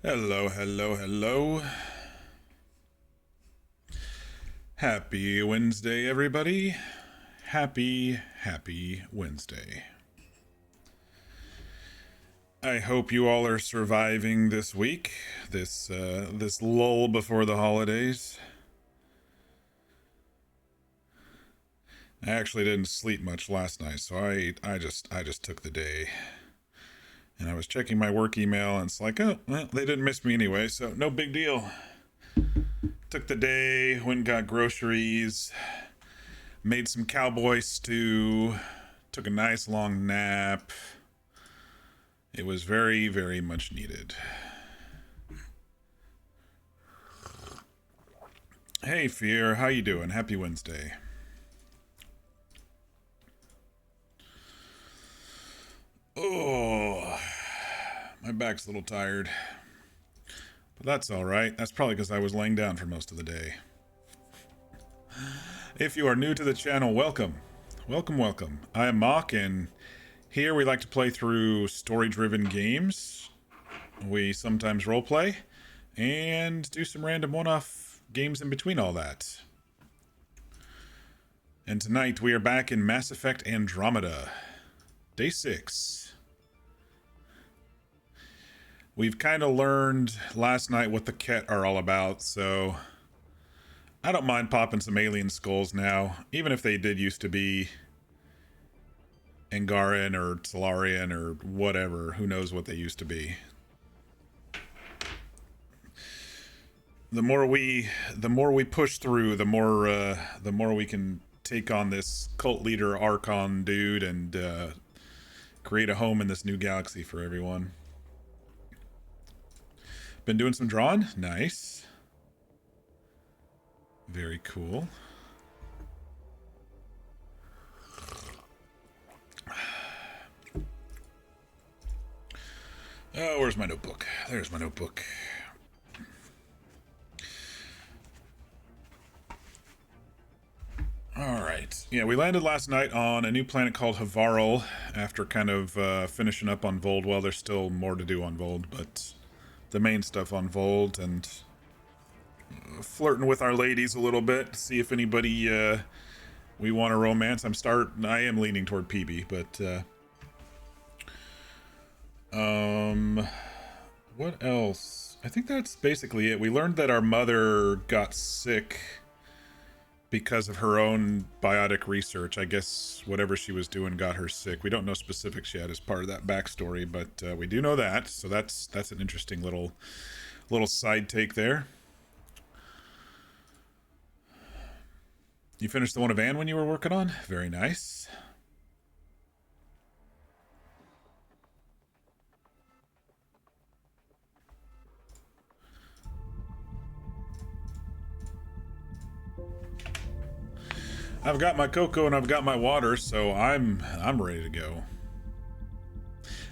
Hello, hello, hello. Happy Wednesday, everybody. Happy Wednesday. I hope you all are surviving this week, this lull before the holidays. I actually didn't sleep much last night, so I just took the day. And I was checking my work email, and it's like, oh, well, they didn't miss me anyway, so no big deal. Took the day, went and got groceries, made some cowboy stew, took a nice long nap. It was very, very much needed. Hey, Fear, how you doing? Happy Wednesday. Oh, my back's a little tired, but that's all right. That's probably because I was laying down for most of the day. If you are new to the channel, welcome. Welcome, welcome. I am Mock, and here we like to play through story-driven games. We sometimes roleplay, and do some random one-off games in between all that. And tonight we are back in Mass Effect Andromeda. Day 6. We've kind of learned last night what the Ket are all about, so I don't mind popping some alien skulls now, even if they did used to be Angarian or Solarian or whatever. Who knows what they used to be. The more we push through, the more we can take on this cult leader Archon dude and create a home in this new galaxy for everyone. Been doing some drawing? Nice. Very cool. Oh, where's my notebook? There's my notebook. Alright. Yeah, we landed last night on a new planet called Havarl after kind of finishing up on Vold. Well, there's still more to do on Vold, but the main stuff on Vold, and flirting with our ladies a little bit, see if anybody we want a romance. I am leaning toward PB, but what else? I think that's basically it. We learned that our mother got sick because of her own biotic research. I guess whatever she was doing got her sick. We don't know specifics yet as part of that backstory, but we do know that. So that's an interesting little side take there. You finished the one of Anne when you were working on? Very nice. I've got my cocoa and I've got my water, so I'm ready to go.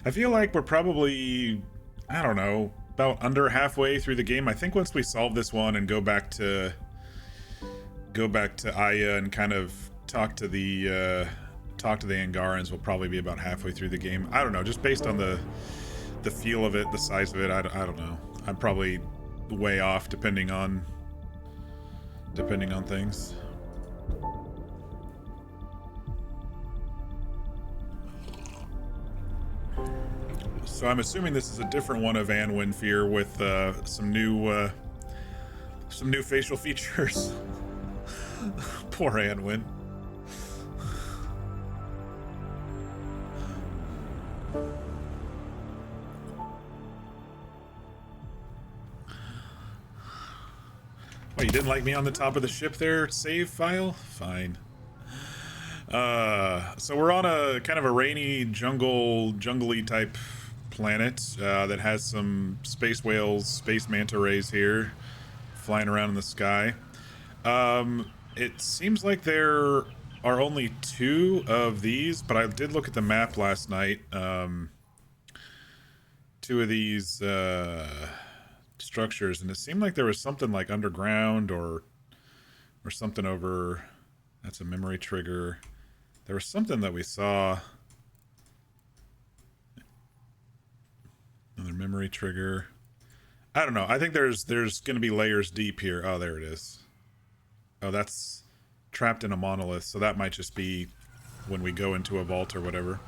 I feel like we're probably, I don't know, about under halfway through the game. I think once we solve this one and go back to Aya and kind of talk to the Angarans, we'll probably be about halfway through the game. I don't know, just based on the feel of it, the size of it. I don't know. I'm probably way off depending on things. So I'm assuming this is a different one of Anne Winfear with some new facial features. Poor Anwin. Oh, you didn't like me on the top of the ship there? Save file? Fine. So we're on a kind of a rainy jungly type planet that has some space whales, space manta rays here, flying around in the sky. It seems like there are only 2 of these, but I did look at the map last night. 2 of these structures, and it seemed like there was something like underground or something over. That's a memory trigger. There was something that we saw. Another memory trigger. I don't know. I think there's going to be layers deep here. Oh, there it is. Oh, that's trapped in a monolith, so that might just be when we go into a vault or whatever.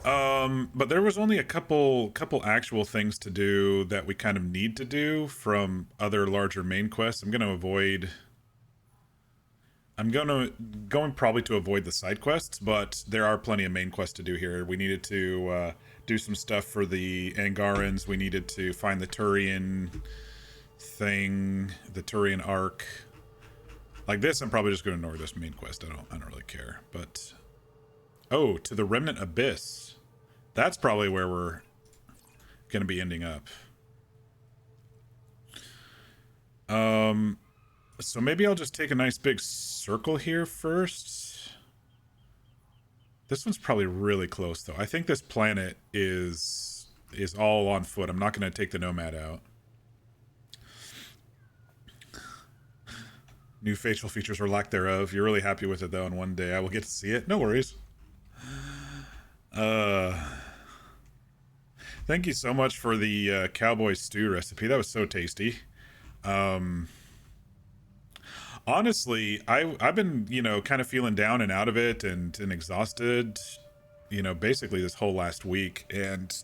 But there was only a couple actual things to do that we kind of need to do from other larger main quests. I'm going probably to avoid the side quests, but there are plenty of main quests to do here. We needed to do some stuff for the Angarans. We needed to find the Turian thing, the Turian Ark. Like this, I'm probably just going to ignore this main quest. I don't really care. But oh, to the Remnant Abyss. That's probably where we're going to be ending up. So maybe I'll just take a nice big circle here first. This one's probably really close, though. I think this planet is all on foot. I'm not going to take the Nomad out. New facial features or lack thereof. You're really happy with it, though, and one day I will get to see it. No worries. Thank you so much for the cowboy stew recipe. That was so tasty. Honestly, I've been, kind of feeling down and out of it and exhausted, basically this whole last week. And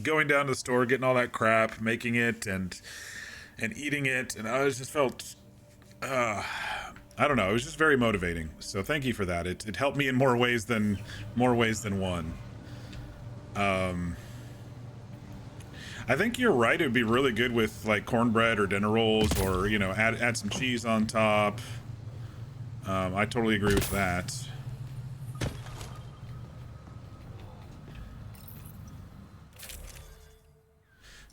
going down to the store, getting all that crap, making it and eating it, and I just felt I don't know, it was just very motivating. So thank you for that. It helped me in more ways than one. I think you're right. It would be really good with like cornbread or dinner rolls, or add some cheese on top. I totally agree with that.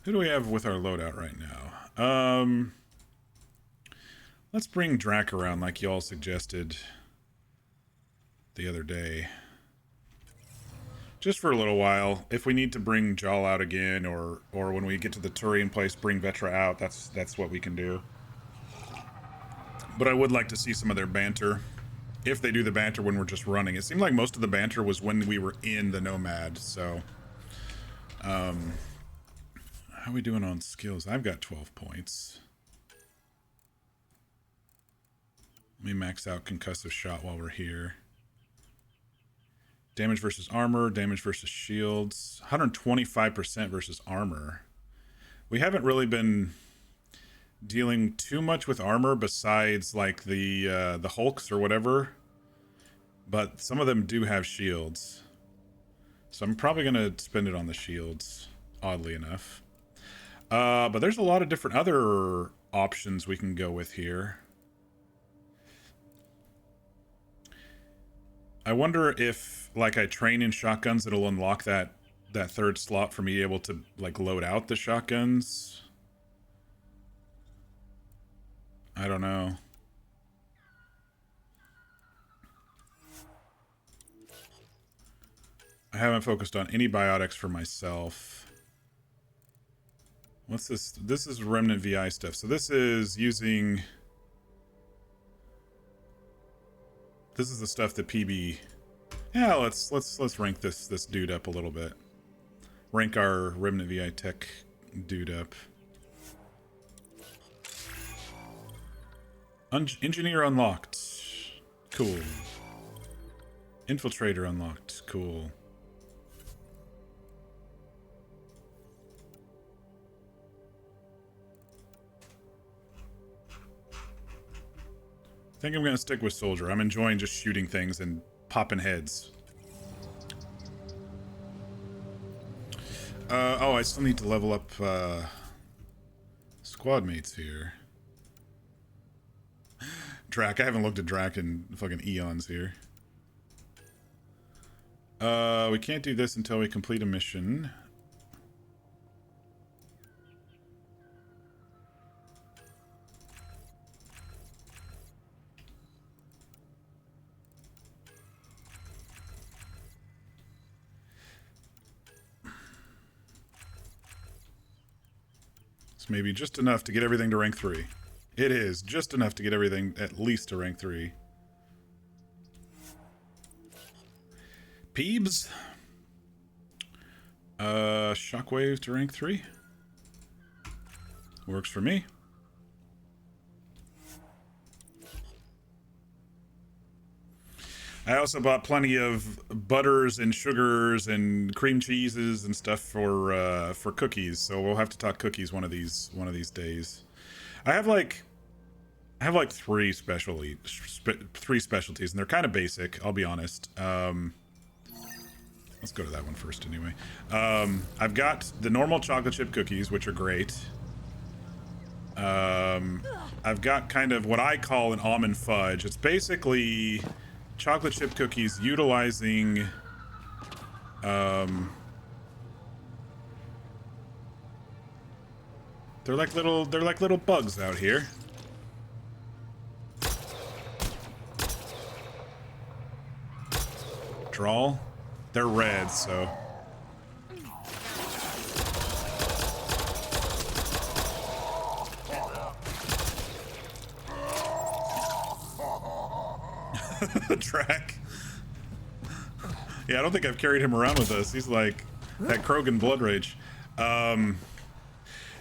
Who do we have with our loadout right now? Let's bring Drac around like y'all suggested the other day. Just for a little while. If we need to bring Jal out again, or when we get to the Turian place, bring Vetra out, that's what we can do. But I would like to see some of their banter. If they do the banter when we're just running. It seemed like most of the banter was when we were in the Nomad, so... how are we doing on skills? I've got 12 points. Let me max out concussive shot while we're here. Damage versus armor, damage versus shields. 125% versus armor. We haven't really been dealing too much with armor besides like the Hulks or whatever. But some of them do have shields. So I'm probably going to spend it on the shields, oddly enough. But there's a lot of different other options we can go with here. I wonder if, like, I train in shotguns, it'll unlock that third slot for me able to, like, load out the shotguns. I don't know. I haven't focused on any biotics for myself. What's this? This is Remnant VI stuff. So this is using... This is the stuff that PB... Yeah, let's rank this dude up a little bit. Rank our Remnant VI tech dude up. Engineer unlocked. Cool. Infiltrator unlocked. Cool. I think I'm going to stick with Soldier. I'm enjoying just shooting things and popping heads. Oh, I still need to level up squad mates here. Drac. I haven't looked at Drac in fucking eons here. We can't do this until we complete a mission. It's maybe just enough to get everything to rank 3. It is just enough to get everything at least to rank 3. Peebs. Shockwave to rank 3. Works for me. I also bought plenty of butters and sugars and cream cheeses and stuff for cookies. So we'll have to talk cookies one of these days. I have like three specialties, and they're kind of basic. I'll be honest. Let's go to that one first, anyway. I've got the normal chocolate chip cookies, which are great. I've got kind of what I call an almond fudge. It's basically chocolate chip cookies utilizing they're like little bugs out here. Drawl. They're red, so track. Yeah, I don't think I've carried him around with us. He's like that Krogan blood rage.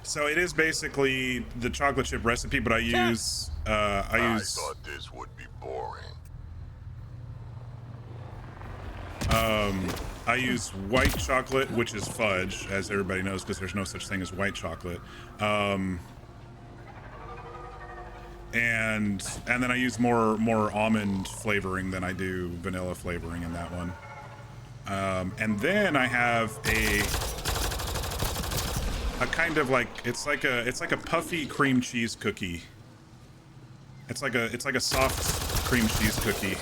So it is basically the chocolate chip recipe, but I use I thought this would be boring. I use white chocolate, which is fudge, as everybody knows, because there's no such thing as white chocolate. And then I use more almond flavoring than I do vanilla flavoring in that one. And then I have a kind of like it's like a puffy cream cheese cookie. It's like a soft cream cheese cookie.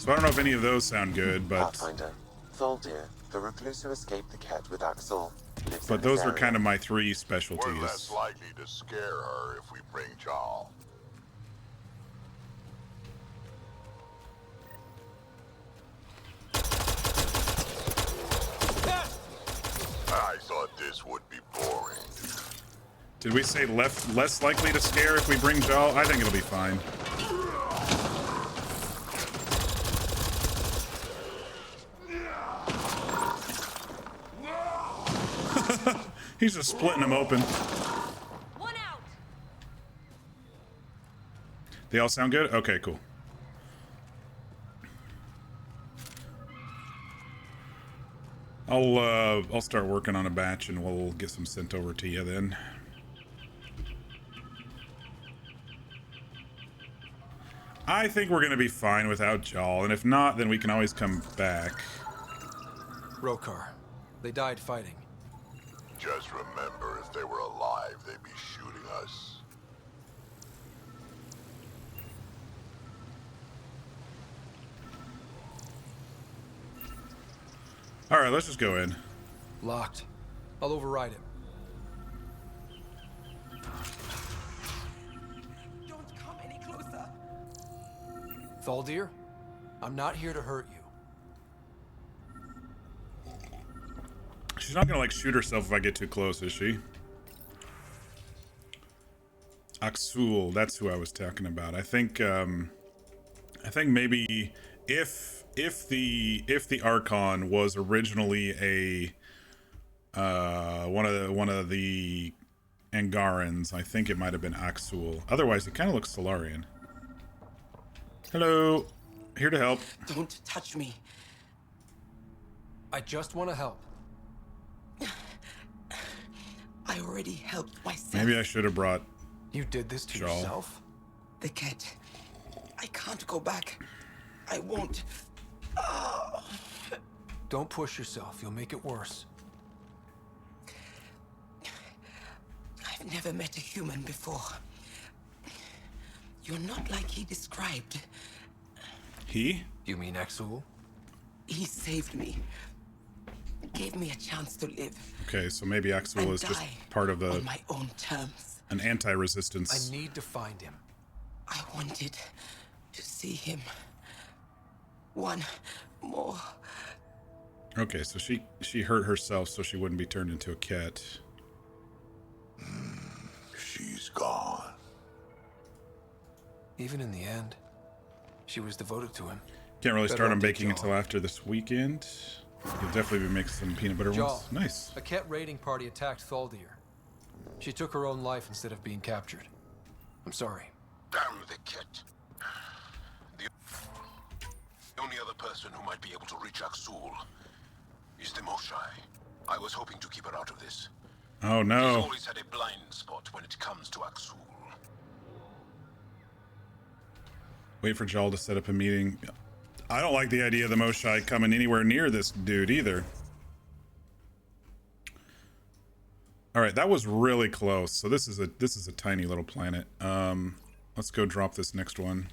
So I don't know if any of those sound good, but Pathfinder, Thaldir, the recluse who escaped the cat with Axel. But those are kind of my three specialties. We're less likely to scare her if we bring Jarl. I thought this would be boring. Did we say less likely to scare if we bring Jarl? I think it'll be fine. He's just splitting them open. One out. They all sound good? Okay, cool. I'll start working on a batch and we'll get some sent over to you then. I think we're gonna be fine without Jarl, and if not, then we can always come back. Rokar. They died fighting. Just remember, if they were alive, they'd be shooting us. Alright, let's just go in. Locked. I'll override it. Don't come any closer. Thaldir, I'm not here to hurt you. She's not gonna like shoot herself if I get too close, is she? Axul, that's who I was talking about. I think maybe if the Archon was originally a one of the Angarans, I think it might have been Axul. Otherwise, he kind of looks Solarian. Hello, here to help. Don't touch me. I just want to help. I already helped myself. Maybe I should have brought You did this to Jarl. yourself? The cat. I can't go back. I won't. Don't push yourself. You'll make it worse. I've never met a human before. You're not like he described. he. You mean Exul? He saved me. Gave me a chance to live. Okay, so maybe Axul And is just die part of on my own terms. an anti-resistance. I need to find him. I wanted to see him. One more. Okay, so she hurt herself so she wouldn't be turned into a cat. She's gone. Even in the end. She was devoted to him. Can't really start Better on update baking Jaw. until after this weekend. You'll definitely be making some peanut butter Jaw, ones. Nice. a Ket raiding party attacked Thaldir. She took her own life instead of being captured. I'm sorry. Damn the kid. The only other person who might be able to reach Aksul is the Moshai. I was hoping to keep her out of this. Oh She's no. always had a blind spot when it comes to Aksul. Wait for Jal to set up a meeting. I don't like the idea of the Moshai coming anywhere near this dude either. All right, that was really close. So this is a tiny little planet. Let's go drop this next one.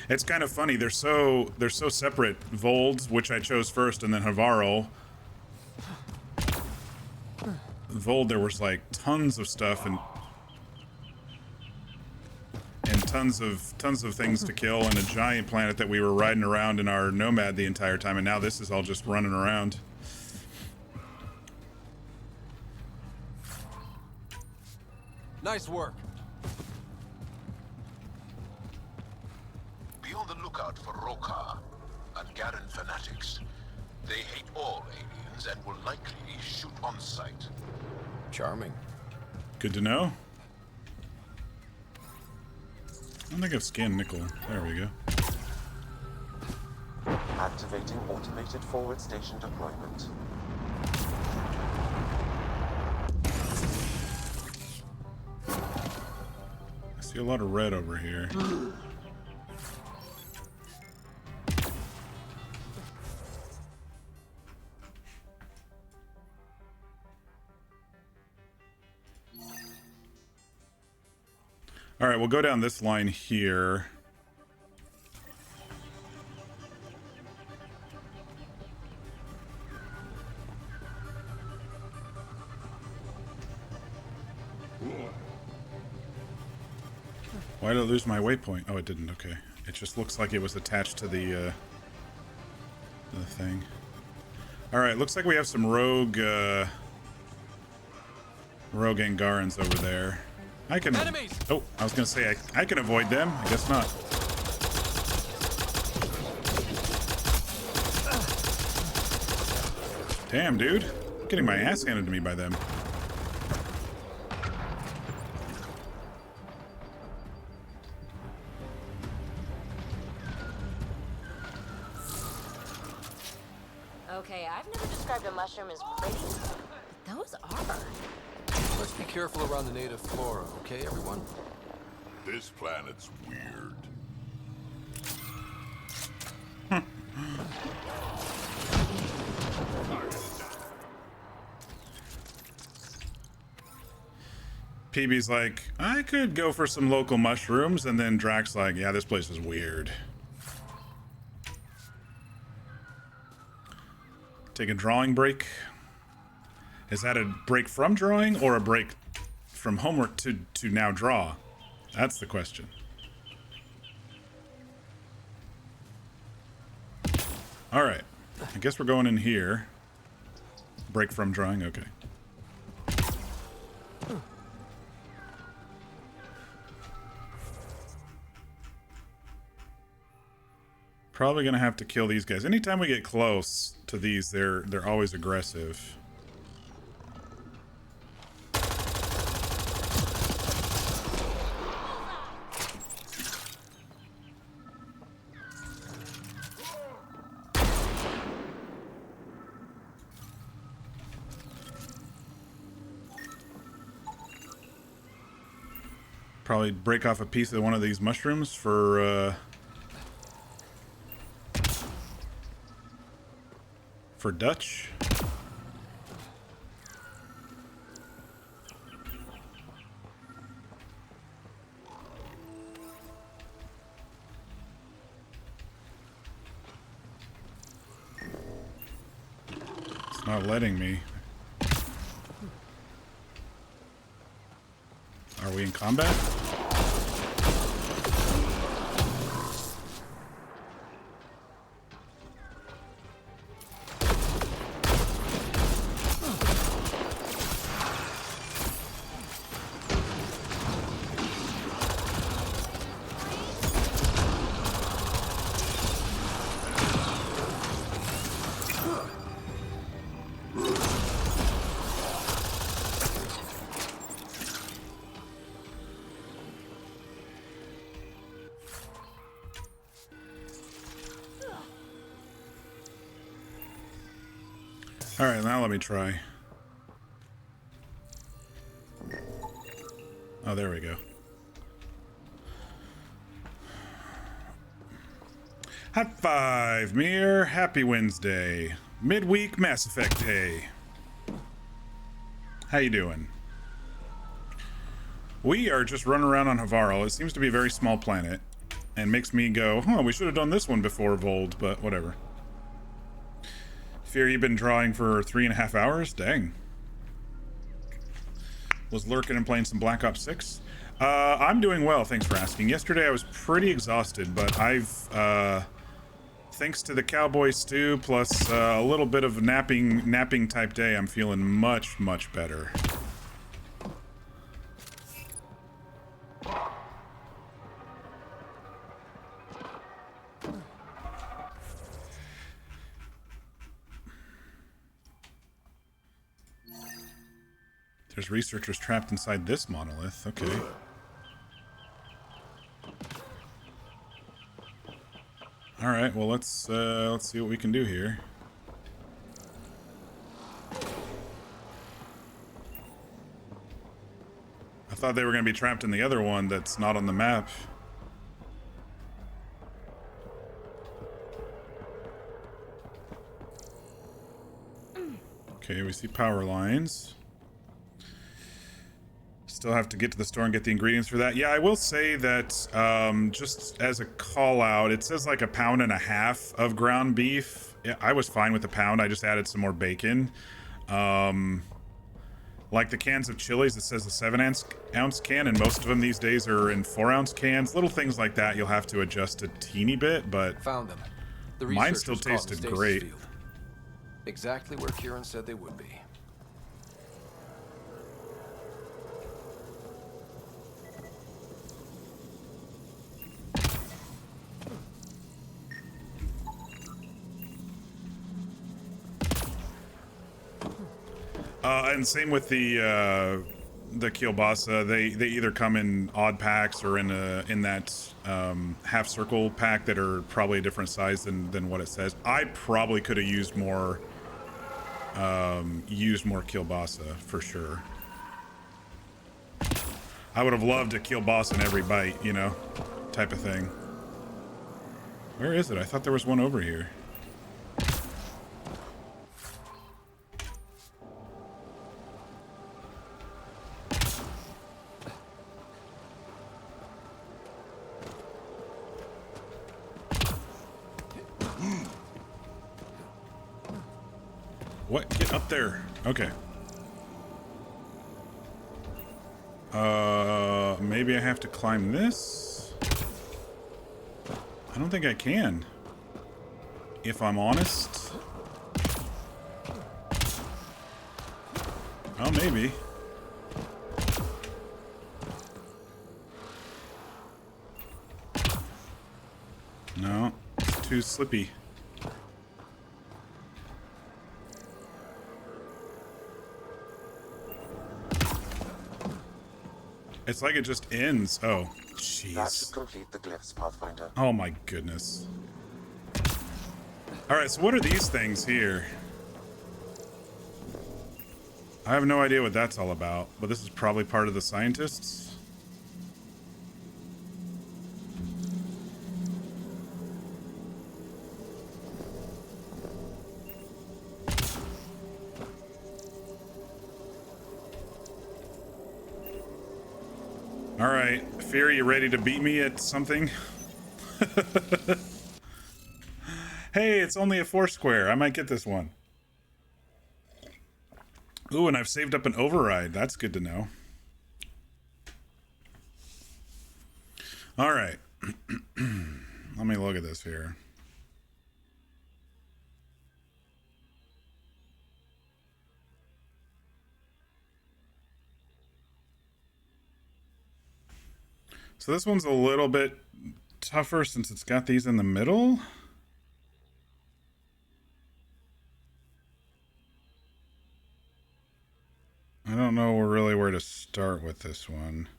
It's kind of funny. They're so separate. Vold, which I chose first, and then Havarl. Vold, there was like tons of stuff and tons of things to kill, and a giant planet that we were riding around in our Nomad the entire time, and now this is all just running around. Nice work. Be on the lookout for Roka and Garen fanatics. They hate all aliens and will likely shoot on sight. Charming. Good to know. I don't think I've scanned nickel. There we go. Activating automated forward station deployment. I see a lot of red over here. All right, we'll go down this line here. Why did I lose my waypoint? Oh, it didn't. Okay. It just looks like it was attached to the thing. All right, looks like we have some rogue Angarans over there. I can. Enemies! Oh, I was gonna say I can avoid them. I guess not. Damn, dude. I'm getting my ass handed to me by them. Okay, I've never described a mushroom as pretty, but those are. Let's be careful around the native flora, okay, everyone? This planet's weird. PB's like, I could go for some local mushrooms, and then Drax like, yeah, this place is weird. Take a drawing break. Is that a break from drawing or a break from homework to now draw? That's the question. All right. I guess we're going in here. Break from drawing. Okay. Probably gonna have to kill these guys. Anytime we get close to these, they're always aggressive. Probably break off a piece of one of these mushrooms for Dutch. It's not letting me. Are we in combat? All right, now let me try. Oh, there we go. High five, Mir. Happy Wednesday. Midweek Mass Effect Day. How you doing? We are just running around on Havarl. It seems to be a very small planet. And makes me go, huh, we should have done this one before Vold, but whatever. Fear, you've been drawing for 3.5 hours? Dang. Was lurking and playing some Black Ops 6. I'm doing well, thanks for asking. Yesterday I was pretty exhausted, but I've, thanks to the cowboy stew plus a little bit of napping type day, I'm feeling much, much better. There's researchers trapped inside this monolith. Okay. All right. Well, let's see what we can do here. I thought they were going to be trapped in the other one that's not on the map. Okay, we see power lines. Still have to get to the store and get the ingredients for that. Yeah, I will say that just as a call out, it says like 1.5 pounds of ground beef. Yeah, I was fine with a pound. I just added some more bacon. Like the cans of chilies, it says a 7-ounce can, and most of them these days are in 4-ounce cans. Little things like that you'll have to adjust a teeny bit, but Found them. The mine still researchers caught in tasted stasis great. field. Exactly where Kieran said they would be. And same with the kielbasa. They either come in odd packs or in that half circle pack that are probably a different size than what it says. I probably could have used more kielbasa for sure. I would have loved a kielbasa in every bite, you know, type of thing. Where is it? I thought there was one over here. What? Get up there. Okay. Maybe I have to climb this? I don't think I can. If I'm honest. Oh, maybe. No, it's too slippy. It's like it just ends. Oh, That should jeez. complete the glyphs, Pathfinder. Oh my goodness. Alright, so what are these things here? I have no idea what that's all about, but this is probably part of the scientists. Alright, Fear, you ready to beat me at something? Hey, it's only a 4 square. I might get this one. Ooh, and I've saved up an override. That's good to know. Alright. Let me look at this here. So this one's a little bit tougher since it's got these in the middle. I don't know really where to start with this one.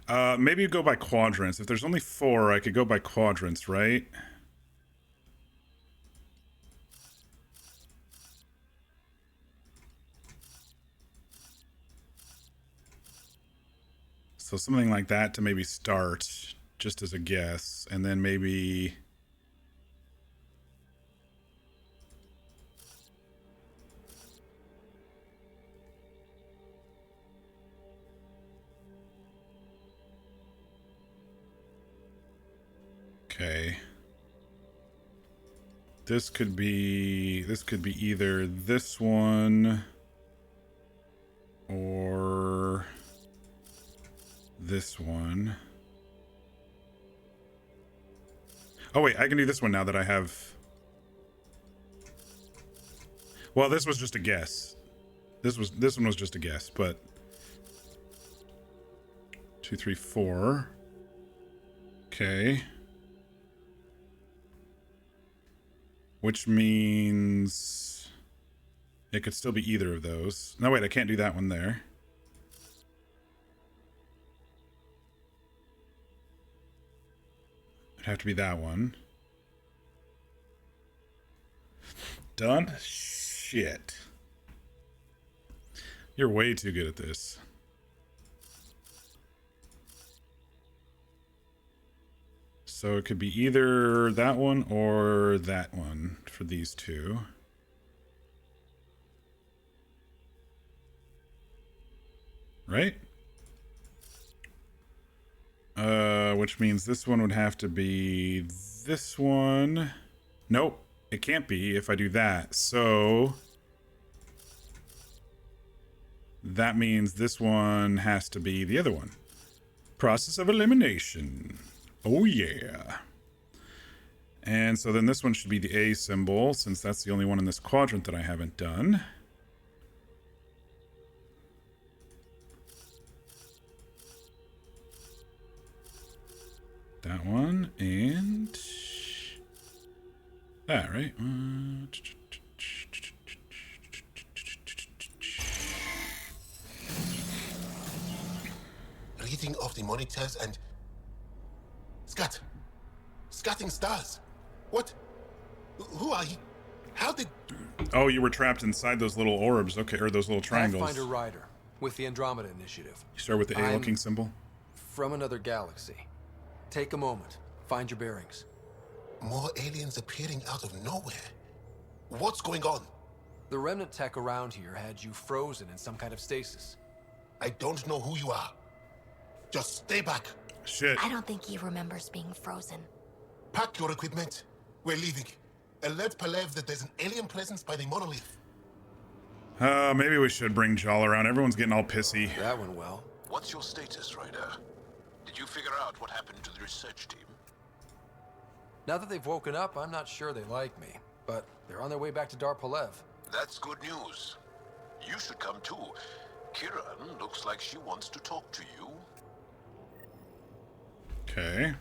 Maybe you go by quadrants. If there's only 4, I could go by quadrants, right? So something like that to maybe start, just as a guess, and then maybe... Okay. This could be either this one or this one. Oh wait, I can do this one now that I have... Well, this was just a guess. This one was just a guess, but 2, 3, 4. Okay. Which means it could still be either of those. No, wait, I can't do that one there. It'd have to be that one. Done? Shit. You're way too good at this. So it could be either that one or that one for these two. Right? Which means this one would have to be this one. Nope, it can't be if I do that. So that means this one has to be the other one. Process of elimination. Oh yeah. And so then this one should be the A symbol, since that's the only one in this quadrant that I haven't done. That one, and that, right? Reading of the monitors and... Scatting stars. What? Who are you? How did... Oh, you were trapped inside those little orbs. Okay, or those little triangles. Pathfinder Rider with the Andromeda Initiative. You start with the A-looking symbol. From another galaxy. Take a moment. Find your bearings. More aliens appearing out of nowhere? What's going on? The remnant tech around here had you frozen in some kind of stasis. I don't know who you are. Just stay back. Shit. I don't think he remembers being frozen. Pack your equipment. We're leaving. Alert Palev that there's an alien presence by the monolith. Maybe we should bring Jal around. Everyone's getting all pissy. That went well. What's your status, Ryder? Did you figure out what happened to the research team? Now that they've woken up, I'm not sure they like me. But they're on their way back to Dar Palev. That's good news. You should come too. Kiran looks like she wants to talk to you. Okay.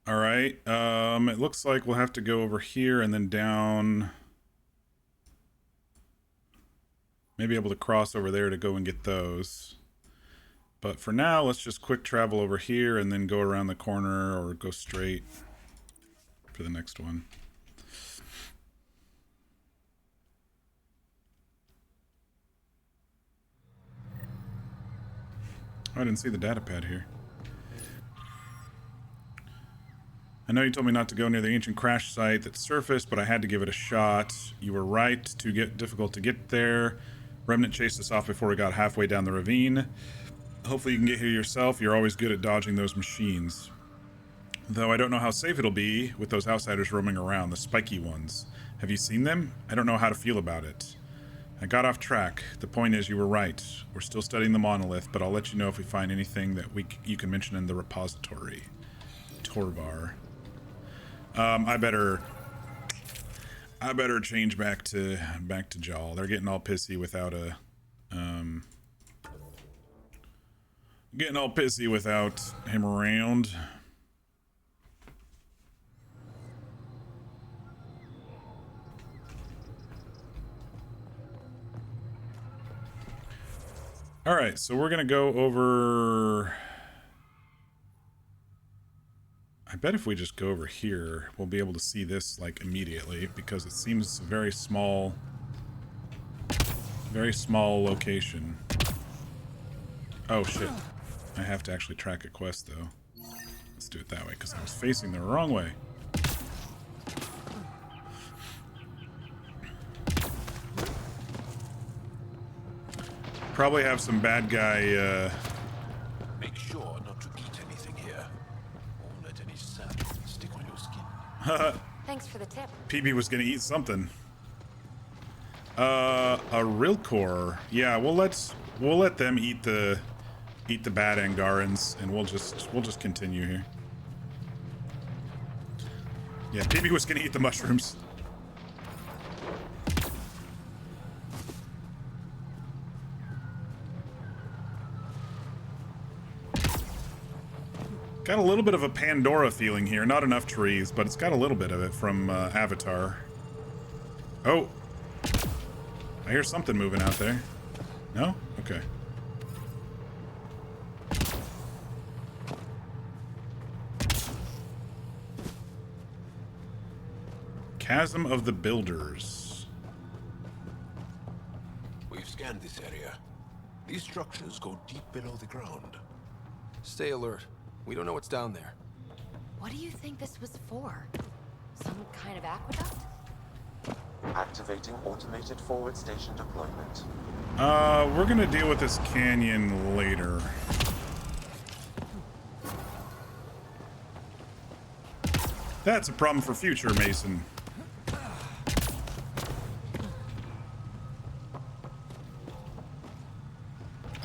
All right. It looks like we'll have to go over here and then down. Maybe able to cross over there to go and get those. But for now, let's just quick travel over here and then go around the corner or go straight for the next one. Oh, I didn't see the data pad here. I know you told me not to go near the ancient crash site that surfaced, but I had to give it a shot. You were right. Too difficult to get there. Remnant chased us off before we got halfway down the ravine. Hopefully you can get here yourself. You're always good at dodging those machines. Though I don't know how safe it'll be with those outsiders roaming around, the spiky ones. Have you seen them? I don't know how to feel about it. I got off track. The point is, you were right. We're still studying the monolith, but I'll let you know if we find anything that you can mention in the repository. Torvar. I better change back to Jal. They're getting all pissy without him around. Alright, so we're gonna go over... I bet if we just go over here, we'll be able to see this, like, immediately, because it seems a very small location. Oh, shit. I have to actually track a quest, though. Let's do it that way, because I was facing the wrong way. Probably have some bad guy, Make sure not to eat anything here. Or let any sap stick on your skin. Thanks for the tip. PB was gonna eat something. A Rilkor. Yeah, we'll let them eat the bad Angarans, and we'll just continue here. Yeah, PB was gonna eat the mushrooms. Got a little bit of a Pandora feeling here. Not enough trees, but it's got a little bit of it from Avatar. Oh. I hear something moving out there. No? Okay. Chasm of the Builders. We've scanned this area. These structures go deep below the ground. Stay alert. We don't know what's down there. What do you think this was for? Some kind of aqueduct? Activating automated forward station deployment. We're gonna deal with this canyon later. That's a problem for future, Mason.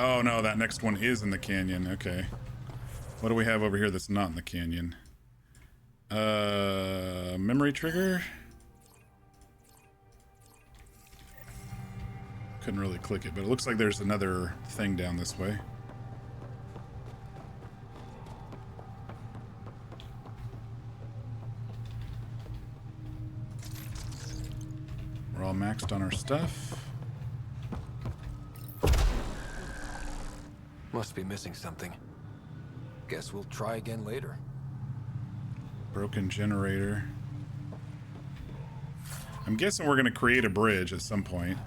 Oh no, that next one is in the canyon. Okay. What do we have over here that's not in the canyon? Memory trigger? Couldn't really click it, but it looks like there's another thing down this way. We're all maxed on our stuff. Must be missing something. Guess we'll try again later. Broken generator. I'm guessing we're going to create a bridge at some point.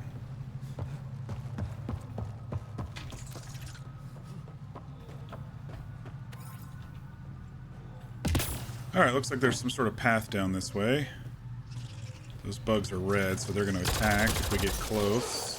Alright, looks like there's some sort of path down this way. Those bugs are red, so they're going to attack if we get close.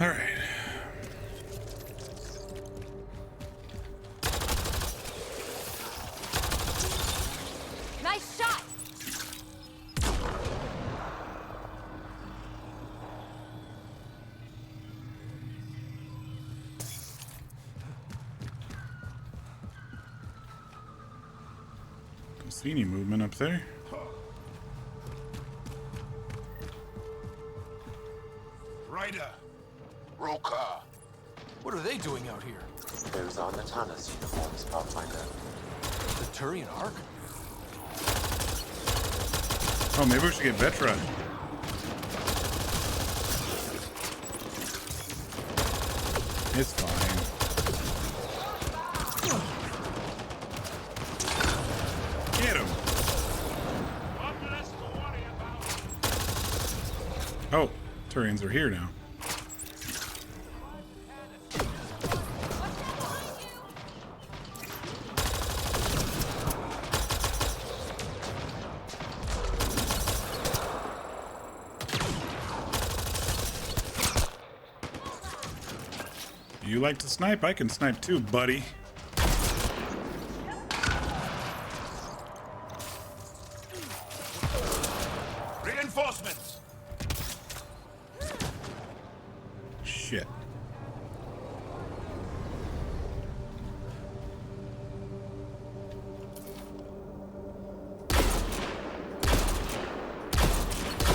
All right. Nice shot! Don't see any movement up there. Ryder! Roka! What are they doing out here? Those are Natana's uniforms, Pathfinder. The Turian Ark? Oh, maybe we should get Vetra. It's fine. Get him. Oh, Turians are here now. You like to snipe? I can snipe too, buddy. Reinforcements! Shit.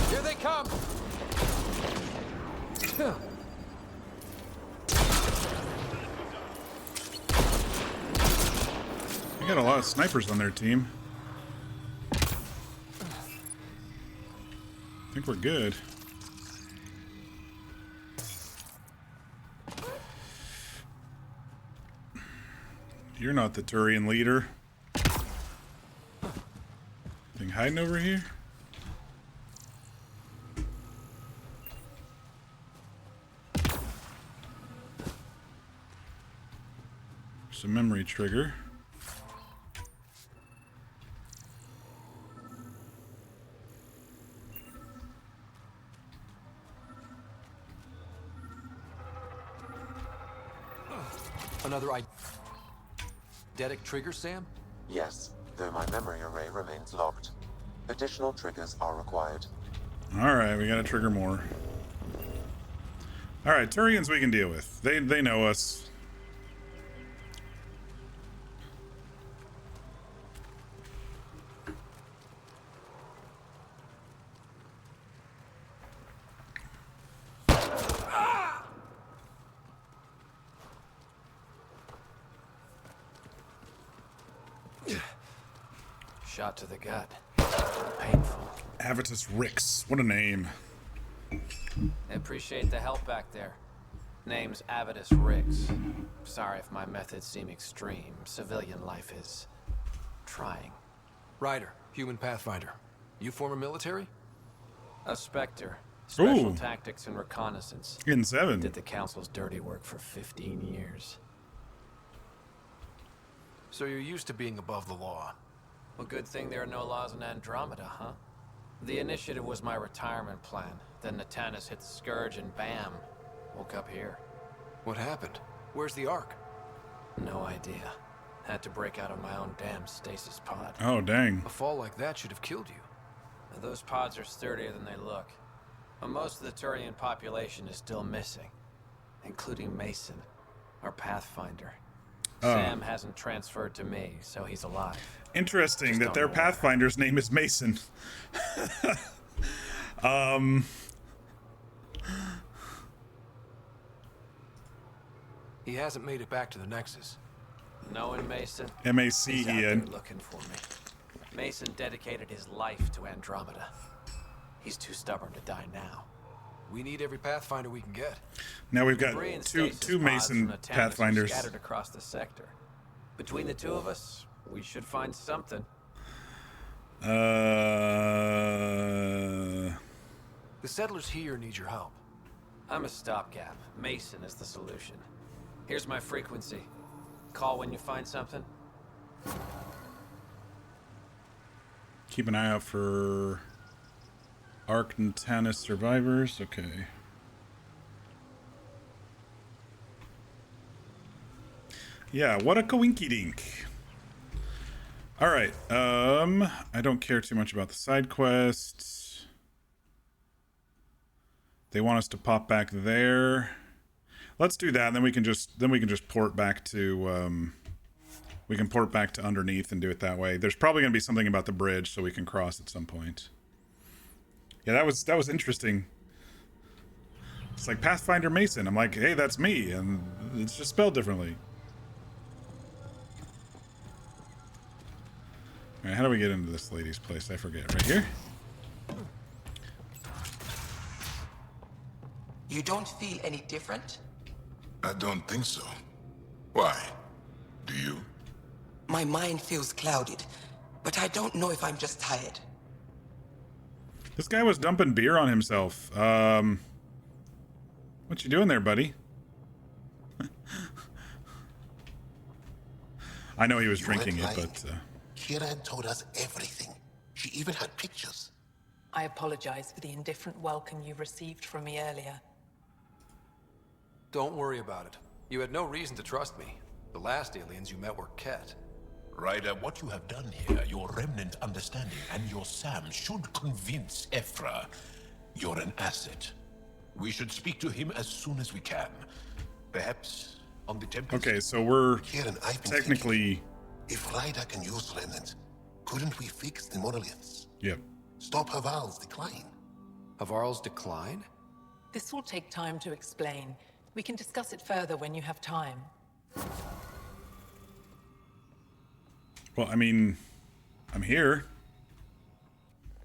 Here they come! We got a lot of snipers on their team. I think we're good. You're not the Turian leader. Thing hiding over here? There's a memory trigger. Another eidetic trigger, Sam? Yes, though my memory array remains locked. Additional triggers are required. Alright, we gotta trigger more. Alright, Turians we can deal with. They know us. Shot to the gut. Painful. Avitus Rix. What a name. I appreciate the help back there. Name's Avitus Riggs. Sorry if my methods seem extreme. Civilian life is trying. Ryder, human pathfinder. You former military? A Spectre. Special Ooh. tactics and reconnaissance. In 7. Did the Council's dirty work for 15 years. So you're used to being above the law. Well, good thing there are no laws in Andromeda, huh? The initiative was my retirement plan. Then Natanus hit the Scourge and bam, woke up here. What happened? Where's the Ark? No idea. Had to break out of my own damn stasis pod. Oh, dang. A fall like that should have killed you. Those pods are sturdier than they look. But most of the Turian population is still missing, including Mason, our pathfinder. Sam hasn't transferred to me, so he's alive. Interesting Just that don't their know where. Pathfinder's name is Mason. He hasn't made it back to the Nexus. Knowing Mason, M-A-C-E-N. he's out there looking for me. Mason dedicated his life to Andromeda. He's too stubborn to die now. We need every pathfinder we can get. Now we've Debris got and two stasis pods Mason from Natanus are Pathfinders. scattered across the sector. Between the two of us, we should find something. The settlers here need your help. I'm a stopgap. Mason is the solution. Here's my frequency. Call when you find something. Keep an eye out for Ark Natanus survivors. Okay. Yeah, what a coinky dink. All right. I don't care too much about the side quests. They want us to pop back there. Let's do that, and then we can just port back to we can port back to underneath and do it that way. There's probably going to be something about the bridge so we can cross at some point. Yeah, that was interesting. It's like Pathfinder Mason. I'm like, hey, that's me, and it's just spelled differently. All right, how do we get into this lady's place? I forget. Right here? You don't feel any different? I don't think so. Why? Do you? My mind feels clouded, but I don't know if I'm just tired. This guy was dumping beer on himself. What you doing there, buddy? I know he was drinking it, but... Kira told us everything. She even had pictures. I apologize for the indifferent welcome you received from me earlier. Don't worry about it. You had no reason to trust me. The last aliens you met were Ket. Ryder, what you have done here, your remnant understanding and your Sam should convince Ephra you're an asset. We should speak to him as soon as we can. Perhaps on the temple. Okay, so we're Kieran, I've been technically... thinking, if Ryder can use remnant, couldn't we fix the monoliths? Yep. Stop Havarl's decline. Havarl's decline? This will take time to explain. We can discuss it further when you have time. Well, I mean, I'm here.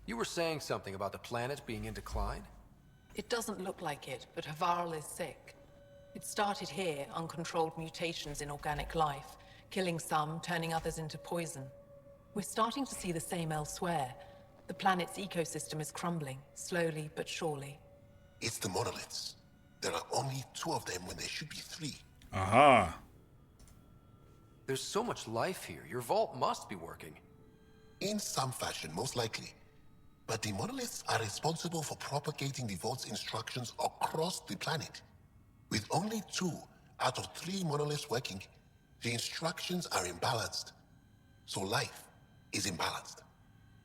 You were saying something about the planet being in decline? It doesn't look like it, but Havarl is sick. It started here, uncontrolled mutations in organic life, killing some, turning others into poison. We're starting to see the same elsewhere. The planet's ecosystem is crumbling, slowly but surely. It's the monoliths. There are only 2 of them when there should be 3. Aha. There's so much life here. Your vault must be working. In some fashion, most likely. But the monoliths are responsible for propagating the vault's instructions across the planet. With only 2 out of 3 monoliths working, the instructions are imbalanced. So life is imbalanced.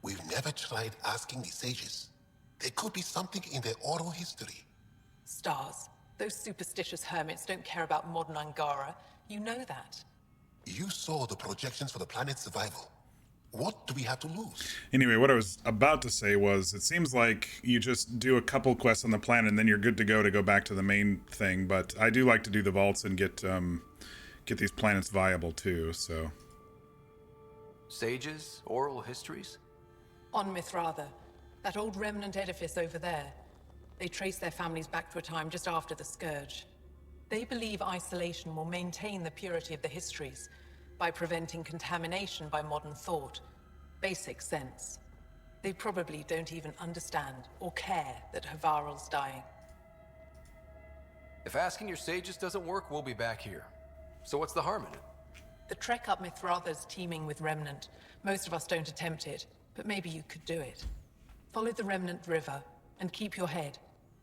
We've never tried asking the sages. There could be something in their oral history. Stars. Those superstitious hermits don't care about modern Angara. You know that. You saw the projections for the planet's survival. What do we have to lose? Anyway, what I was about to say was, it seems like you just do a couple quests on the planet and then you're good to go back to the main thing. But I do like to do the vaults and get these planets viable too, so... Sages? Oral histories? On Mithratha, that old remnant edifice over there. They trace their families back to a time just after the Scourge. They believe isolation will maintain the purity of the histories by preventing contamination by modern thought. Basic sense. They probably don't even understand or care that Havarl's dying. If asking your sages doesn't work, we'll be back here. So what's the harm in it? The trek up Mithratha's teeming with remnant. Most of us don't attempt it, but maybe you could do it. Follow the remnant river and keep your head.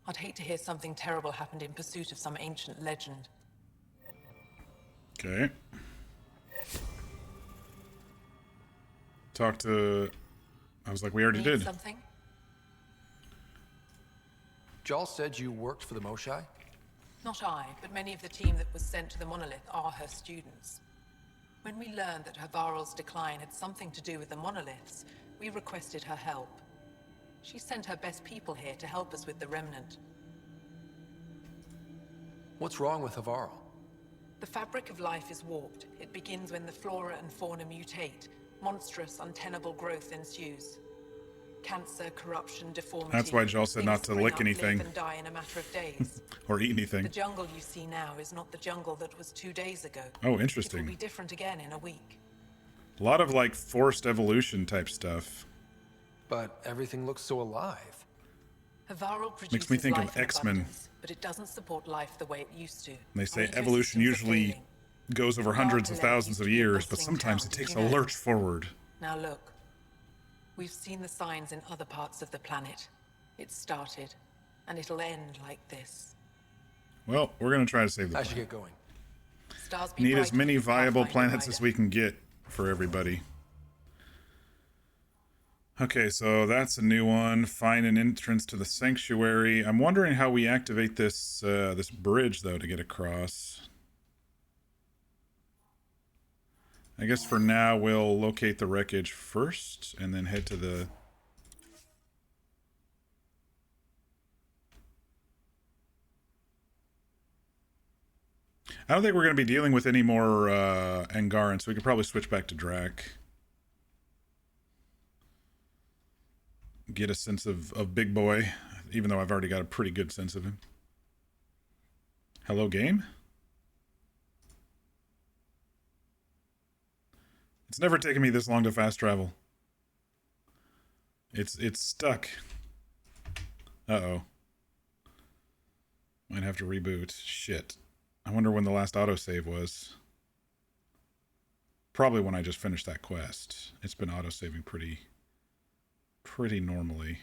I'd hate to hear something terrible happened in pursuit of some ancient legend. Okay. Talk to... I was like, we already did. Something? Jal said you worked for the Moshai? Not I, but many of the team that was sent to the monolith are her students. When we learned that Havarl's decline had something to do with the monoliths, we requested her help. She sent her best people here to help us with the remnant. What's wrong with Havarl? The fabric of life is warped. It begins when the flora and fauna mutate. Monstrous, untenable growth ensues. Cancer, corruption, deformity. That's why Joel said not to spring lick up, anything. live and die in a matter of days. Or eat anything. The jungle you see now is not the jungle that was 2 days ago. Oh, It interesting. will be different again in a week. A lot of, like, forced evolution type stuff. But everything looks so alive. Havarl produces Makes me think of life in X-Men. abundance, but it doesn't support life the way it used to. They say Our evolution ecosystems are usually failing. goes over hundreds of thousands of years, but sometimes it takes a lurch forward. Now look, we've seen the signs in other parts of the planet. It started, and it'll end like this. Well, we're going to try to save the I should planet. get going. Stars be Need bright as many with you, viable Pathfinder planets as Rider. we can get for everybody. Okay, so that's a new one. Find an entrance to the sanctuary. I'm wondering how we activate this this bridge, though, to get across. I guess for now we'll locate the wreckage first, and then head to the... I don't think we're going to be dealing with any more Angaran, so we could probably switch back to Drac. Get a sense of Big Boy, even though I've already got a pretty good sense of him. Hello, game? It's never taken me this long to fast travel. It's stuck. Uh-oh. Might have to reboot. Shit. I wonder when the last autosave was. Probably when I just finished that quest. It's been autosaving pretty normally.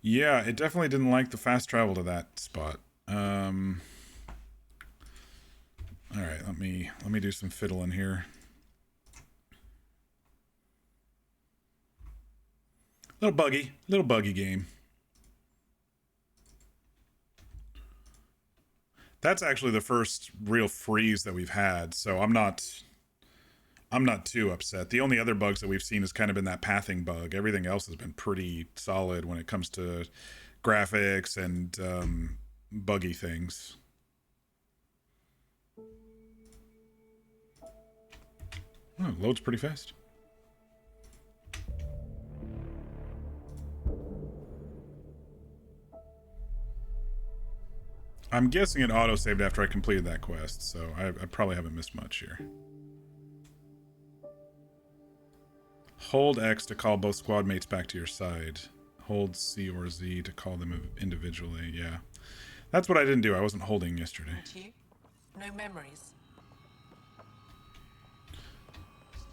Yeah, it definitely didn't like the fast travel to that spot. All right, let me do some fiddling here. Little buggy game. That's actually the first real freeze that we've had, so I'm not too upset. The only other bugs that we've seen has kind of been that pathing bug. Everything else has been pretty solid when it comes to graphics and buggy things. Oh, it loads pretty fast. I'm guessing it auto-saved after I completed that quest, so I probably haven't missed much here. Hold X to call both squad mates back to your side. Hold C or Z to call them individually. Yeah. That's what I didn't do. I wasn't holding yesterday. And you? No memories.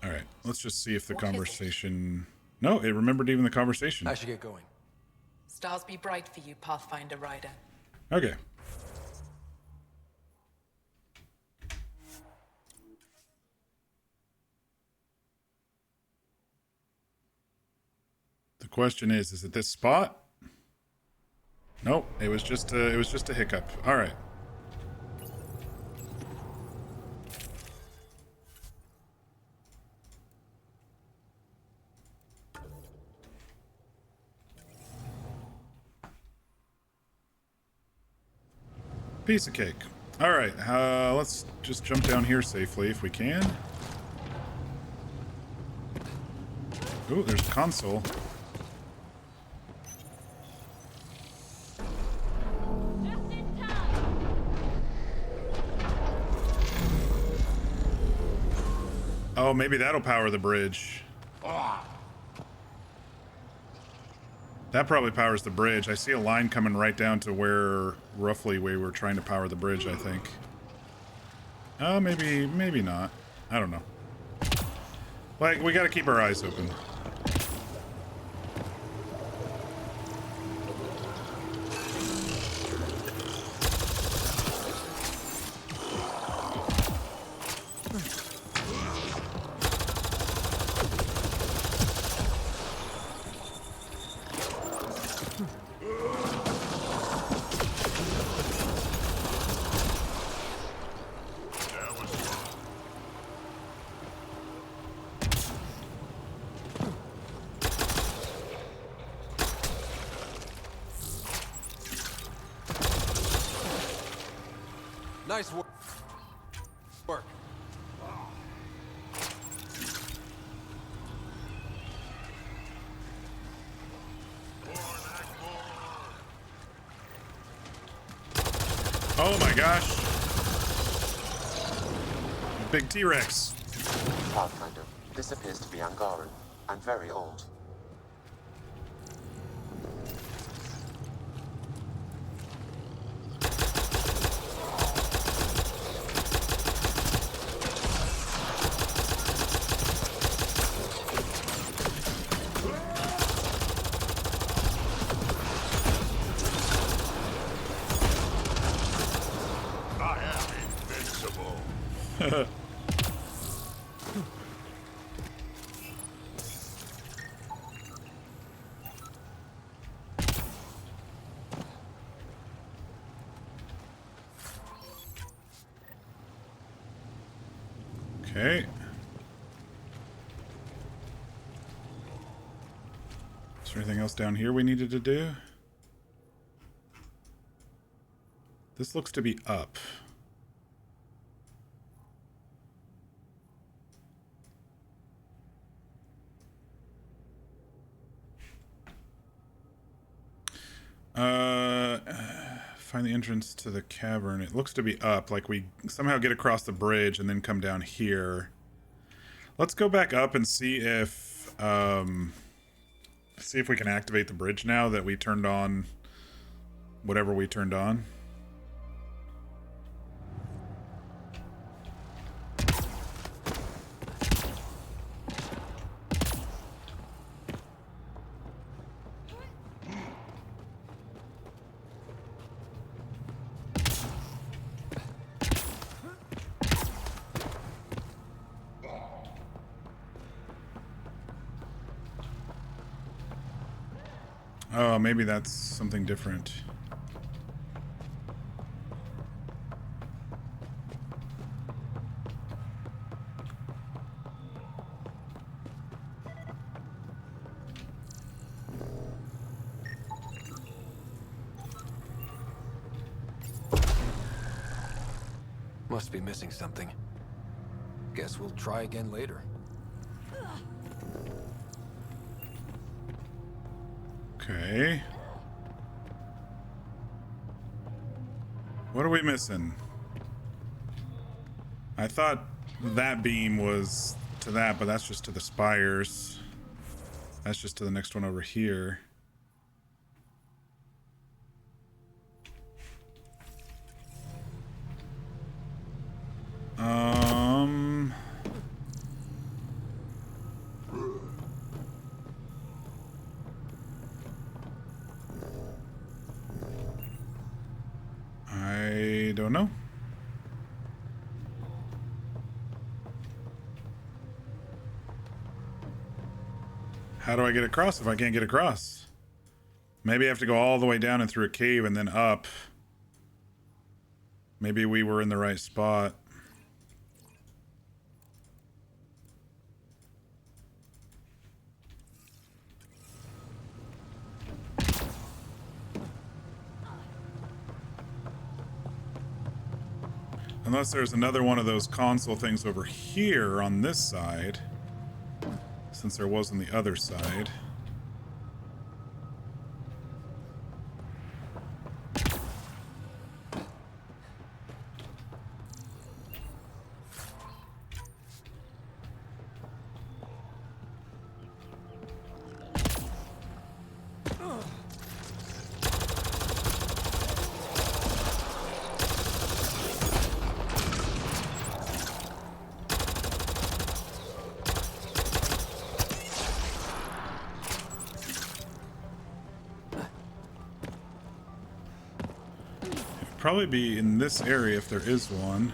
Alright, let's just see if the What is it? conversation... No, it remembered even the conversation. I should get going. Stars be bright for you, Pathfinder Rider. Okay. The question is it this spot? Nope, it was just a hiccup. All right. Piece of cake. All right, let's just jump down here safely if we can. Ooh, there's a console. Oh, maybe that'll power the bridge. That probably powers the bridge. I see a line coming right down to where roughly we were trying to power the bridge, I think. Oh, maybe not. I don't know. Like, we gotta keep our eyes open. Nice work. Oh my gosh. Big T-Rex. Pathfinder, this appears to be Angaran, and very old. I am invincible. Okay. Is there anything else down here we needed to do? This looks to be up. Find the entrance to the cavern. It looks to be up, like we somehow get across the bridge and then come down here. Let's go back up and see if we can activate the bridge now that we turned on whatever we turned on. Oh, maybe that's something different. Must be missing something. Guess we'll try again later. Okay. What are we missing? I thought that beam was to that, but that's just to the spires. That's just to the next one over here. I don't know. How do I get across if I can't get across? Maybe I have to go all the way down and through a cave and then up. Maybe we were in the right spot. Unless there's another one of those console things over here on this side. Since there was on the other side. Probably be in this area if there is one.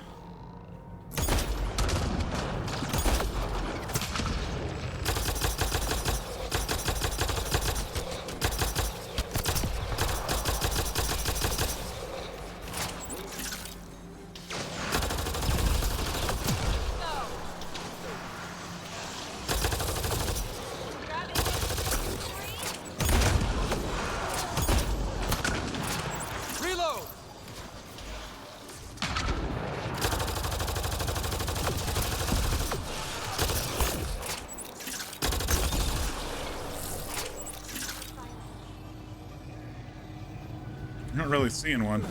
Not really seeing one.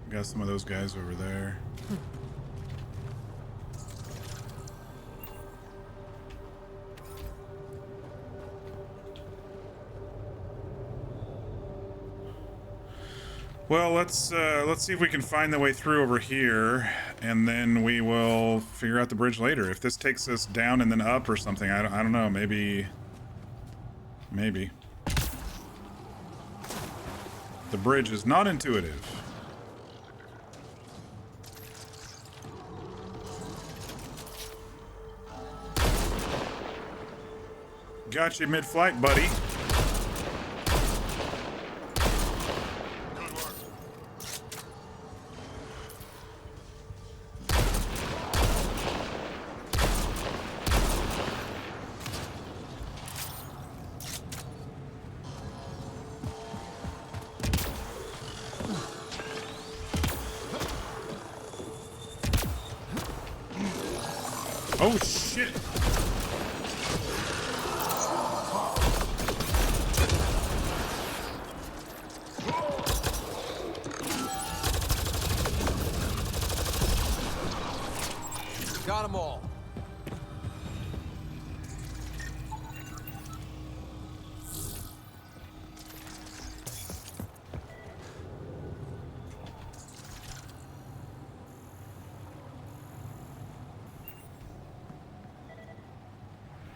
Got some of those guys over there. Well, let's see if we can find the way through over here, and then we will figure out the bridge later. If this takes us down and then up or something, I don't know. Maybe. The bridge is not intuitive. Got you mid-flight, buddy. Oh, shit. Got them all.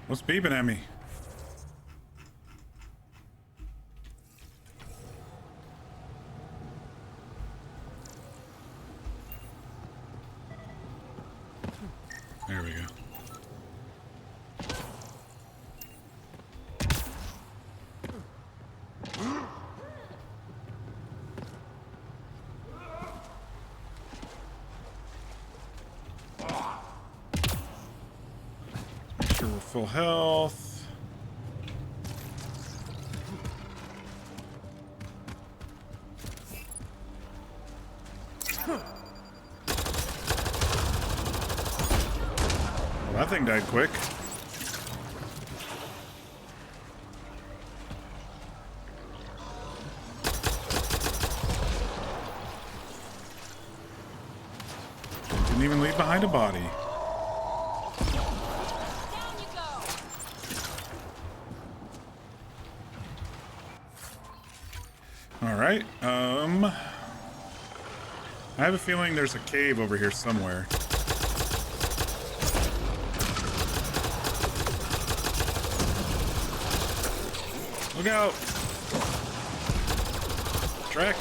What's beeping at me? we go. Make sure we're full health. Well, that thing died quick. Didn't even leave behind a body. Alright, I have a feeling there's a cave over here somewhere. Look out! Trek!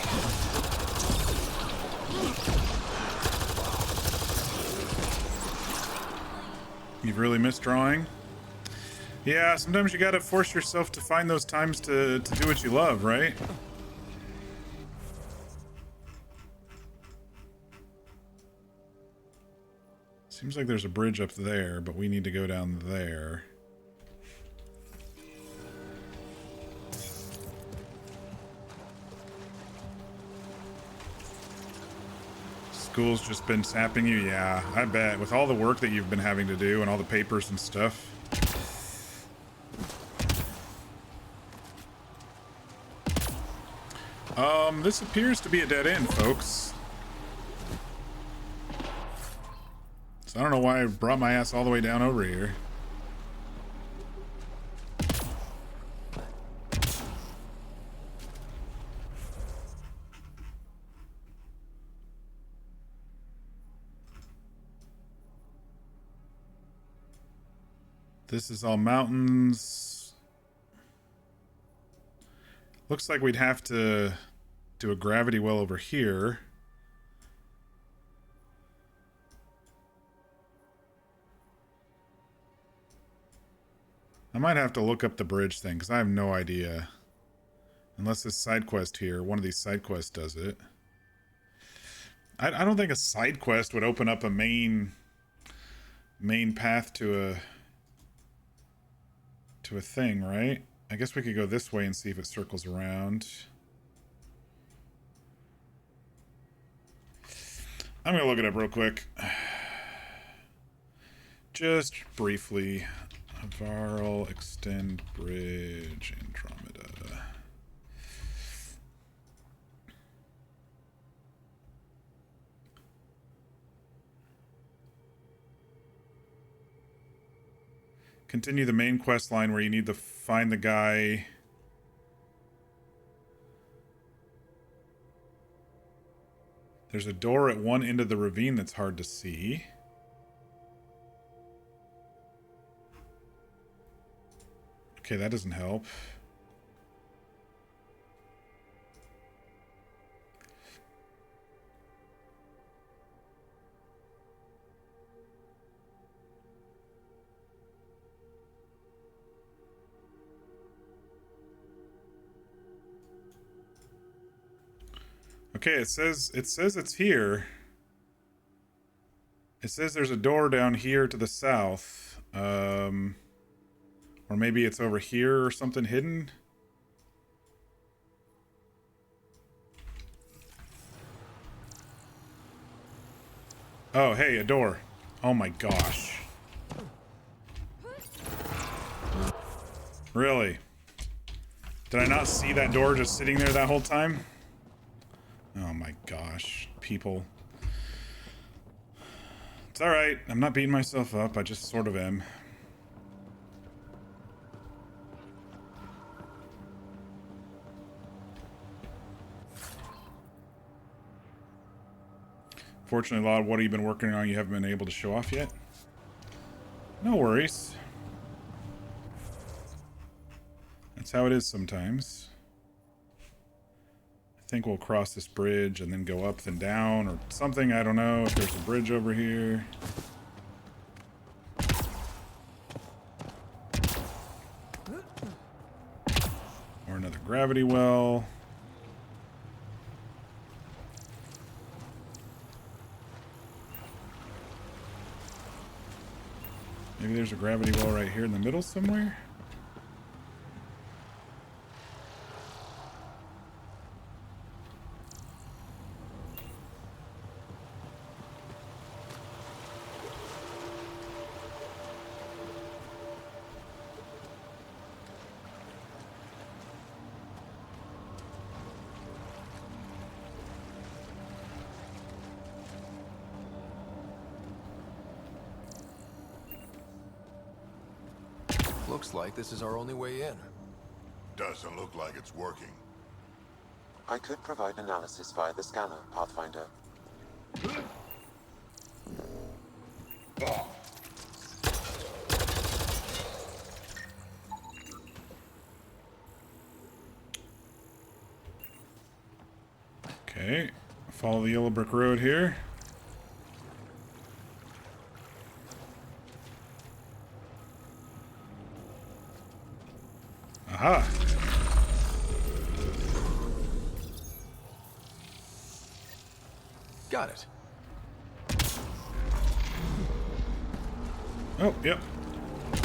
You've really missed drawing? Yeah, sometimes you gotta force yourself to find those times to do what you love, right? Seems like there's a bridge up there, but we need to go down there. School's just been sapping you? Yeah, I bet. With all the work that you've been having to do and all the papers and stuff. This appears to be a dead end, folks. So I don't know why I brought my ass all the way down over here. This is all mountains. Looks like we'd have to do a gravity well over here. I might have to look up the bridge thing, because I have no idea. Unless this side quest here, one of these side quests does it. I don't think a side quest would open up a main path to a thing, right? I guess we could go this way and see if it circles around. I'm gonna look it up real quick. Just briefly. Havarl Extend Bridge, Andromeda. Continue the main quest line where you need to find the guy. There's a door at one end of the ravine that's hard to see. Okay, that doesn't help. Okay, it says it's here. It says there's a door down here to the south. Or maybe it's over here or something hidden. Oh, hey, a door. Oh my gosh. Really? Did I not see that door just sitting there that whole time? Oh my gosh, people. It's alright, I'm not beating myself up, I just sort of am. Fortunately, a lot of what you've been working on you haven't been able to show off yet. No worries. That's how it is sometimes. I think we'll cross this bridge and then go up then down or something. I don't know if there's a bridge over here. gravity well. Maybe there's a gravity well right here in the middle somewhere. Looks like this is our only way in. Doesn't look like it's working. I could provide analysis via the scanner, Pathfinder. Okay, follow the yellow brick road here. Aha! Got it. Oh, yep.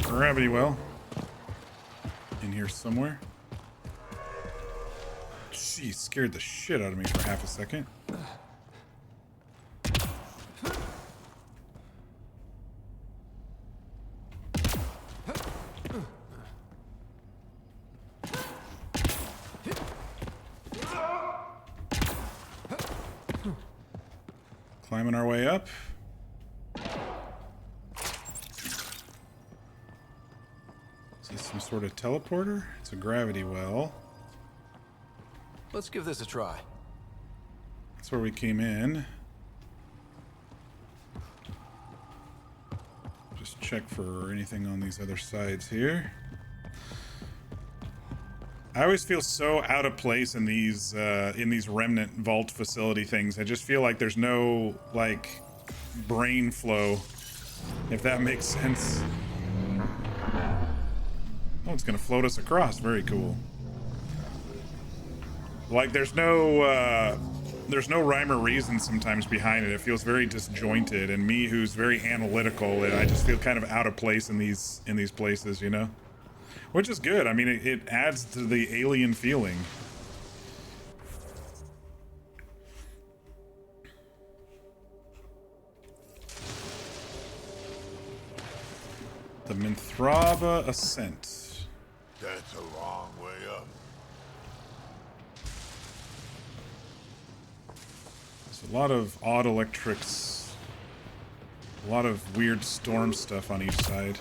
Gravity well. In here somewhere. Jeez, scared the shit out of me for half a second. Climbing our way up. Is this some sort of teleporter? It's a gravity well. Let's give this a try. That's where we came in. Just check for anything on these other sides here. I always feel so out of place in these remnant vault facility things. I just feel like there's no like brain flow, if that makes sense. Oh, it's gonna float us across. Very cool. Like there's no rhyme or reason sometimes behind it. It feels very disjointed, and me, who's very analytical, I just feel kind of out of place in these places, you know. Which is good. I mean, it adds to the alien feeling. The Minthrava Ascent. That's a long way up. There's a lot of odd electrics. A lot of weird storm stuff on each side.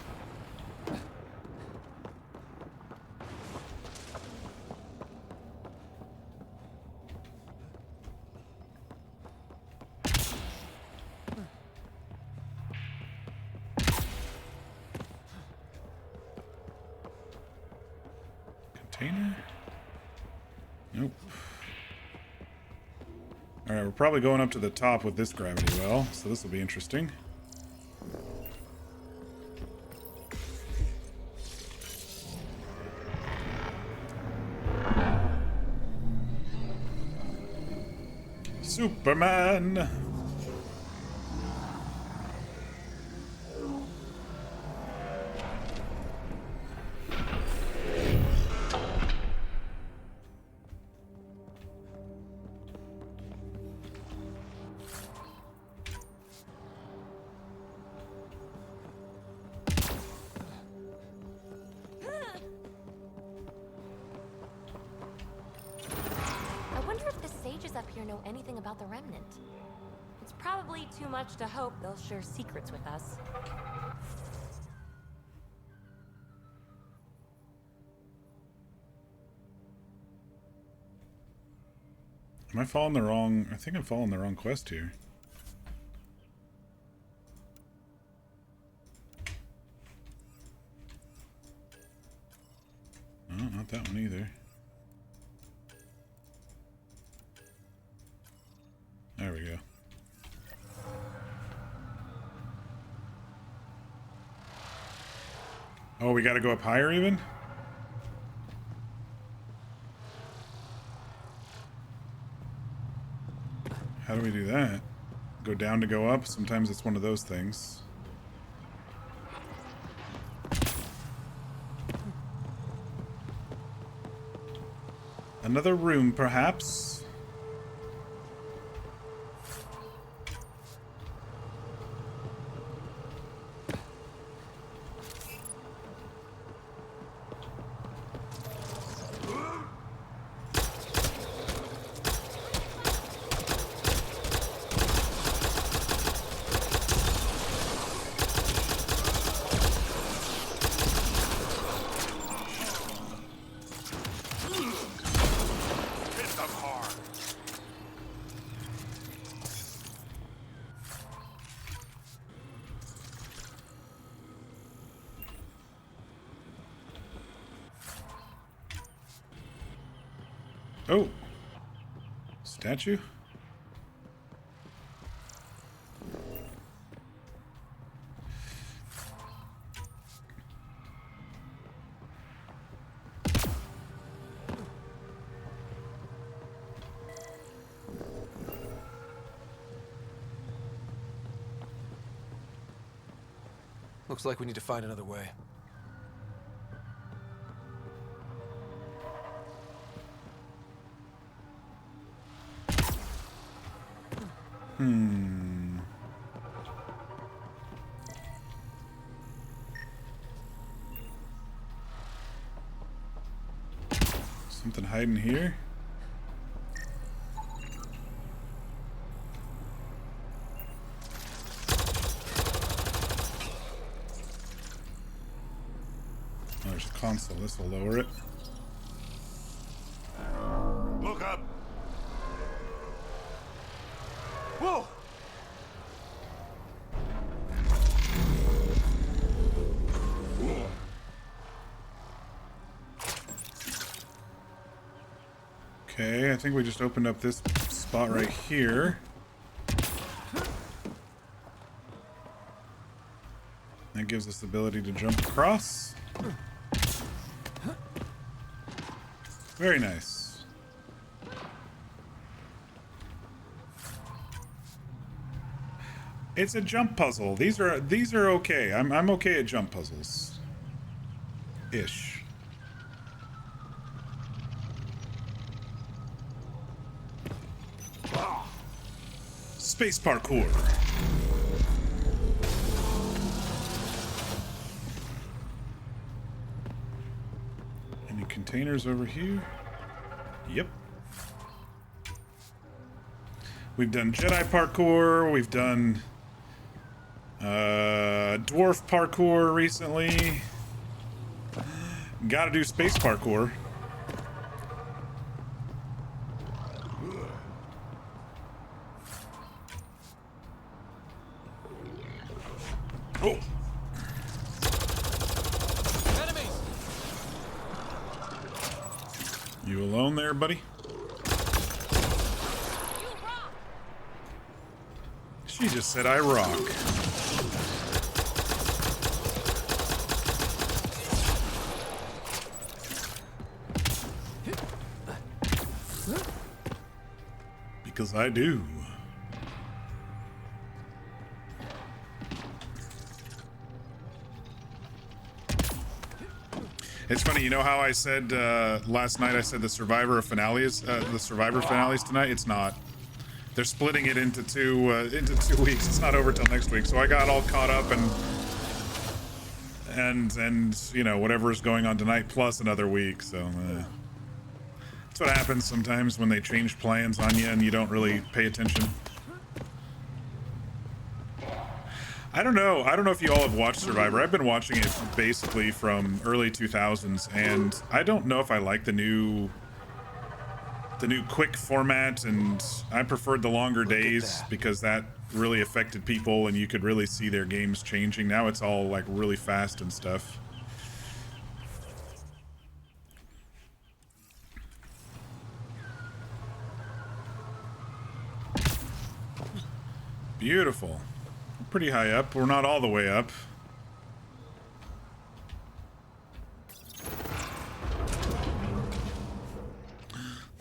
Container? Nope. Alright, we're probably going up to the top with this gravity well, so this will be interesting. Superman! I wonder if the sages up here know anything about the remnant. It's probably too much to hope they'll share secrets with us. Am I following the wrong... I think I'm following the wrong quest here. No, not that one either. There we go. Oh, we gotta go up higher even? do we do that? Go down to go up? Sometimes it's one of those things. Another room, perhaps? Oh, statue? Looks like we need to find another way. Something hiding here? Oh, there's a console. This will lower it. Look up! Whoa! Okay, I think we just opened up this spot right here. That gives us the ability to jump across. Very nice. It's a jump puzzle. These are okay. I'm okay at jump puzzles. Ish. Space parkour. Any containers over here? Yep. We've done Jedi parkour. We've done dwarf parkour recently. Gotta do space parkour. Oh. Enemies! You alone there, buddy? She just said I rock. Because I do. It's funny, you know how I said last night? I said the Survivor finales tonight. It's not. They're splitting it into two weeks. It's not over till next week. So I got all caught up and you know whatever is going on tonight plus another week. So that's what happens sometimes when they change plans on you and you don't really pay attention. I don't know if you all have watched Survivor. I've been watching it basically from early 2000s, and I don't know if I like the new quick format, and I preferred the longer days because that really affected people and you could really see their games changing. Now it's all like really fast and stuff. Beautiful. Pretty high up. We're not all the way up.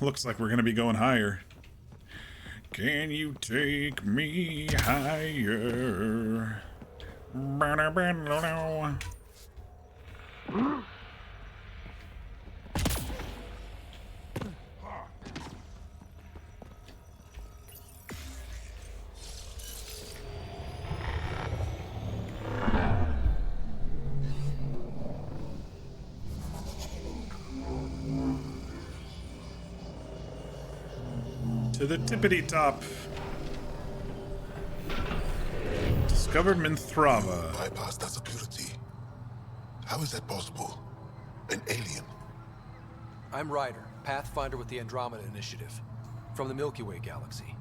Looks like we're going to be going higher. Can you take me higher? To the tippity top. Discovered Minthrava. Bypassed that security. How is that possible? An alien? I'm Ryder, Pathfinder with the Andromeda Initiative, from the Milky Way galaxy.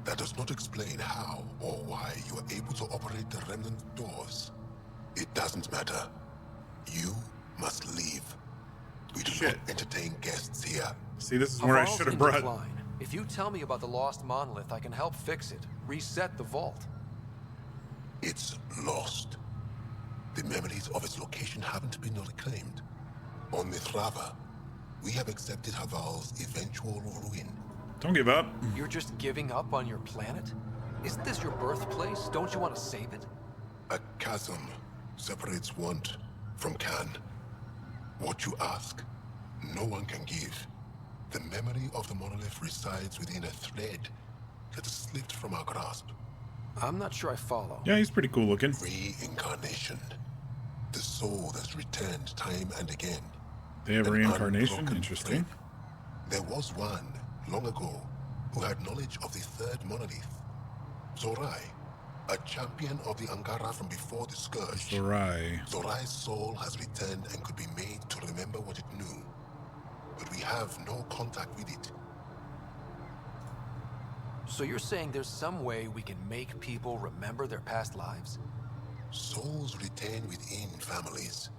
That does not explain how or why you are able to operate the remnant doors. It doesn't matter. You must leave. We do not entertain guests here. See, this is where I Havarl's should have in brought. decline. If you tell me about the lost monolith, I can help fix it. Reset the vault. It's lost. The memories of its location haven't been reclaimed. On Mithrawa, we have accepted Havarl's eventual ruin. Don't give up. You're just giving up on your planet? Isn't this your birthplace? Don't you want to save it? A chasm separates want from can. What you ask, no one can give. The memory of the monolith resides within a thread that has slipped from our grasp. I'm not sure I follow. Yeah, he's pretty cool looking. Reincarnation. The soul that's returned time and again. They have An reincarnation? unbroken Interesting. thread. There was one, long ago, who had knowledge of the third monolith. Zorai, a champion of the Angara from before the Scourge. Zorai's soul has returned and could be made to remember what it knew. But we have no contact with it. So you're saying there's some way we can make people remember their past lives? Souls retain within families.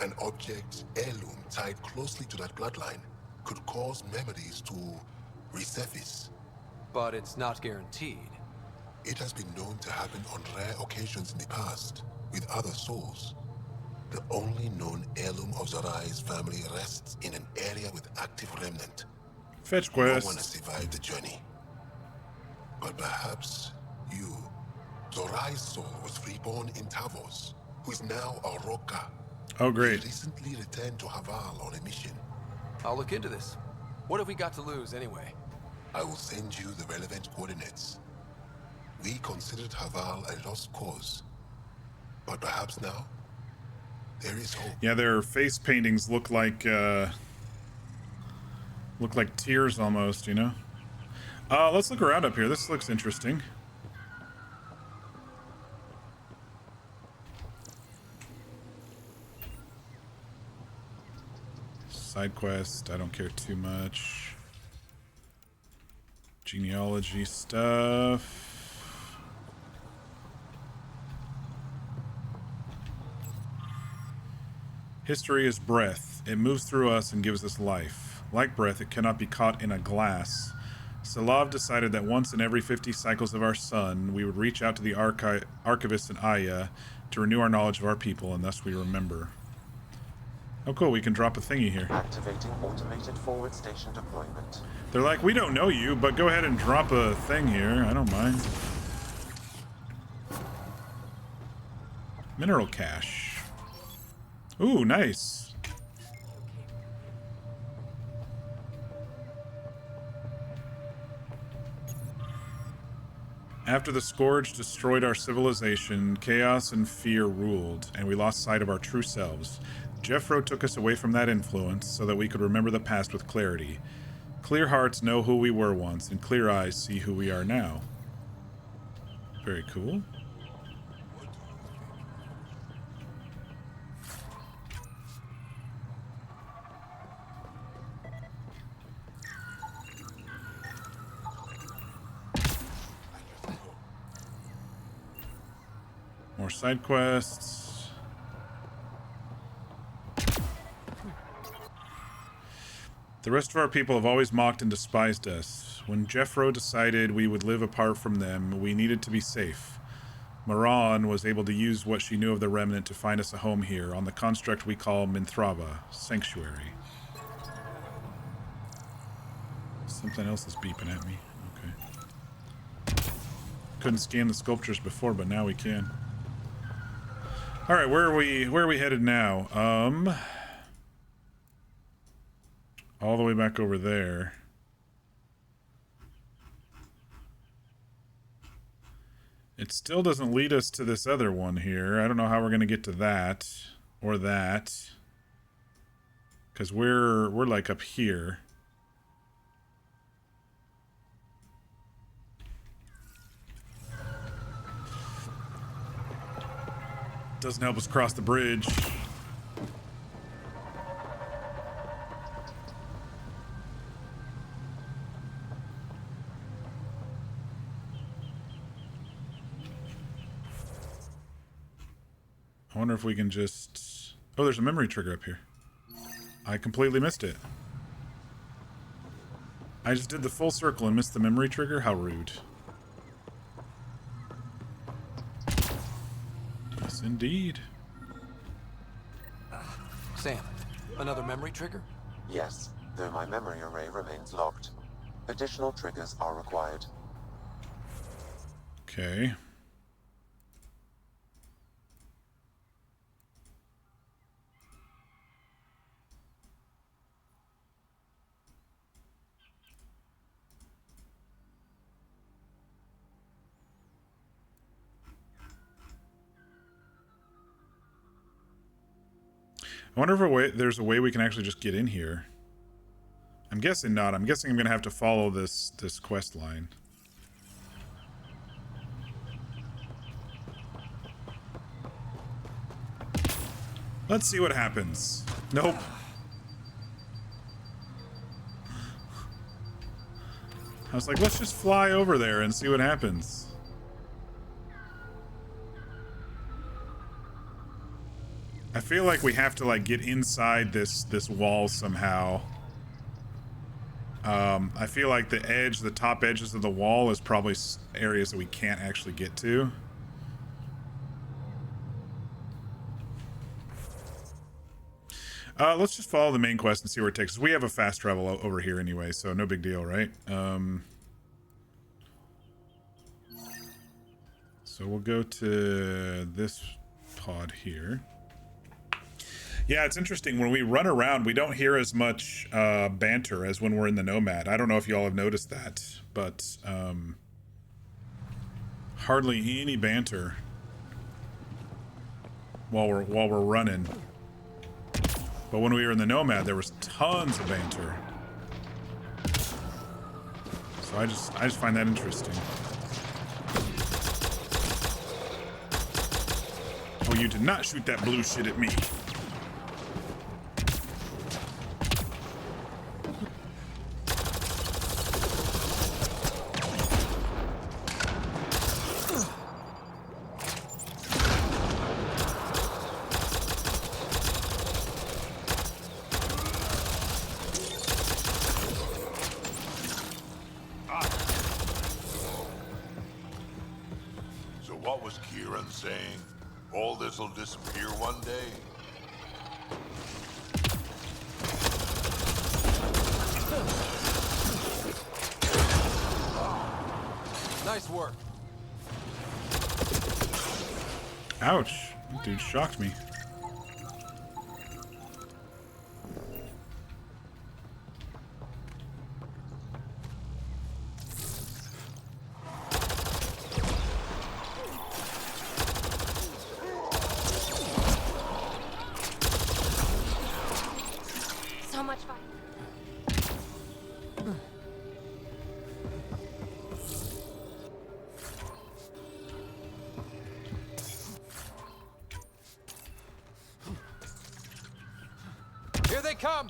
An object, heirloom, tied closely to that bloodline could cause memories to resurface. But it's not guaranteed. It has been known to happen on rare occasions in the past, with other souls. The only known heirloom of Zorai's family rests in an area with active remnant. Fetch No quest. one has survived the journey. But perhaps you, Zorai's soul, was reborn in Tavos, who is now a Roka. Oh, great. He recently returned to Havarl on a mission. I'll look into this. What have we got to lose anyway? I will send you the relevant coordinates. We considered Havarl a lost cause. But perhaps now, there is hope. Yeah, their face paintings look like tears almost, you know? Let's look around up here. This looks interesting. Side quest, I don't care too much. Genealogy stuff. History is breath. It moves through us and gives us life. Like breath, it cannot be caught in a glass. Salav decided that once in every 50 cycles of our sun, we would reach out to the archivist in Aya to renew our knowledge of our people, and thus we remember. Oh cool, we can drop a thingy here. Activating automated forward station deployment. They're like, we don't know you, but go ahead and drop a thing here. I don't mind. Mineral cache. Ooh, nice. After the Scourge destroyed our civilization, chaos and fear ruled, and we lost sight of our true selves. Jeffro took us away from that influence so that we could remember the past with clarity. Clear hearts know who we were once, and clear eyes see who we are now. Very cool. More side quests. The rest of our people have always mocked and despised us. When Jeffro decided we would live apart from them, we needed to be safe. Maran was able to use what she knew of the Remnant to find us a home here, on the construct we call Minthrava, Sanctuary. Something else is beeping at me. Okay. couldn't scan the sculptures before, but now we can. All right, where are we headed now? All the way back over there. It still doesn't lead us to this other one here. I don't know how we're going to get to that or that. Cuz we're like up here. Doesn't help us cross the bridge. I wonder if we can just... Oh, there's a memory trigger up here. I completely missed it. I just did the full circle and missed the memory trigger? How rude. Yes, indeed. Sam, another memory trigger? Yes, though my memory array remains locked. Additional triggers are required. Okay. I wonder if there's a way we can actually just get in here. I'm guessing not. I'm guessing I'm going to have to follow this quest line. Let's see what happens. Nope. I was like, let's just fly over there and see what happens. I feel like we have to like get inside this wall somehow. I feel like the top edges of the wall is probably areas that we can't actually get to. Let's just follow the main quest and see where it takes us. We have a fast travel over here anyway, so no big deal, right? So we'll go to this pod here. Yeah, it's interesting. When we run around, we don't hear as much banter as when we're in the Nomad. I don't know if y'all have noticed that, but hardly any banter while we're running. But when we were in the Nomad, there was tons of banter. So I just find that interesting. Oh, you did not shoot that blue shit at me. Will disappear one day. Nice work. Ouch. That dude shocked me. Come!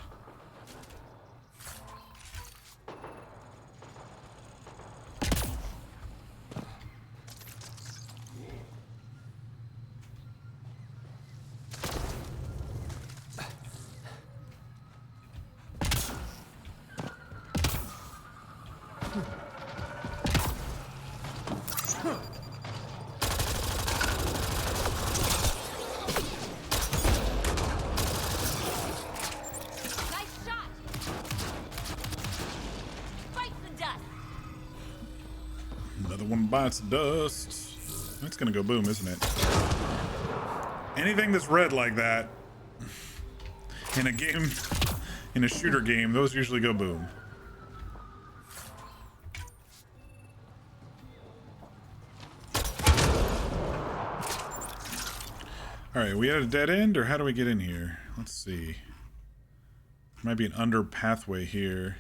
bites of dust. That's gonna go boom, isn't it? Anything that's red like that in a game, in a shooter game, those usually go boom. Alright, we at a dead end, or how do we get in here? Let's see. Might be an under pathway here.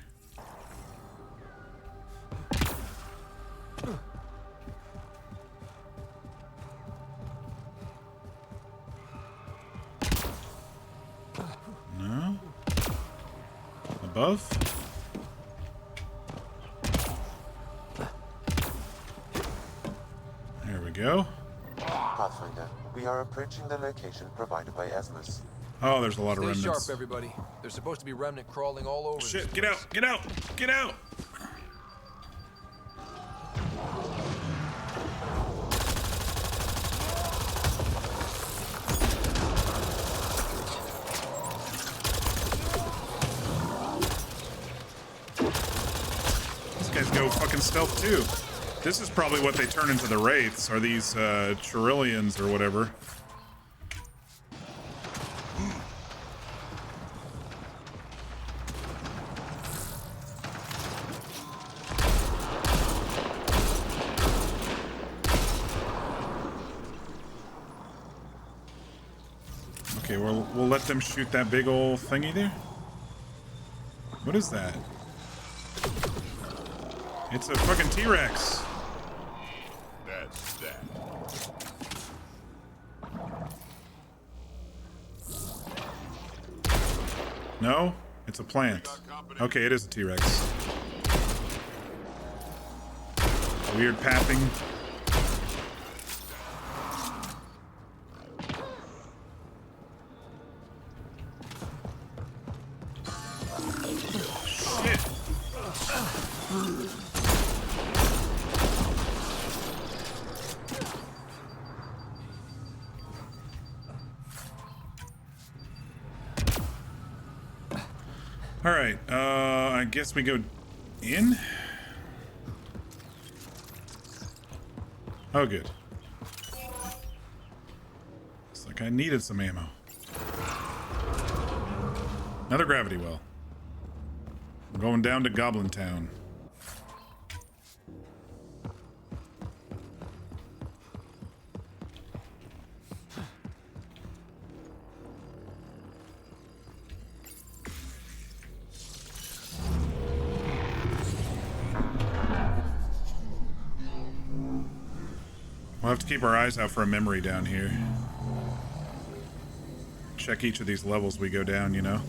No? Above? There we go. Pathfinder, we are approaching the location provided by Asmus. Oh, there's a lot of Stay remnants. sharp, everybody. There's supposed to be remnant crawling all over. Shit, this get place. out, get out, get out! These guys go fucking stealth too. This is probably what they turn into the wraiths, are these Trillians or whatever. Okay, we'll let them shoot that big old thingy there. What is that? It's a fucking T-Rex. That's that. No? It's a plant. Okay, it is a T-Rex. Weird pathing. Shit. All right, I guess we go in. Oh, good. It's like I needed some ammo. Another gravity well. I'm going down to Goblin Town. We'll have to keep our eyes out for a memory down here. Check each of these levels we go down, you know?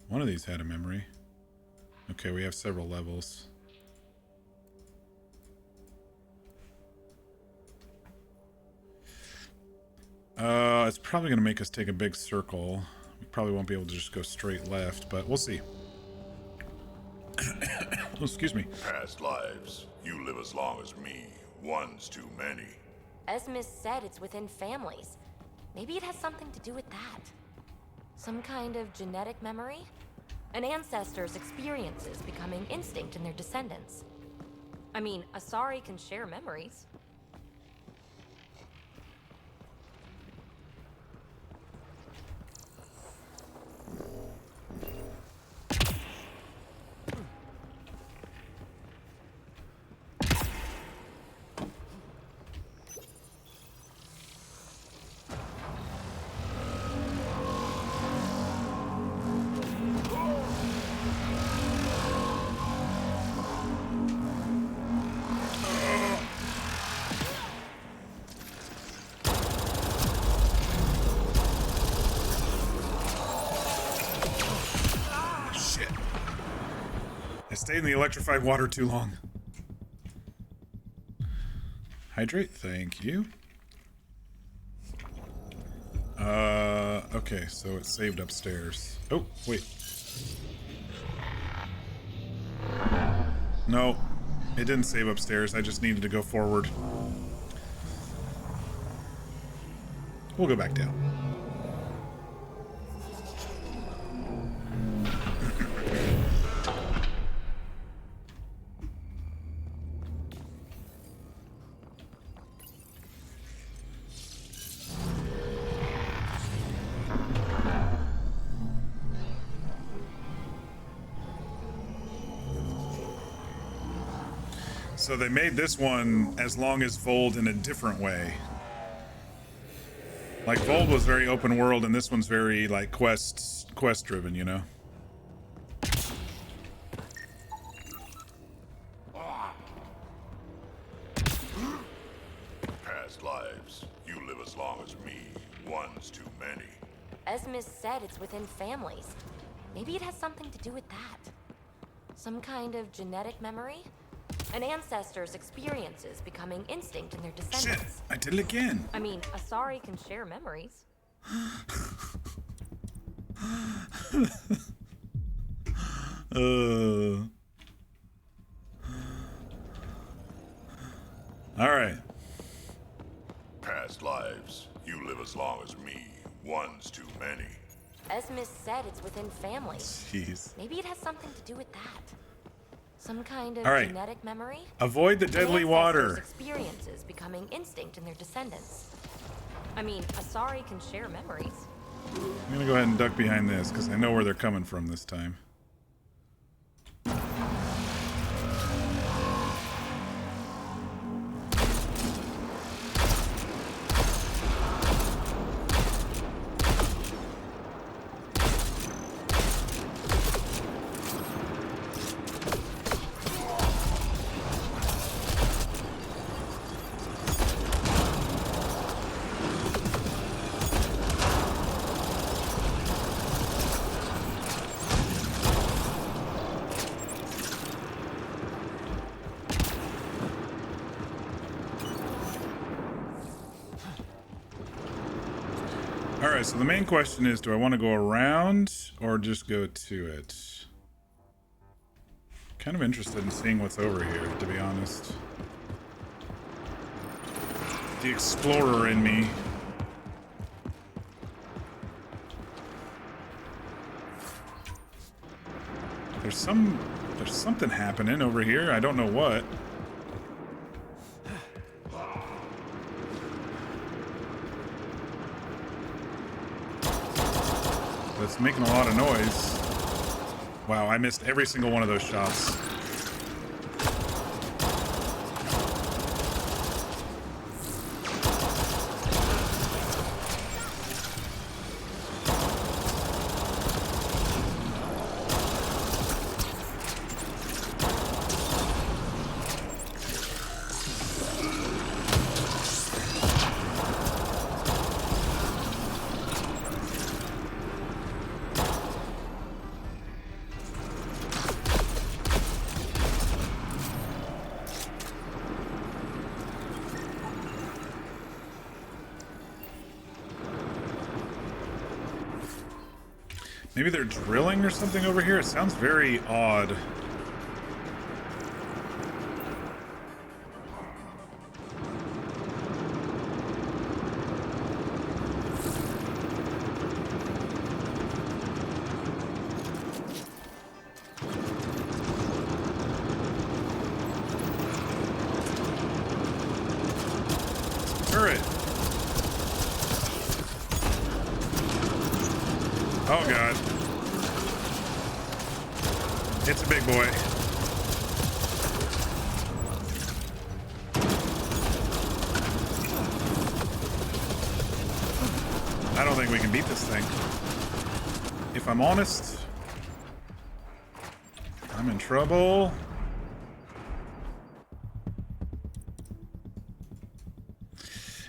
One of these had a memory. Okay, we have several levels. It's probably going to make us take a big circle. We probably won't be able to just go straight left, but we'll see. Oh, excuse me. Past lives. You live as long as me. One's too many. Esmis said it's within families. Maybe it has something to do with that. Some kind of genetic memory? An ancestor's experiences becoming instinct in their descendants. I mean, Asari can share memories. Stayed in the electrified water too long. Hydrate, thank you. Okay, so it's saved upstairs. Oh, wait. No, it didn't save upstairs. I just needed to go forward. We'll go back down. So they made this one as long as Vold in a different way. Like Vold was very open world, and this one's very like quest driven, you know. Past lives, you live as long as me. One's too many. As Miss said, it's within families. Maybe it has something to do with that. Some kind of genetic memory? An ancestor's experiences becoming instinct in their Shit, descendants. I did it again. I mean, Asari can share memories. All right. Past lives, you live as long as me. One's too many. As Miss said, it's within families. Jeez. Maybe it has something to do with that. Some kind of All right. genetic memory? Avoid the An deadly ancestor's water. experiences becoming instinct in their descendants. I mean, Asari can share memories. I'm gonna go ahead and duck behind this because I know where they're coming from this time. Alright, so the main question is, do I want to go around or just go to it? Kind of interested in seeing what's over here, to be honest. The explorer in me. There's something happening over here. I don't know what. It's making a lot of noise. Wow, I missed every single one of those shots. Maybe they're drilling or something over here? It sounds very odd. Turret! Oh god. It's a big boy. I don't think we can beat this thing. If I'm honest, I'm in trouble.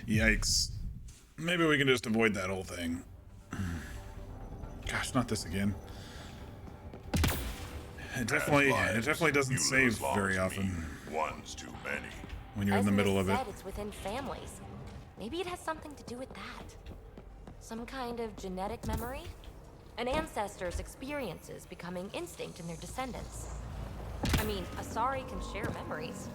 Yikes. Maybe we can just avoid that whole thing. Gosh, not this again. It definitely doesn't save very often. One's too many. When you're in the middle of it. As Miss said, it's within families. Maybe it has something to do with that. Some kind of genetic memory? An ancestor's experiences becoming instinct in their descendants. I mean, Asari can share memories.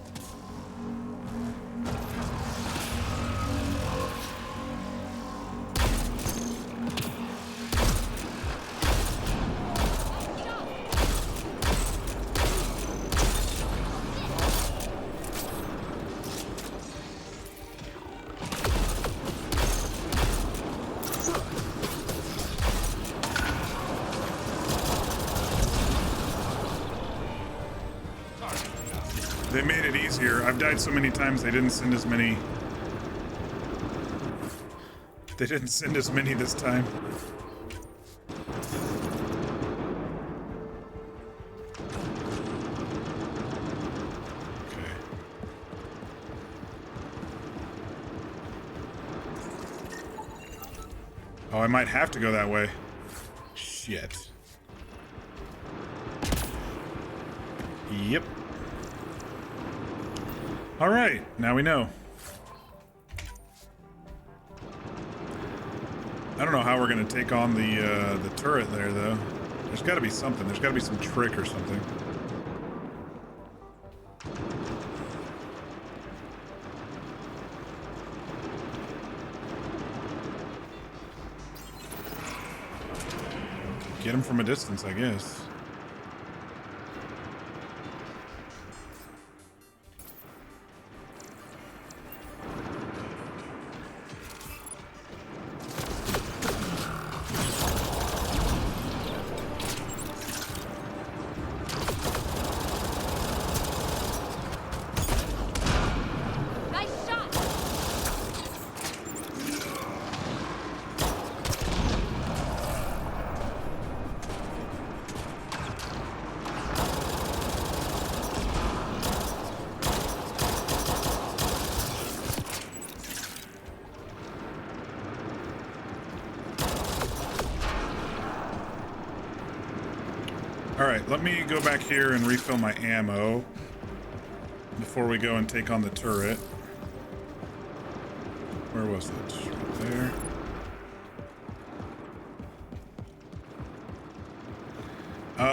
They made it easier. I've died so many times they didn't send as many. They didn't send as many this time. Okay. Oh, I might have to go that way. Shit. Yep. All right, now we know. I don't know how we're gonna take on the turret there, though. There's got to be something. There's got to be some trick or something. Get him from a distance, I guess. Nice shot! Alright, let me go back here and refill my ammo before we go and take on the turret. Where was it? Right there.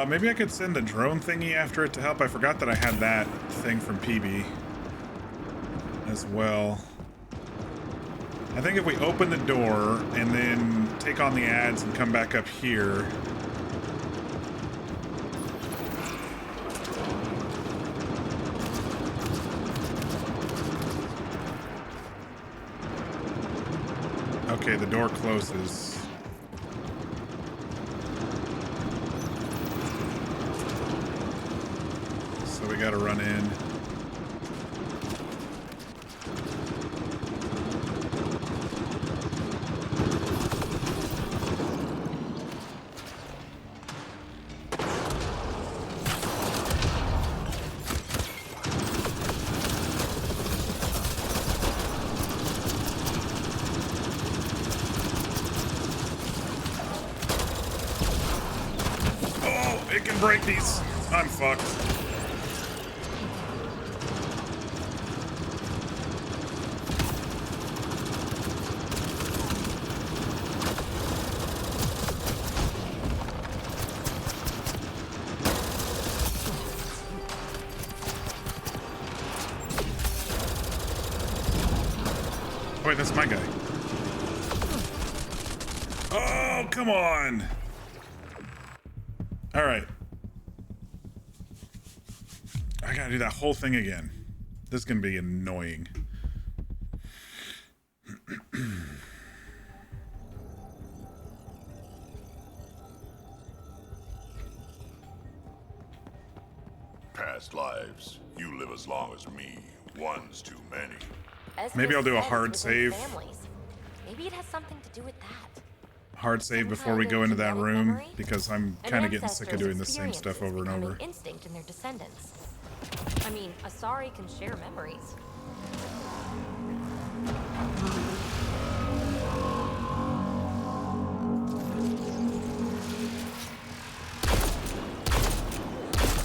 Maybe I could send the drone thingy after it to help. I forgot that I had that thing from PB as well. I think if we open the door and then take on the ads and come back up here. Okay, the door closes. So we gotta run in. It can break these. I'm fucked. Oh, wait, that's my guy. Oh, come on. All right. I gotta do that whole thing again. This is gonna be annoying. Past lives, you live as long as me. One's too many. Maybe I'll do a Said hard it's within save. families. Maybe it has something to do with that. Hard save before we go into that room because I'm kind of getting sick of doing the same stuff over and over. Instinct in their descendants. I mean, Asari can share memories.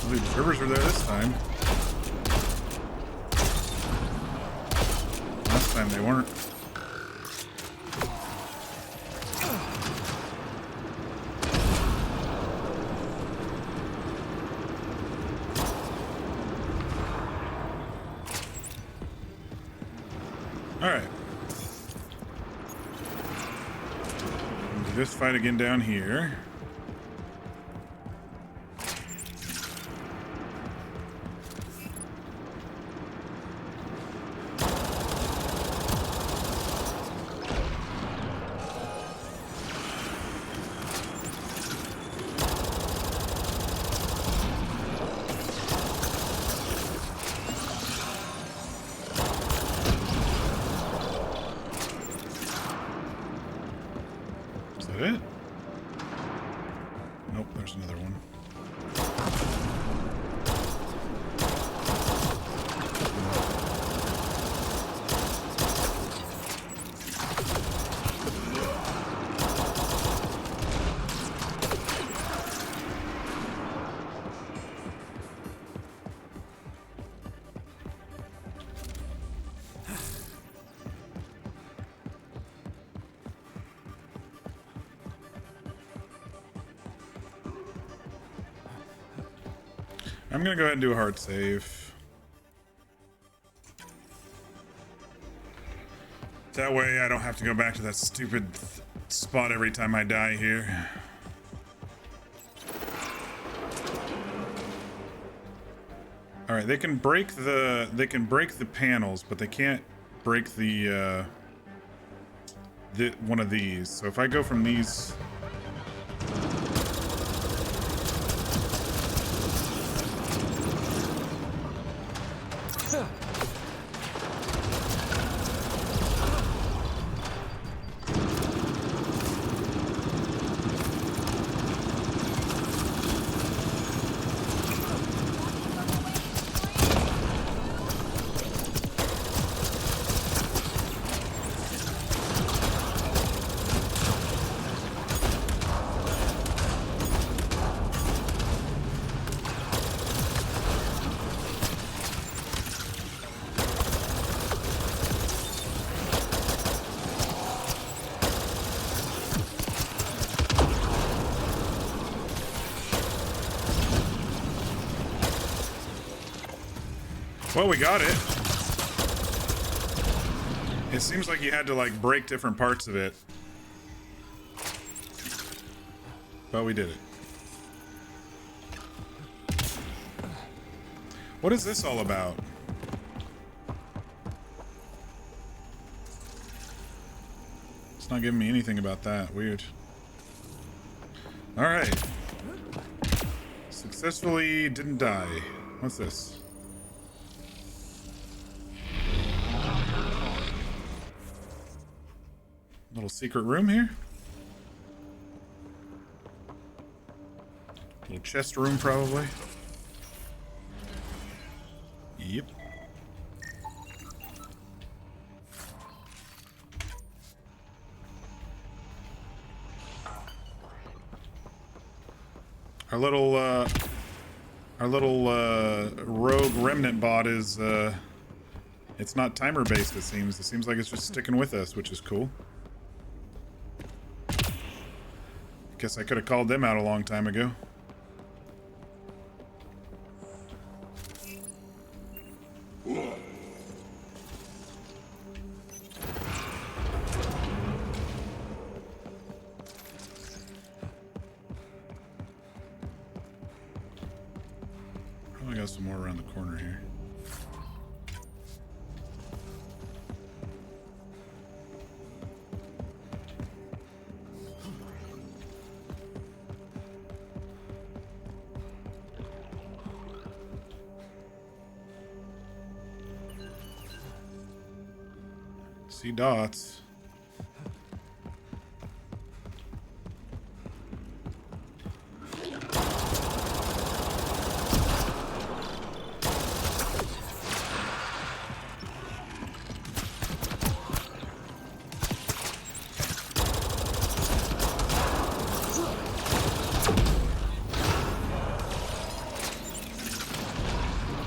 Well, the observers were there this time. Last time they weren't. All right. We'll do this fight again down here. It? Nope, there's another one. I'm gonna go ahead and do a hard save. That way I don't have to go back to that stupid spot every time I die here. All right, they can break the panels, but they can't break the one of these. So if I go from these. Well, we got it. It seems like you had to like break different parts of it. But we did it. What is this all about? It's not giving me anything about that. Weird. Alright. Successfully didn't die. What's this? Little secret room here. Little chest room, probably. Yep. Our little rogue remnant bot is it's not timer based. It seems like it's just sticking with us, which is cool. Guess I could have called them out a long time ago. Probably got some more around the corner here. See dots.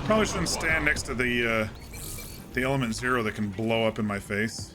Probably shouldn't stand next to the element zero that can blow up in my face.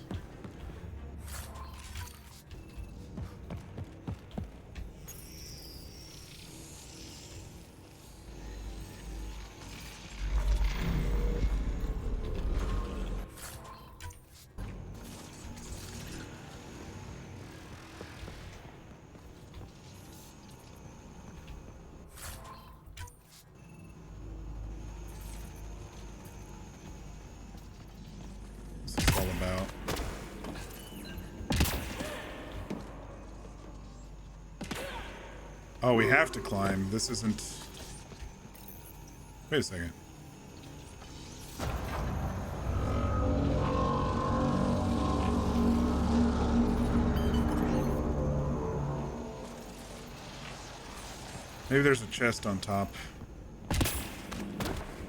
Oh, we have to climb. This isn't... Wait a second. Maybe there's a chest on top.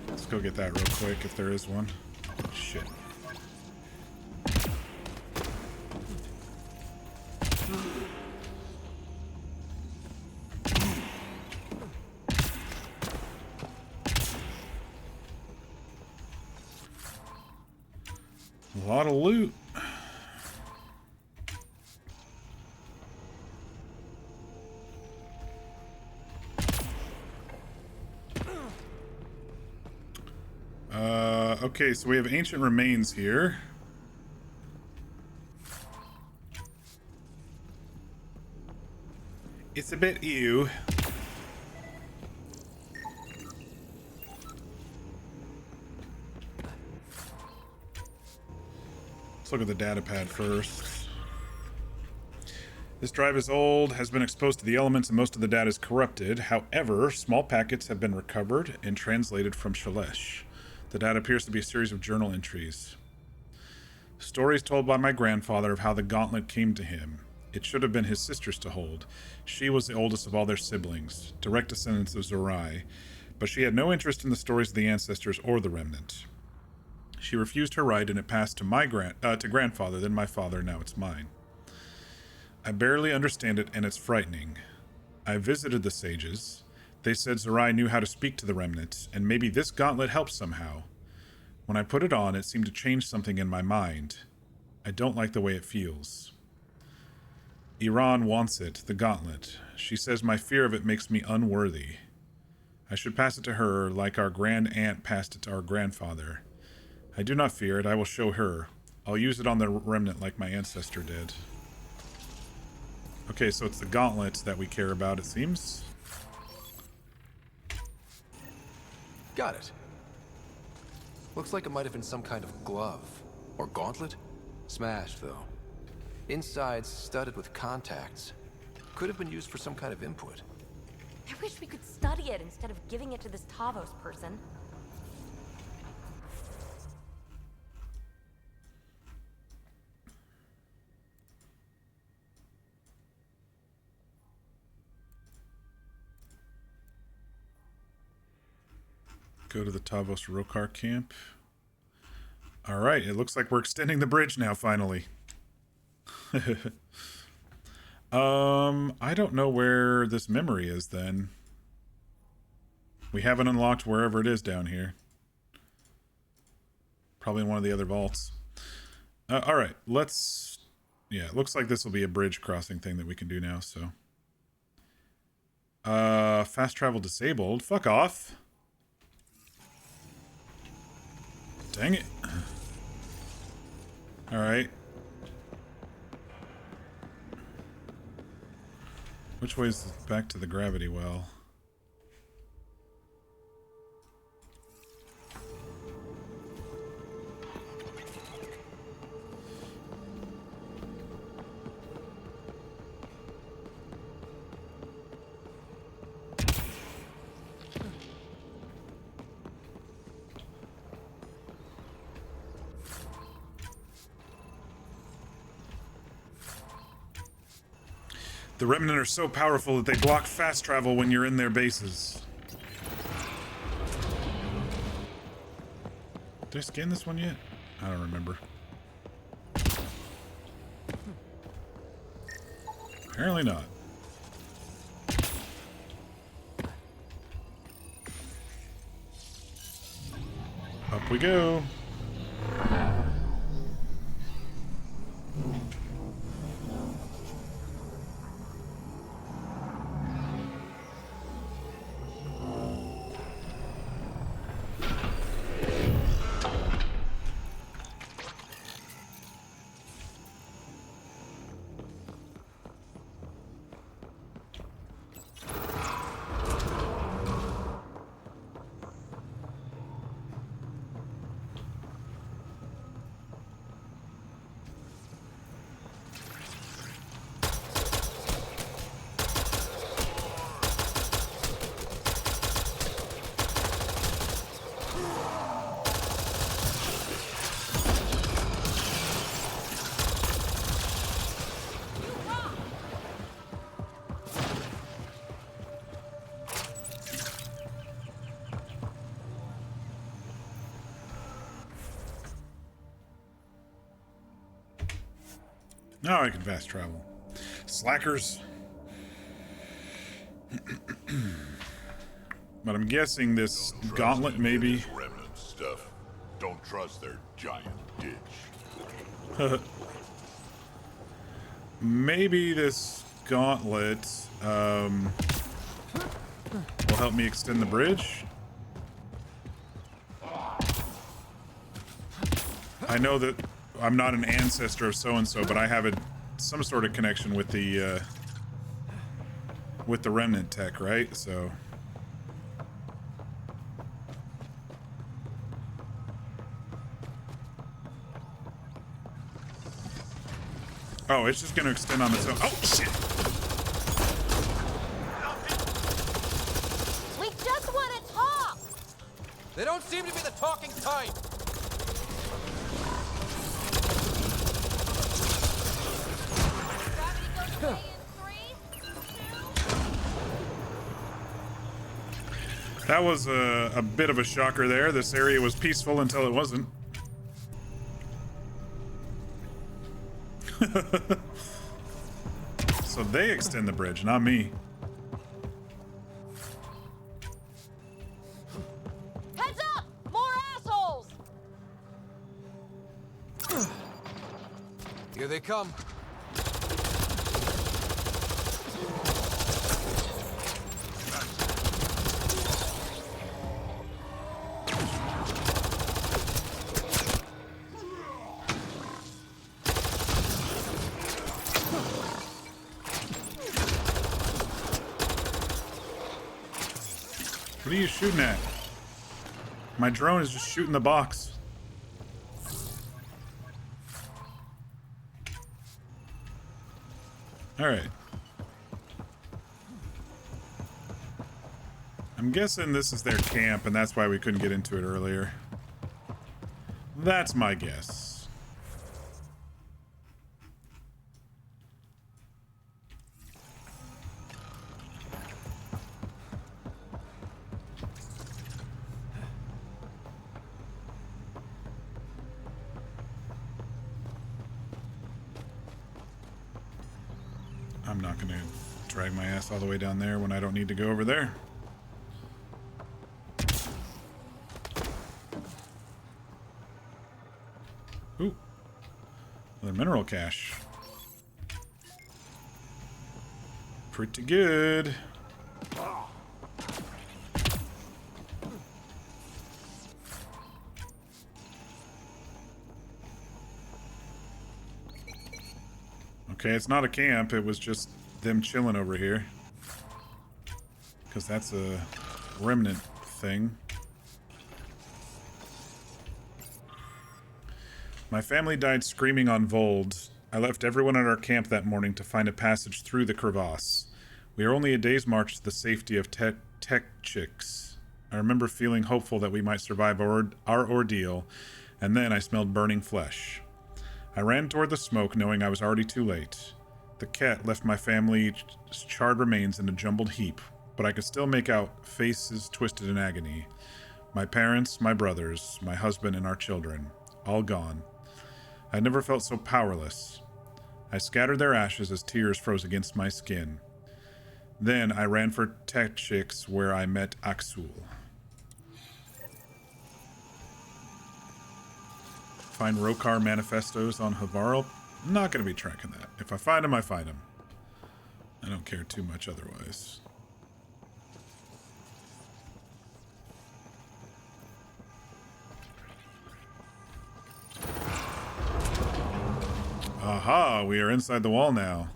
Let's go get that real quick if there is one. Shit. A lot of loot. Okay, so we have ancient remains here. It's a bit ew. Let's look at the data pad first. This drive is old, has been exposed to the elements, and most of the data is corrupted. However, small packets have been recovered and translated from Shalesh. The data appears to be a series of journal entries. Stories told by my grandfather of how the gauntlet came to him. It should have been his sister's to hold. She was the oldest of all their siblings, direct descendants of Zorai, but she had no interest in the stories of the ancestors or the remnant. She refused her right, and it passed to my grandfather, then my father, now it's mine. I barely understand it, and it's frightening. I visited the sages. They said Zorai knew how to speak to the remnant, and maybe this gauntlet helps somehow. When I put it on, it seemed to change something in my mind. I don't like the way it feels. Iran wants it, the gauntlet. She says my fear of it makes me unworthy. I should pass it to her like our grand aunt passed it to our grandfather. I do not fear it, I will show her. I'll use it on the remnant like my ancestor did. Okay, so it's the gauntlet that we care about, it seems. Got it. Looks like it might have been some kind of glove. Or gauntlet? Smashed, though. Inside's studded with contacts. Could have been used for some kind of input. I wish we could study it instead of giving it to this Tavos person. Go to the Tavos Rokar camp. Alright, it looks like we're extending the bridge now, finally. I don't know where this memory is, then. We haven't unlocked wherever it is down here. Probably in one of the other vaults. Alright, let's... Yeah, it looks like this will be a bridge crossing thing that we can do now, so... fast travel disabled. Fuck off! Dang it. Alright. Which way's back to the gravity well? The Remnant are so powerful that they block fast travel when you're in their bases. Did I scan this one yet? I don't remember. Apparently not. Up we go. Now I can fast travel. Slackers. But I'm guessing this gauntlet maybe. Remnant stuff. Don't trust their giant ditch. Maybe this gauntlet will help me extend the bridge. I know that I'm not an ancestor of so-and-so, but I have some sort of connection with the remnant tech, right? So oh, it's just gonna extend on its own. Oh shit! We just want to talk! They don't seem to be the talking type. Gravity goes away in 3, 2. That was a bit of a shocker there. This area was peaceful until it wasn't. So they extend the bridge, not me. Heads up! More assholes! Here they come. What are you shooting at? My drone is just shooting the box. All right. I'm guessing this is their camp, and that's why we couldn't get into it earlier. That's my guess. I'm not going to drag my ass all the way down there when I don't need to go over there. Ooh. Another mineral cache. Pretty good. Okay, it's not a camp, it was just them chilling over here. Because that's a remnant thing. My family died screaming on Vold. I left everyone at our camp that morning to find a passage through the crevasse. We are only a day's march to the safety of Tech Chicks. I remember feeling hopeful that we might survive our ordeal, and then I smelled burning flesh. I ran toward the smoke, knowing I was already too late. The cat left my family's charred remains in a jumbled heap, but I could still make out faces twisted in agony. My parents, my brothers, my husband, and our children, all gone. I never felt so powerless. I scattered their ashes as tears froze against my skin. Then I ran for Tech Chicks, where I met Aksul. Find Rokar manifestos on Havarl. I'm not going to be tracking that. If I find them, I find them. I don't care too much otherwise. Aha, we are inside the wall now.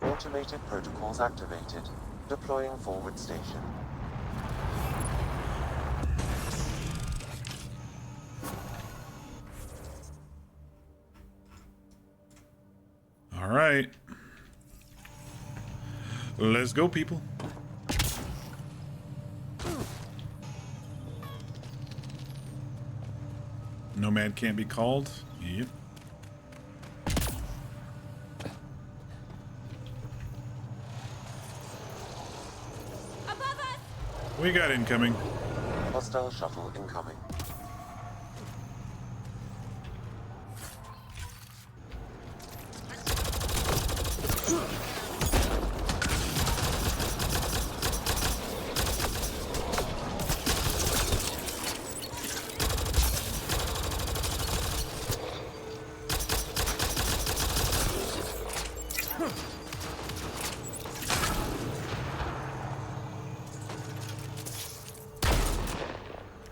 Automated protocols activated. Deploying forward station. All right. Let's go, people. Nomad can't be called. Yep. Above us! We got incoming. Hostile shuttle incoming.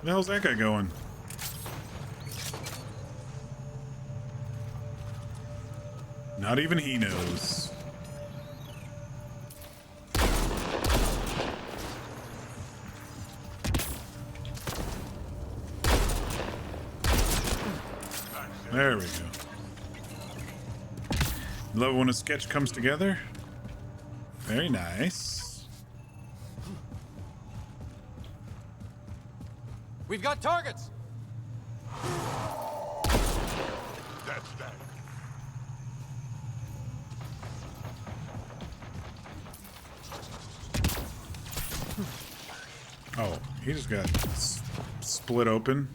Where the hell's that guy going? Not even he knows. There we go. Love when a sketch comes together. Very nice. We've got targets! That's that. Oh, he just got split open.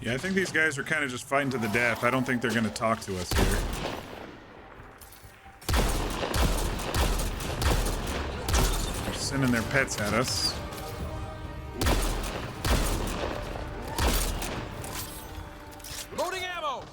Yeah, I think these guys are kind of just fighting to the death. I don't think they're going to talk to us here. They're sending their pets at us. Loading ammo!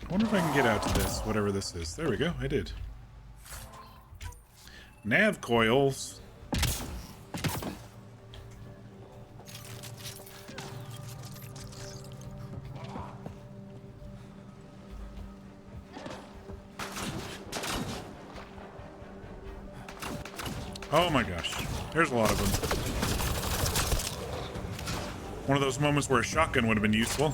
I wonder if I can get out to this, whatever this is. There we go, I did. Nav coils. Oh my gosh, there's a lot of them. One of those moments where a shotgun would have been useful.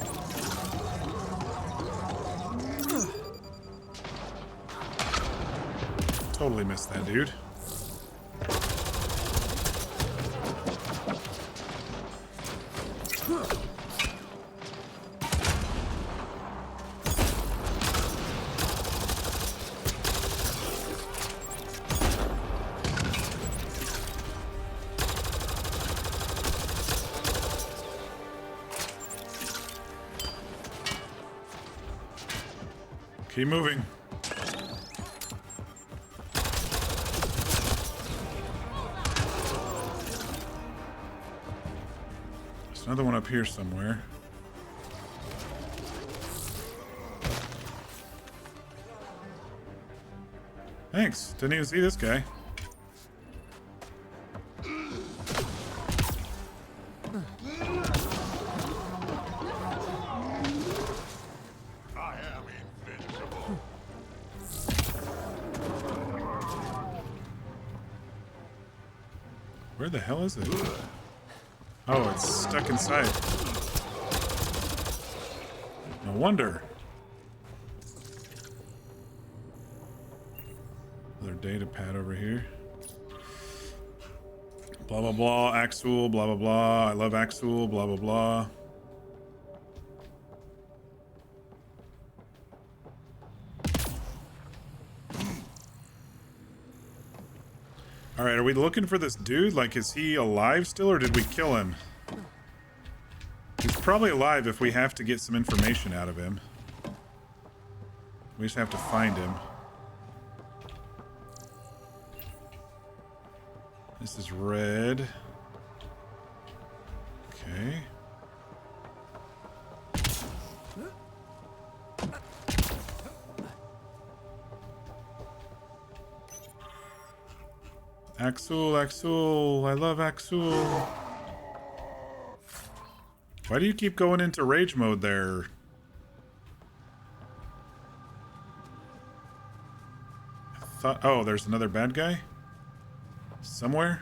Totally missed that dude. Keep moving. There's another one up here somewhere. Thanks. Didn't even see this guy. I am invincible. Where the hell is it? Oh, it's stuck inside. No wonder. Another data pad over here. Blah, blah, blah. Axul, blah, blah, blah. I love Axul, blah, blah, blah. Alright, are we looking for this dude? Like, is he alive still, or did we kill him? He's probably alive if we have to get some information out of him. We just have to find him. This is red. Okay. Axul, Axul, I love Axul. Why do you keep going into rage mode there? I thought, oh, there's another bad guy? Somewhere?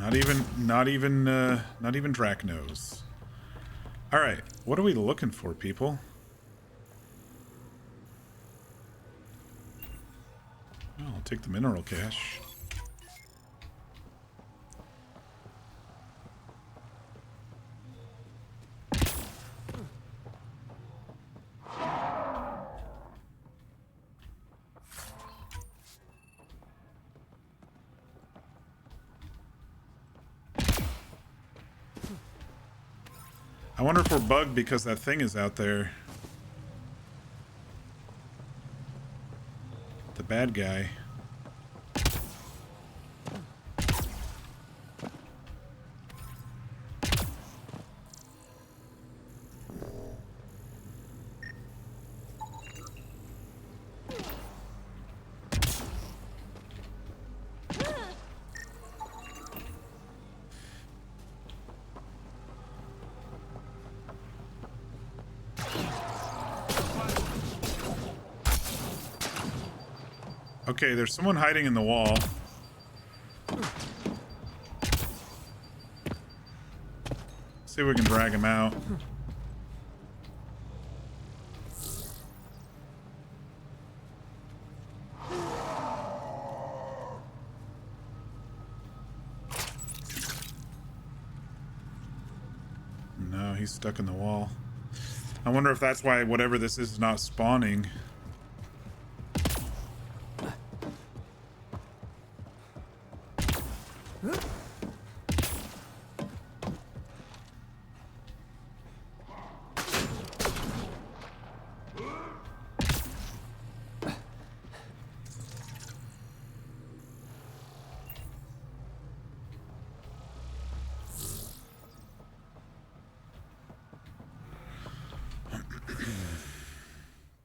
Not even Drac knows. All right, what are we looking for, people? Oh, I'll take the mineral cache. I wonder if we're bugged because that thing is out there. The bad guy. Okay, there's someone hiding in the wall. See if we can drag him out. No, he's stuck in the wall. I wonder if that's why whatever this is not spawning.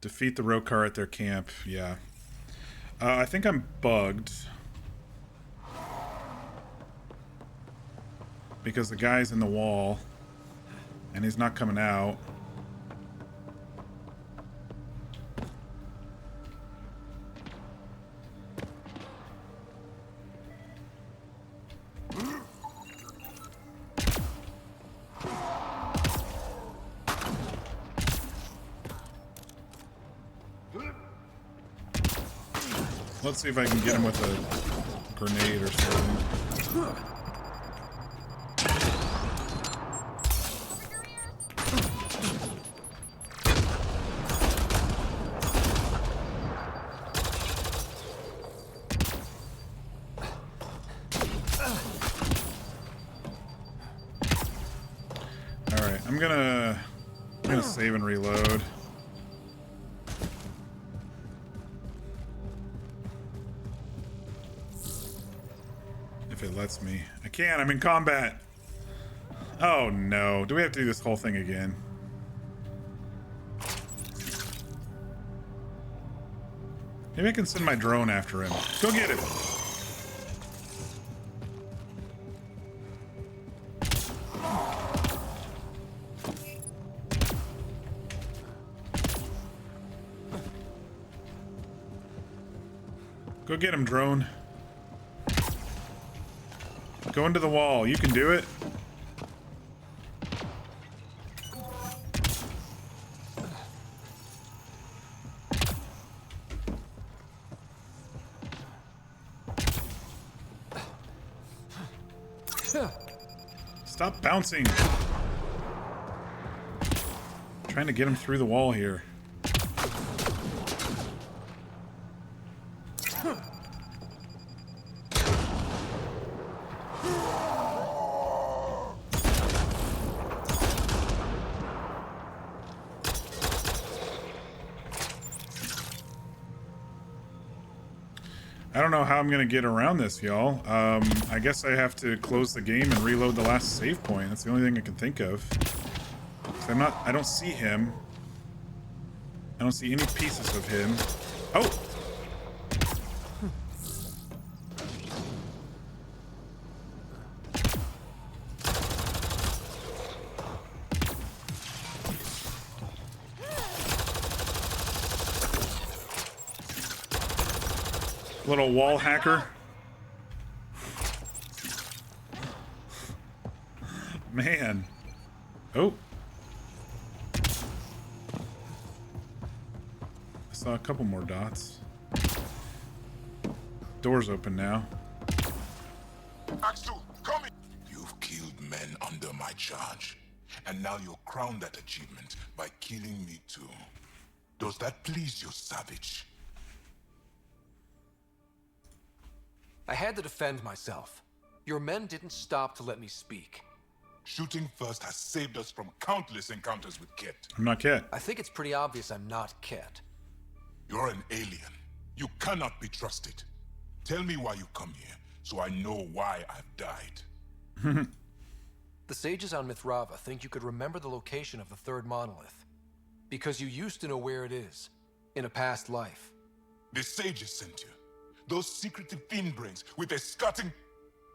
Defeat the Rokar at their camp. Yeah. I think I'm bugged. Because the guy's in the wall. And he's not coming out. Let's see if I can get him with a grenade or something. Alright, I'm gonna save and reload. If it lets me. I can't, I'm in combat. Oh no. Do we have to do this whole thing again? Maybe I can send my drone after him. Go get him. Go get him, drone. Go into the wall. You can do it. Stop bouncing. I'm trying to get him through the wall here. I don't know how I'm gonna get around this, y'all. I guess I have to close the game and reload the last save point. That's the only thing I can think of. I don't see him. I don't see any pieces of him. Oh! Little wall hacker. Man. Oh. I saw a couple more dots. Door's open now. Axel, come in! You've killed men under my charge. And now you'll crown that achievement by killing me too. Does that please you, savage? I had to defend myself. Your men didn't stop to let me speak. Shooting first has saved us from countless encounters with Ket. I'm not Ket. I think it's pretty obvious I'm not Ket. You're an alien. You cannot be trusted. Tell me why you come here, so I know why I've died. The sages on Mithrava think you could remember the location of the third monolith. Because you used to know where it is, in a past life. The sages sent you. Those secretive fiend brains with their scutting...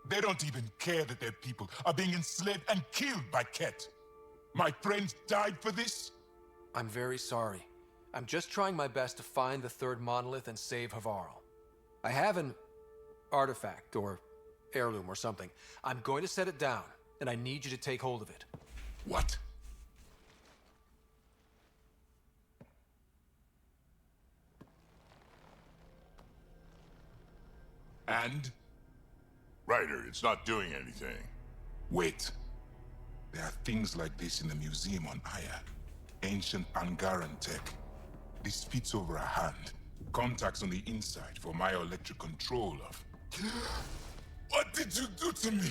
They don't even care that their people are being enslaved and killed by Ket. My friends died for this? I'm very sorry. I'm just trying my best to find the third monolith and save Havarl. I have an artifact, or heirloom, or something. I'm going to set it down, and I need you to take hold of it. What? And? Ryder, it's not doing anything. Wait. There are things like this in the museum on Aya. Ancient Angaran tech. This fits over a hand. Contacts on the inside for bioelectric control of... What did you do to me?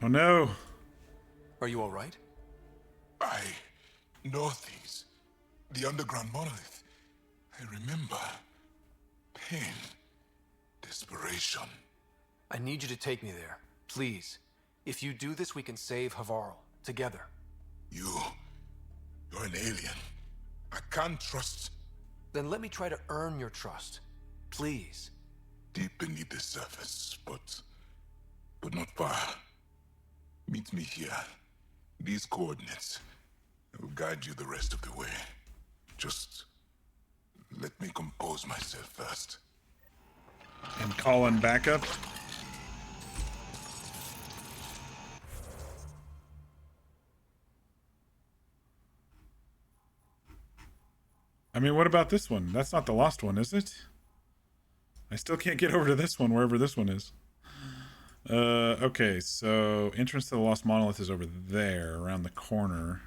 Oh no. Are you alright? I know things. The underground monolith. I remember. Pain. Desperation. I need you to take me there, please. If you do this, we can save Havarl, together. You're an alien. I can't trust... Then let me try to earn your trust. Please. Deep beneath the surface, but not far. Meet me here. These coordinates. I will guide you the rest of the way. Just let me compose myself first. And call in backup. I mean, what about this one? That's not the lost one, is it? I still can't get over to this one, wherever this one is. Okay, so entrance to the lost monolith is over there, around the corner.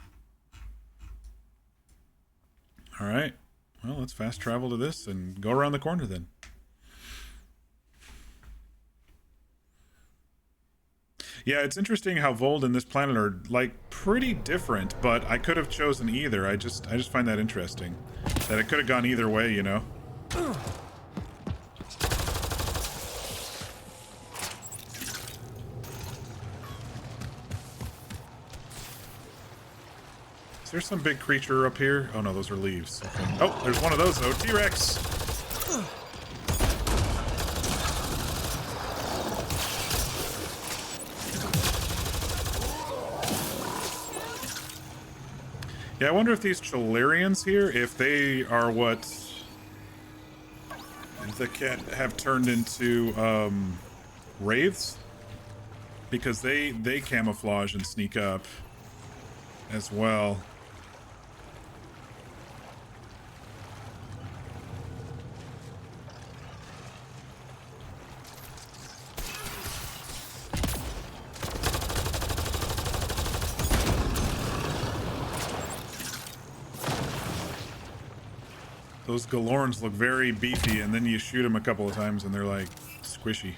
All right. Well, let's fast travel to this and go around the corner then. Yeah, it's interesting how Vold and this planet are like pretty different, but I could have chosen either. I just find that interesting. That it could have gone either way, you know. Is there some big creature up here? Oh no, those are leaves. Okay. Oh, there's one of those though. T-Rex! Yeah, I wonder if these Chalarians here, if they are what the Ket have turned into wraiths, because they camouflage and sneak up as well. Those Galorns look very beefy, and then you shoot them a couple of times and they're like squishy.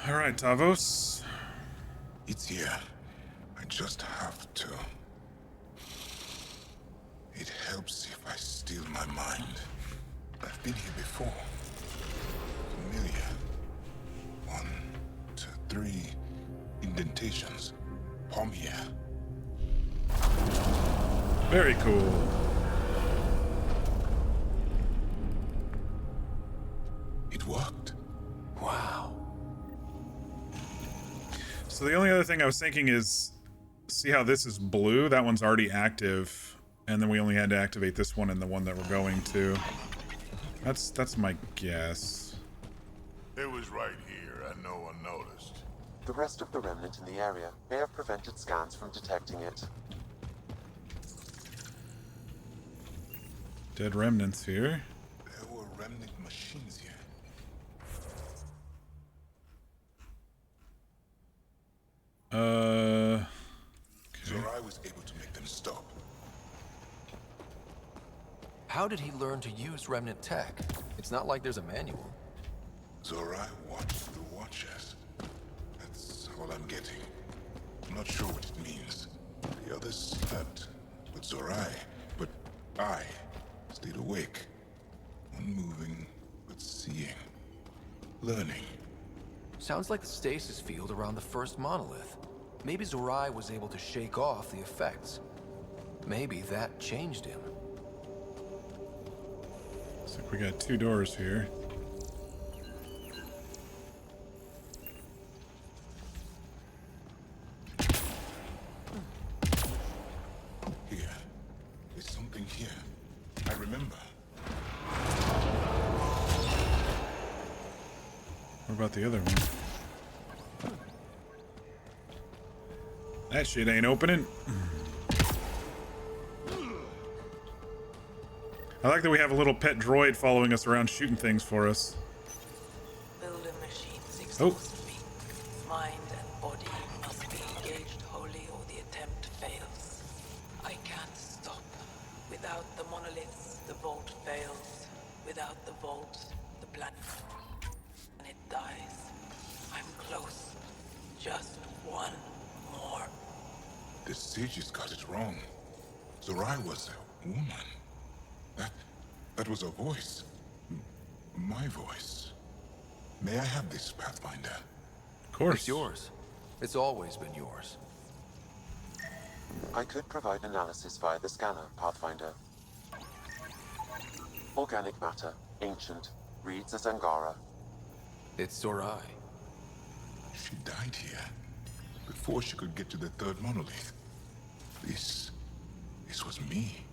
All right, Tavos. It's here. I just have to. It helps if I steal my mind. I've been here before. Familiar. 1, 2, 3 indentations. Palm here. Very cool. It worked. Wow. So the only other thing I was thinking is, see how this is blue? That one's already active. And then we only had to activate this one and the one that we're going to. That's my guess. It was right here, and no one noticed. The rest of the remnant in the area may have prevented scans from detecting it. Dead remnants here. There were remnant machines here. Okay. Zorai was able to make them stop. How did he learn to use remnant tech? It's not like there's a manual. Zorai watched the Watchers. That's all I'm getting. I'm not sure what it means. The others slept, but I stayed awake. Unmoving, but seeing. Learning. Sounds like the stasis field around the first monolith. Maybe Zorai was able to shake off the effects. Maybe that changed him. Looks like we got 2 doors here. Here. There's something here. I remember. What about the other one? That shit ain't opening. I like that we have a little pet droid following us around shooting things for us. Builder machines Oh. exhaust me. Mind and body must be engaged wholly or the attempt fails. I can't stop. Without the monoliths, the vault fails. Without the vault, the planet dies. I'm close. Just one more. The sages got it wrong. Zorai was a woman. That was a voice. My voice. May I have this, Pathfinder? Of course. It's yours. It's always been yours. I could provide analysis via the scanner, Pathfinder. Organic matter, ancient, reads as Angara. It's Zorai. She died here, before she could get to the third monolith. This was me.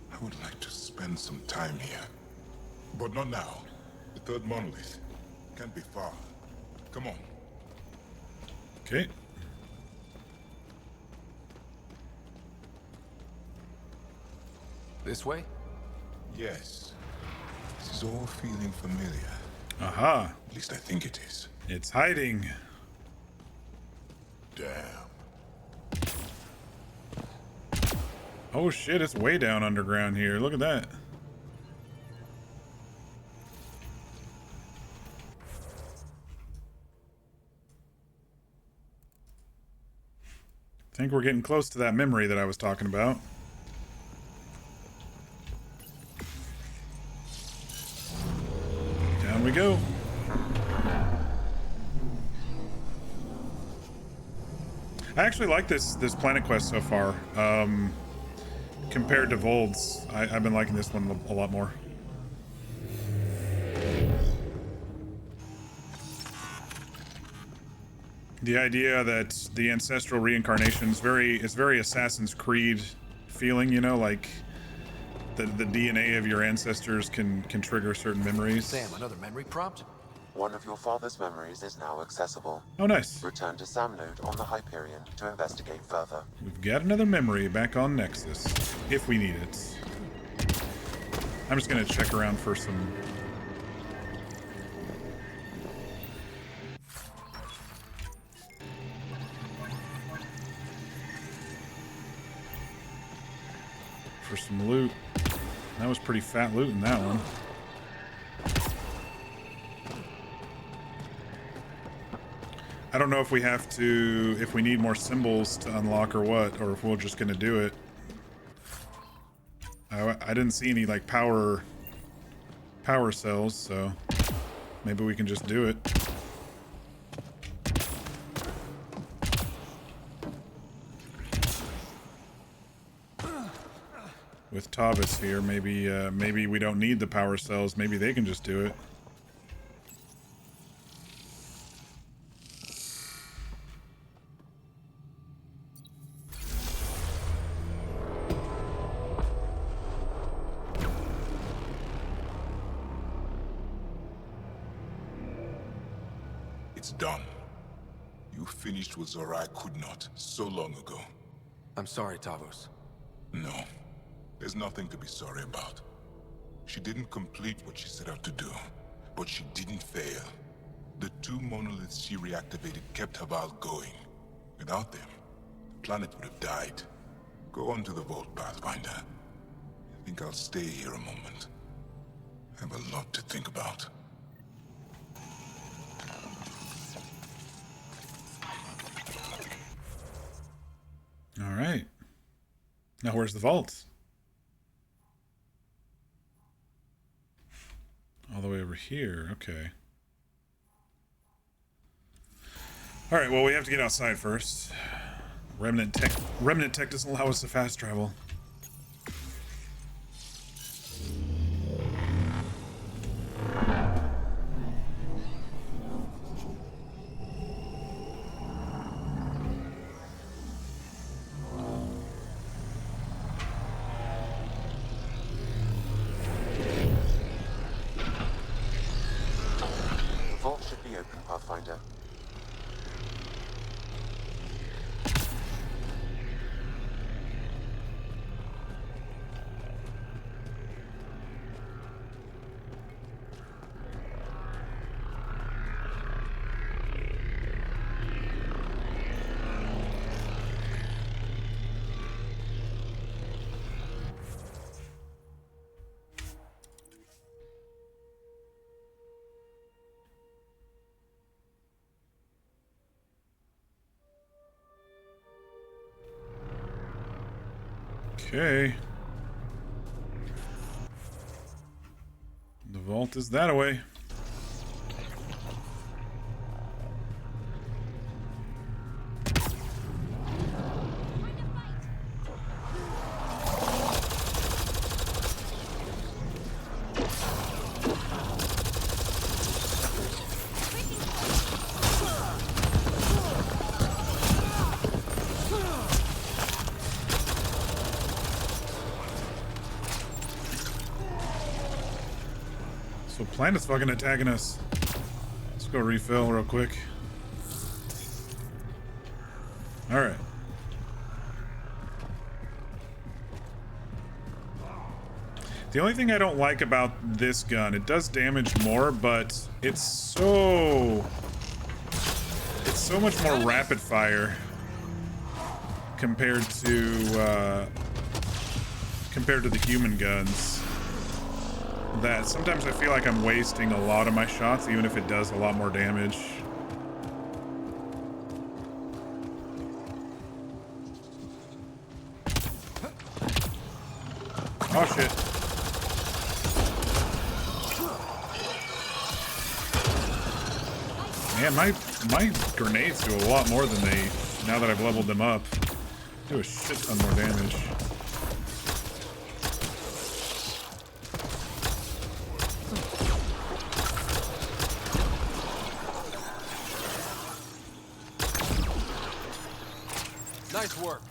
I would like to spend some time here. But not now. The third monolith can't be far. Come on. Okay. This way? Yes. This is all feeling familiar. Aha. At least I think it is. It's hiding. Damn. Oh shit, it's way down underground here. Look at that. I think we're getting close to that memory that I was talking about. Down we go. I actually like this Planet Quest so far. Compared to Vold's, I've been liking this one a lot more. The idea that the ancestral reincarnation is very Assassin's Creed feeling, you know, like the DNA of your ancestors can trigger certain memories. Sam, another memory prompt? One of your father's memories is now accessible. Oh, nice. Return to Sam node on the Hyperion to investigate further. We've got another memory back on Nexus, if we need it. I'm just gonna check around for some... loot. That was pretty fat loot in that one. I don't know if we have to, if we need more symbols to unlock or what, or if we're just gonna do it. I didn't see any like power cells, so maybe we can just do it. With Tavis here, maybe we don't need the power cells. Maybe they can just do it. It's done. You finished what Zorai could not so long ago. I'm sorry, Tavos. No, there's nothing to be sorry about. She didn't complete what she set out to do, but she didn't fail. The 2 monoliths she reactivated kept Havarl going. Without them, the planet would have died. Go on to the vault, Pathfinder. I think I'll stay here a moment. I have a lot to think about. All right. Now where's the vault? All the way over here. Okay. All right. Well, we have to get outside first. Remnant tech doesn't allow us to fast travel. The vault should be open, Pathfinder. Okay. The vault is that away. So planet's fucking attacking us. Let's go refill real quick. All right. The only thing I don't like about this gun, it does damage more, but it's so much more rapid fire compared to the human guns, that sometimes I feel like I'm wasting a lot of my shots, even if it does a lot more damage. Oh shit. Man, my grenades do a lot more than they, now that I've leveled them up, do a shit ton more damage. Nice work.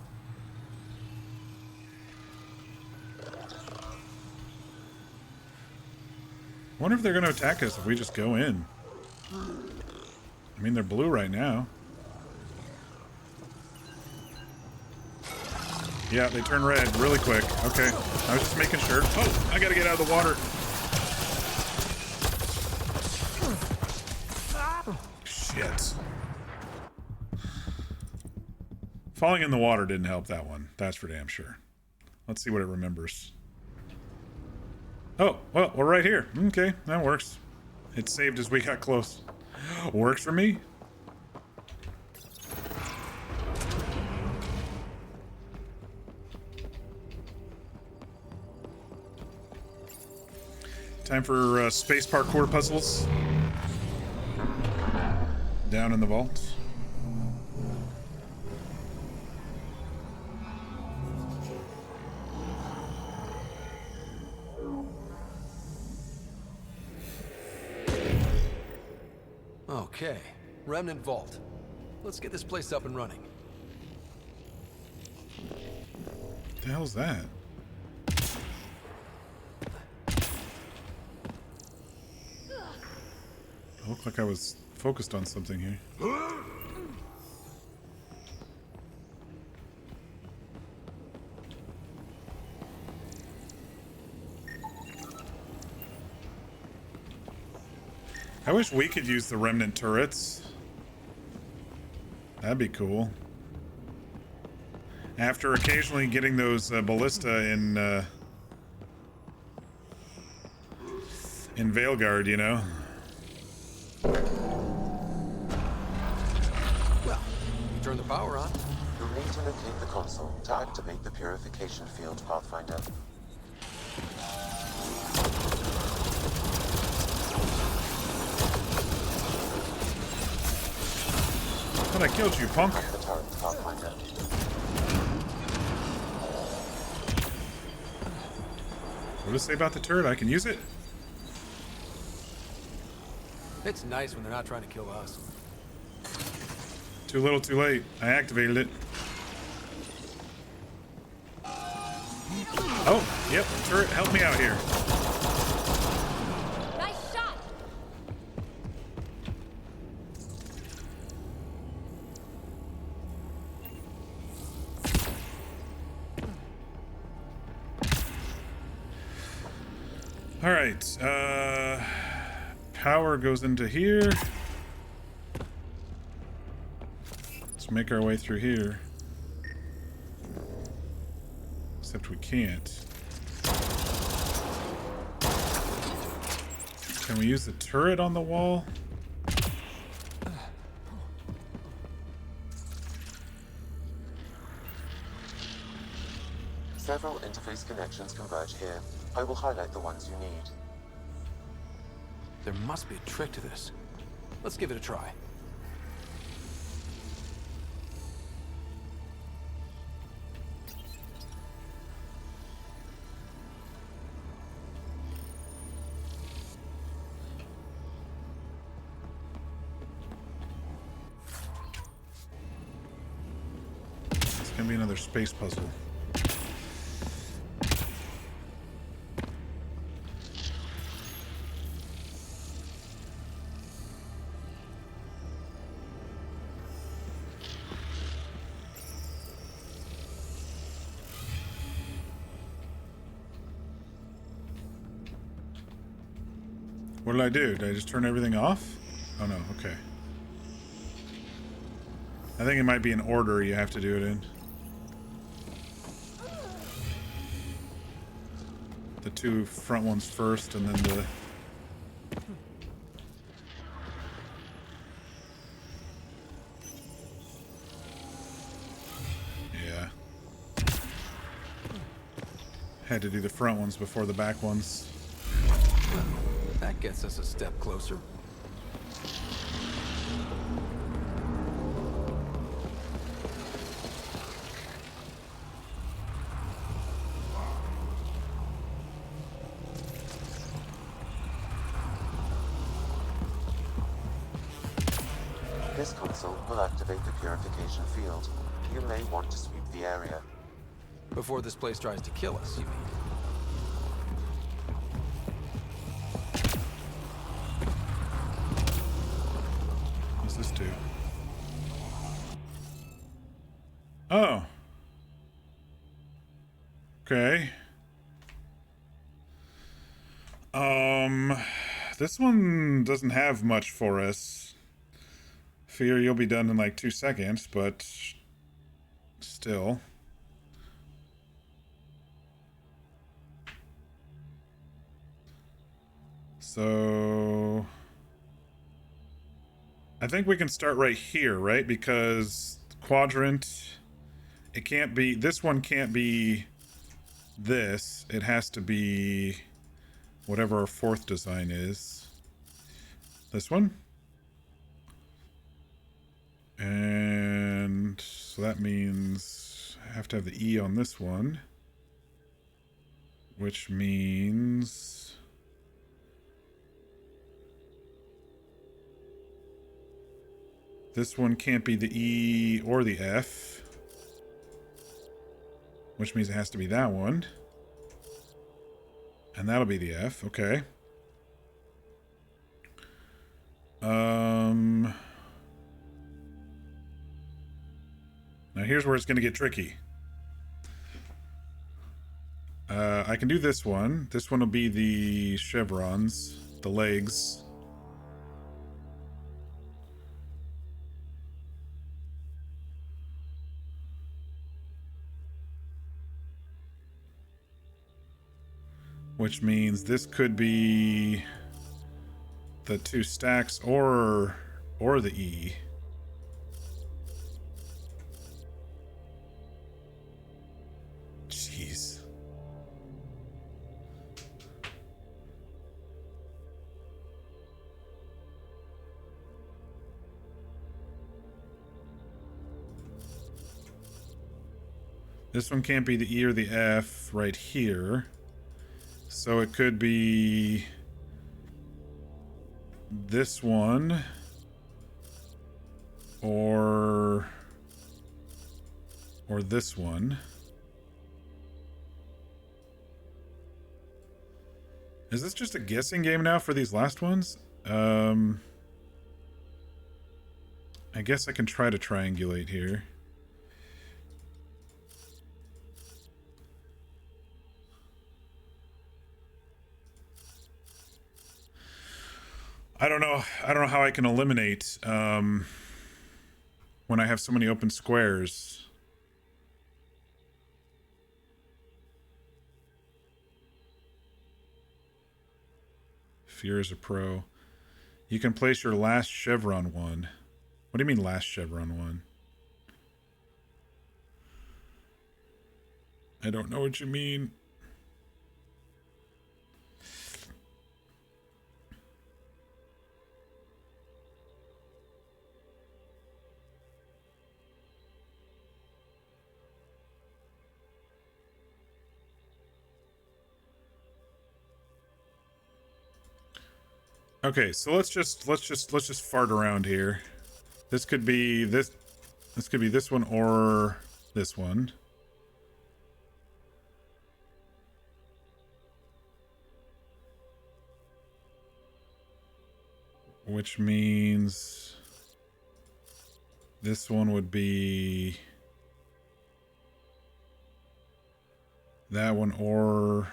I wonder if they're going to attack us if we just go in. I mean, they're blue right now. Yeah, they turn red really quick. Okay, I was just making sure. Oh, I gotta get out of the water. Shit. Falling in the water didn't help that one. That's for damn sure. Let's see what it remembers. Oh, well, we're right here. Okay, that works. It saved as we got close. Works for me. Time for space parkour puzzles. Down in the vault. Okay, Remnant Vault. Let's get this place up and running. What the hell's that? It looked like I was focused on something here. I wish we could use the remnant turrets. That'd be cool. After occasionally getting those ballista in Veilguard, you know. Well, you turn the power on. You'll need to locate the console to activate the purification field, Pathfinder. I thought I killed you, punk. The turret, Pathfinder. What does it say about the turret? I can use it? It's nice when they're not trying to kill us. Too little, too late. I activated it. Oh, yep, turret, help me out here. Nice shot! All right, power goes into here. Let's make our way through here. Except we can't. Can we use the turret on the wall? Several interface connections converge here. I will highlight the ones you need. There must be a trick to this. Let's give it a try. It's gonna be another space puzzle. What did I do? Did I just turn everything off? Oh no, okay. I think it might be an order you have to do it in. The two front ones first, and then the... Yeah. Had to do the front ones before the back ones. That gets us a step closer. This console will activate the purification field. You may want to sweep the area. Before this place tries to kill us, you mean? What's this do? Oh. Okay. This one doesn't have much for us. Fear you'll be done in like 2 seconds, but still. So I think we can start right here, right? Because quadrant, it can't be, this one can't be this. It has to be whatever our fourth design is. This one. And so that means I have to have the E on this one, which means this one can't be the E or the F, which means it has to be that one. And that'll be the F, okay. Now here's where it's going to get tricky. I can do this one. This one will be the chevrons, the legs. Which means this could be the 2 stacks or the E. Jeez. This one can't be the E or the F right here. So it could be this one or this one. Is this just a guessing game now for these last ones? I guess I can try to triangulate here. I don't know how I can eliminate when I have so many open squares. Fear is a pro. You can place your last chevron one. What do you mean last chevron one? I don't know what you mean. Okay, so let's just fart around here. This could be this could be this one or this one. Which means this one would be that one or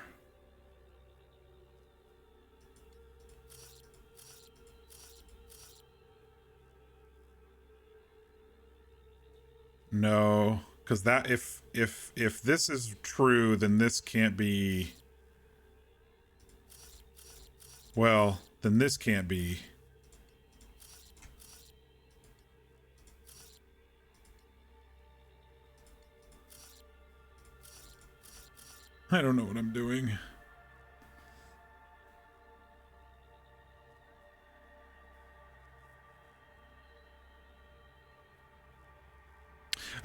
no, because that if this is true, then this can't be. Well, then this can't be. I don't know what I'm doing.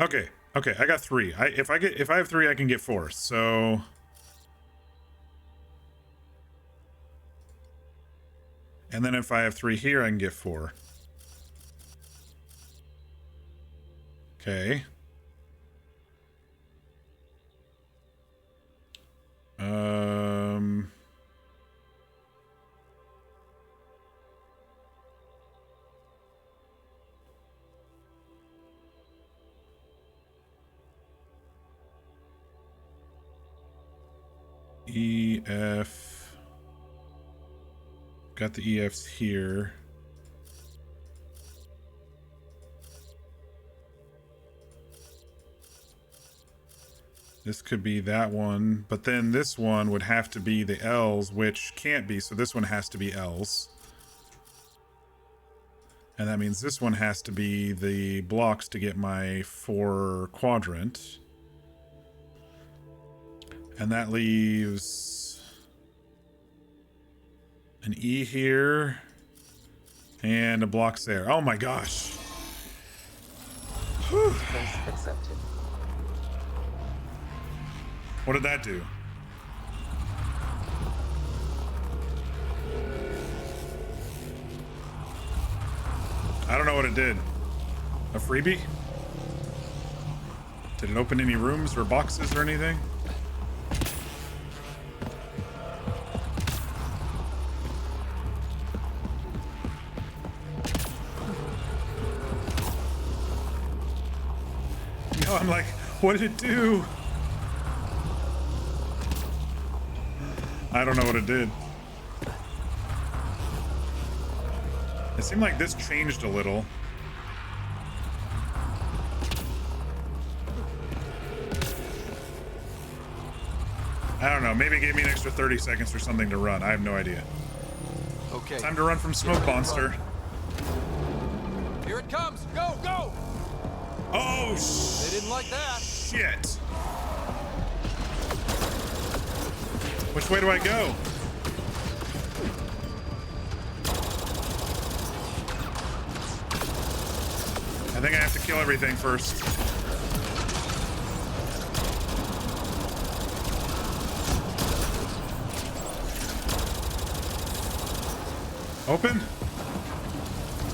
Okay, I got 3. If I have 3, I can get 4. So and then if I have 3 here, I can get 4. Okay. EF. Got the EFs here. This could be that one, but then this one would have to be the L's, which can't be, so this one has to be L's. And that means this one has to be the blocks to get my 4 quadrant. And that leaves an E here and a block's there. Oh my gosh. Whew. Accepted. What did that do? I don't know what it did. A freebie? Did it open any rooms or boxes or anything? I'm like, what did it do? I don't know what it did. It seemed like this changed a little. I don't know, maybe it gave me an extra 30 seconds or something to run. I have no idea. Okay. Time to run from Smoke Monster. Here it comes! Go, go! Oh, They didn't like that. shit. Which way do I go? I think I have to kill everything first. Open?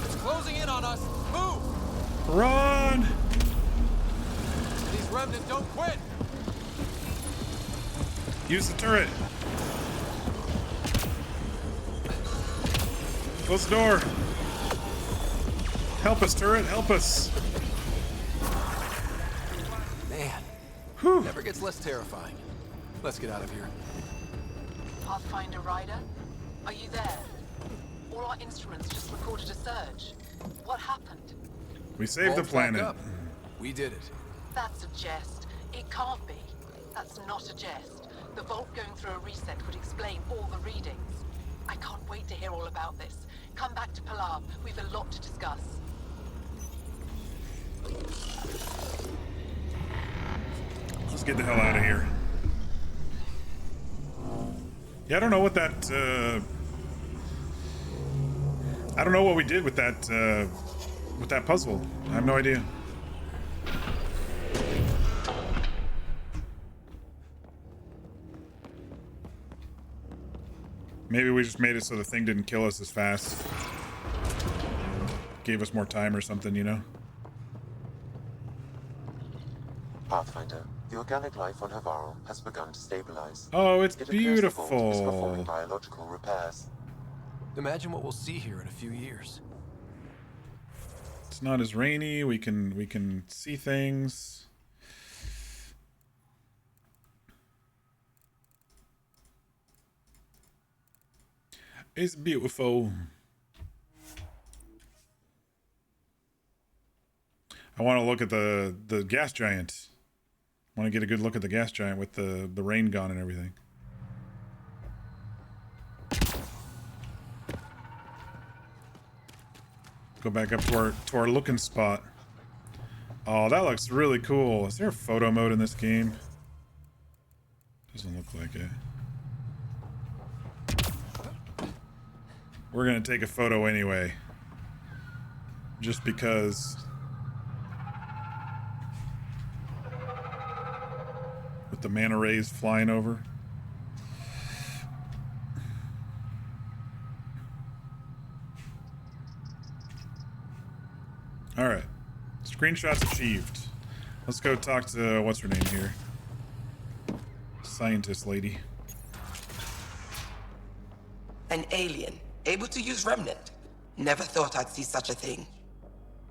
It's closing in on us. Move! Run! These remnant don't quit. Use the turret. Close the door. Help us, turret. Help us. Man, never gets less terrifying. Let's get out of here. Pathfinder Rider, are you there? All our instruments just recorded a surge. What happened? We saved the Vault's locked planet. up. We did it. That's a jest. It can't be. That's not a jest. The vault going through a reset would explain all the readings. I can't wait to hear all about this. Come back to Palau. We've a lot to discuss. Let's get the hell out of here. Yeah, I don't know what that, I don't know what we did with that puzzle. I have no idea. Maybe we just made it so the thing didn't kill us as fast. Gave us more time or something, you know? Pathfinder, the organic life on Havarl has begun to stabilize. Oh, it's It appears the vault is beautiful. performing biological repairs. Imagine what we'll see here in a few years. It's not as rainy. We can see things. It's beautiful. I want to look at the gas giant. I want to get a good look at the gas giant with the rain gone and everything. Go back up to our looking spot. Oh, that looks really cool. Is there a photo mode in this game? Doesn't look like it. We're gonna take a photo anyway. Just because. With the manta rays flying over. Alright. Screenshots achieved. Let's go talk to what's her name here. Scientist lady. An alien, able to use Remnant. Never thought I'd see such a thing.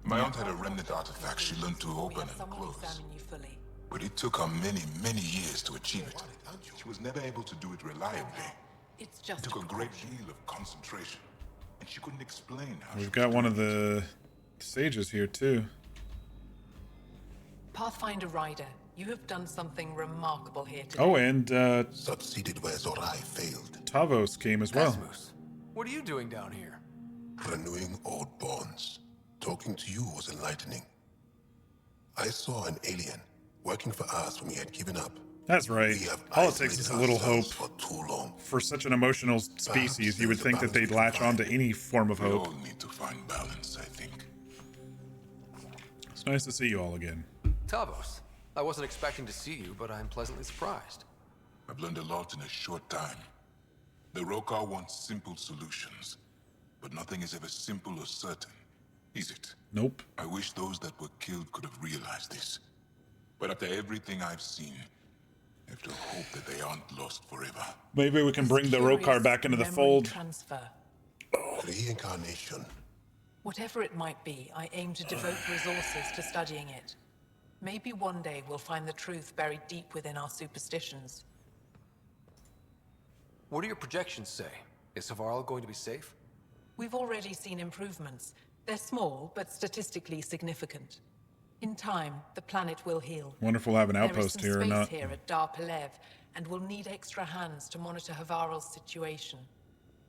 My aunt had a remnant artifact she learned to open and Someone close. examine you fully. But it took her many, many years to achieve it. She was never able to do it reliably. It's It just took a great deal of concentration. And she couldn't explain how We've she got was one doing of the sages here too. Pathfinder Rider, you have done something remarkable here today. Oh, and Succeeded where Zorai failed. Tavos came as well. Asmus, what are you doing down here? Renewing old bonds. Talking to you was enlightening. I saw an alien working for us when we had given up. That's right. We have All it takes is a little hope. ourselves for too long. For such an emotional species, you would think that they'd latch on to any form of We hope. all need to find balance, I think. It's nice to see you all again. Tavos, I wasn't expecting to see you, but I'm pleasantly surprised. I've learned a lot in a short time. The Rokar wants simple solutions, but nothing is ever simple or certain, is it? Nope. I wish those that were killed could have realized this. But after everything I've seen, I have to hope that they aren't lost forever. Maybe we can bring the Rokar back into the Memory fold. Transfer. Reincarnation. Whatever it might be, I aim to devote resources to studying it. Maybe one day we'll find the truth buried deep within our superstitions. What do your projections say? Is Havarl going to be safe? We've already seen improvements. They're small, but statistically significant. In time, the planet will heal. Wonderful to have an outpost there is here some or space not. here at Dar Pelev, and we'll need extra hands to monitor Havarl's situation.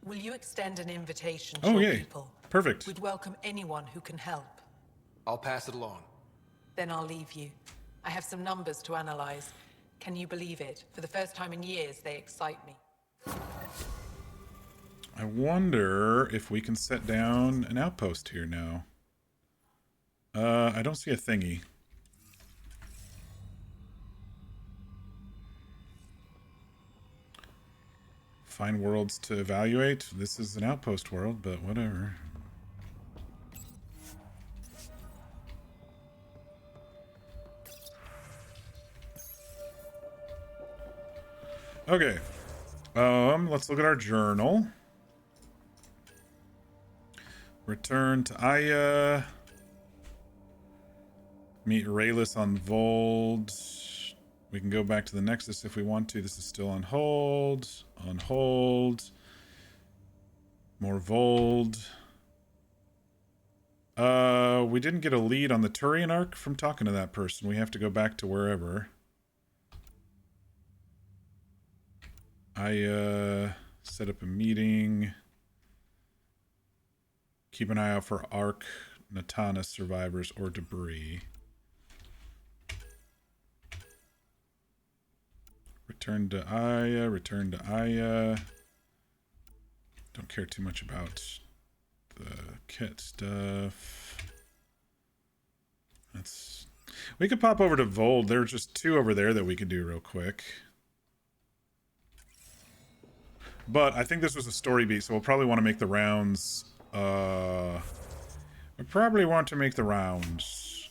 Will you extend an invitation to Oh, your yay. people? Perfect. We'd welcome anyone who can help. I'll pass it along. Then I'll leave you. I have some numbers to analyze. Can you believe it? For the first time in years, they excite me. I wonder if we can set down an outpost here now. I don't see a thingy. Find worlds to evaluate. This is an outpost world, but whatever. Okay. Let's look at our journal. Return to Aya. Meet Rayless on Vold. We can go back to the Nexus if we want to. This is still on hold. On hold. More Vold. We didn't get a lead on the Turian arc from talking to that person. We have to go back to wherever. I set up a meeting. Keep an eye out for Arc Natana survivors or debris. Return to Aya, return to Aya. Don't care too much about the kit stuff. We could pop over to Vold. There are just 2 over there that we could do real quick. But I think this was a story beat, so we'll probably want to make the rounds. We probably want to make the rounds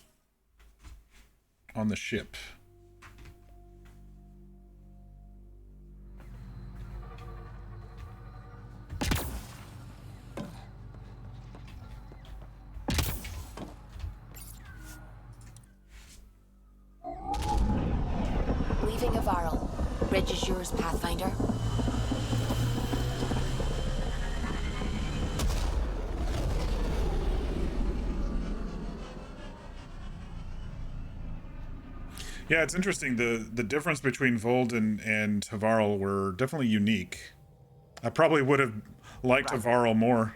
on the ship. Leaving Havarl. Bridge is yours, Pathfinder. Yeah, it's interesting. The difference between Vold and Havarl were definitely unique. I probably would have liked Havarl more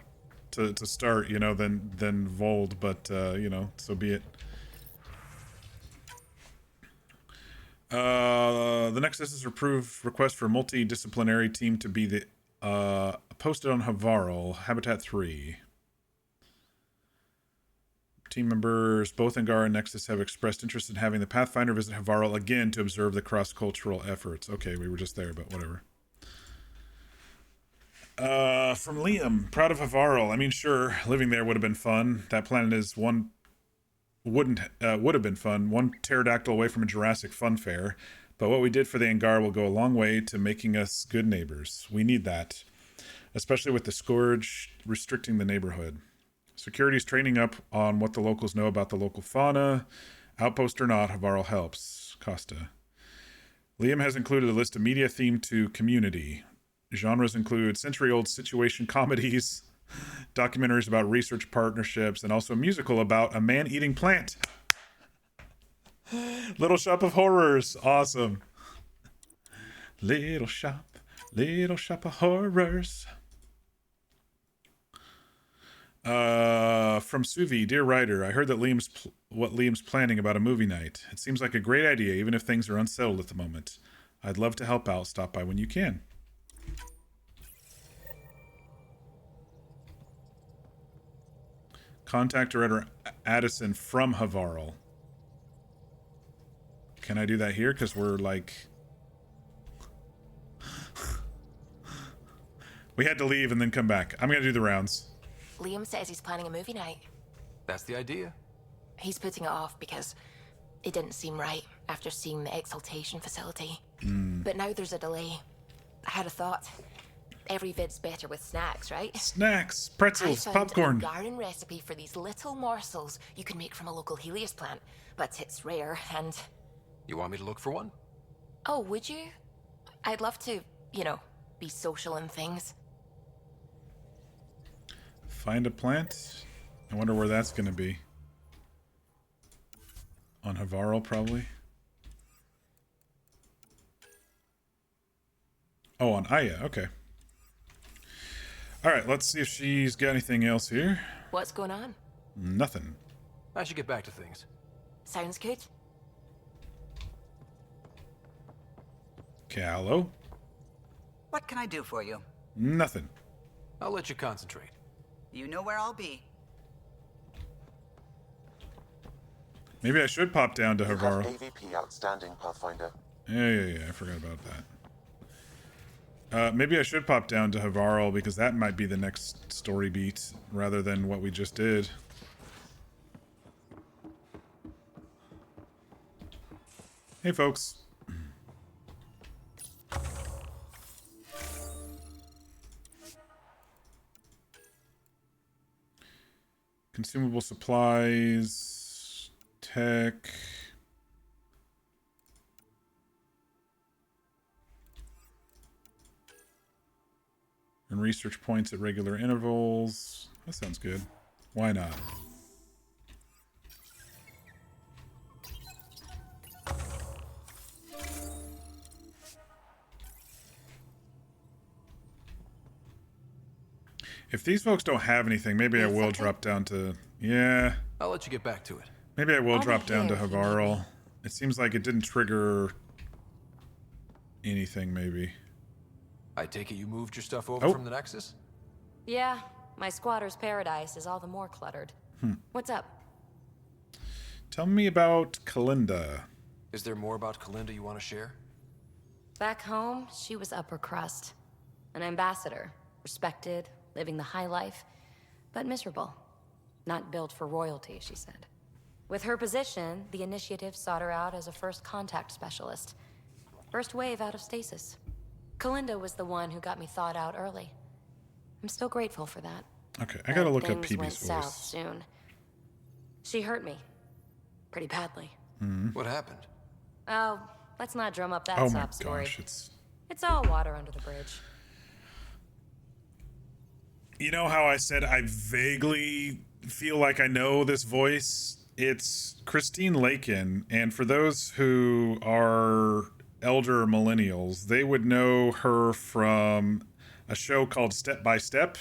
to start, you know, than Vold, but you know, so be it. The next is approved request for multidisciplinary team to be the posted on Havarl, Habitat 3. Team members, both Angar and Nexus, have expressed interest in having the Pathfinder visit Havarl again to observe the cross-cultural efforts. Okay, we were just there, but whatever. From Liam, proud of Havarl. I mean, sure, living there would have been fun. That planet is would have been fun. One pterodactyl away from a Jurassic fun fair. But what we did for the Angar will go a long way to making us good neighbors. We need that, especially with the Scourge restricting the neighborhood. Security's training up on what the locals know about the local fauna. Outpost or not, Havarl helps. Costa. Liam has included a list of media themed to community. Genres include century-old situation comedies, documentaries about research partnerships, and also a musical about a man-eating plant. Little Shop of Horrors. Awesome. Little Shop of Horrors. From Suvi, dear writer, I heard that what Liam's planning about a movie night. It seems like a great idea, even if things are unsettled at the moment. I'd love to help out. Stop by when you can. Contact Director Addison from Havarl. Can I do that here? Because we're like... we had to leave and then come back. I'm going to do the rounds. Liam says he's planning a movie night. That's the idea. He's putting it off because it didn't seem right after seeing the exaltation facility. But now there's a delay. I had a thought. every vid's better with snacks, right? Snacks, I pretzels, found popcorn. a garden recipe for these little morsels you can make from a local Helios plant, but it's rare and... You want me to look for one? Oh, would you? I'd love to, you know, be social and things. Find a plant? I wonder where that's going to be. On Havarl, probably. Oh, on Aya, okay. Alright, let's see if she's got anything else here. What's going on? Nothing. I should get back to things. Sounds good. Callow? What can I do for you? Nothing. I'll let you concentrate. You know where I'll be. Maybe I should pop down to You have Havarl. AVP outstanding, Pathfinder. Yeah, I forgot about that. Maybe I should pop down to Havarl because that might be the next story beat rather than what we just did. Hey, folks. Consumable supplies, tech. And research points at regular intervals. That sounds good. Why not? If these folks don't have anything, maybe I will drop down to... Yeah. I'll let you get back to it. Maybe I will I'm drop down to here if you need Havarl. me. It seems like it didn't trigger anything, maybe. I take it you moved your stuff over Oh. from the Nexus? Yeah, my squatter's paradise is all the more cluttered. What's up? Tell me about Kalinda. Is there more about Kalinda you want to share? Back home, she was upper crust. An ambassador. Respected, living the high life, but miserable. Not built for royalty, she said. With her position, the initiative sought her out as a first contact specialist. First wave out of stasis. Kalinda was the one who got me thawed out early. I'm still grateful for that. Okay, I gotta But look up things went PB's south voice. soon. She hurt me. Pretty badly. What happened? Oh, let's not drum up that Oh my sob story. gosh, It's all water under the bridge. You know how I said I vaguely feel like I know this voice? It's Christine Lakin, and for those who are elder millennials, they would know her from a show called Step by Step.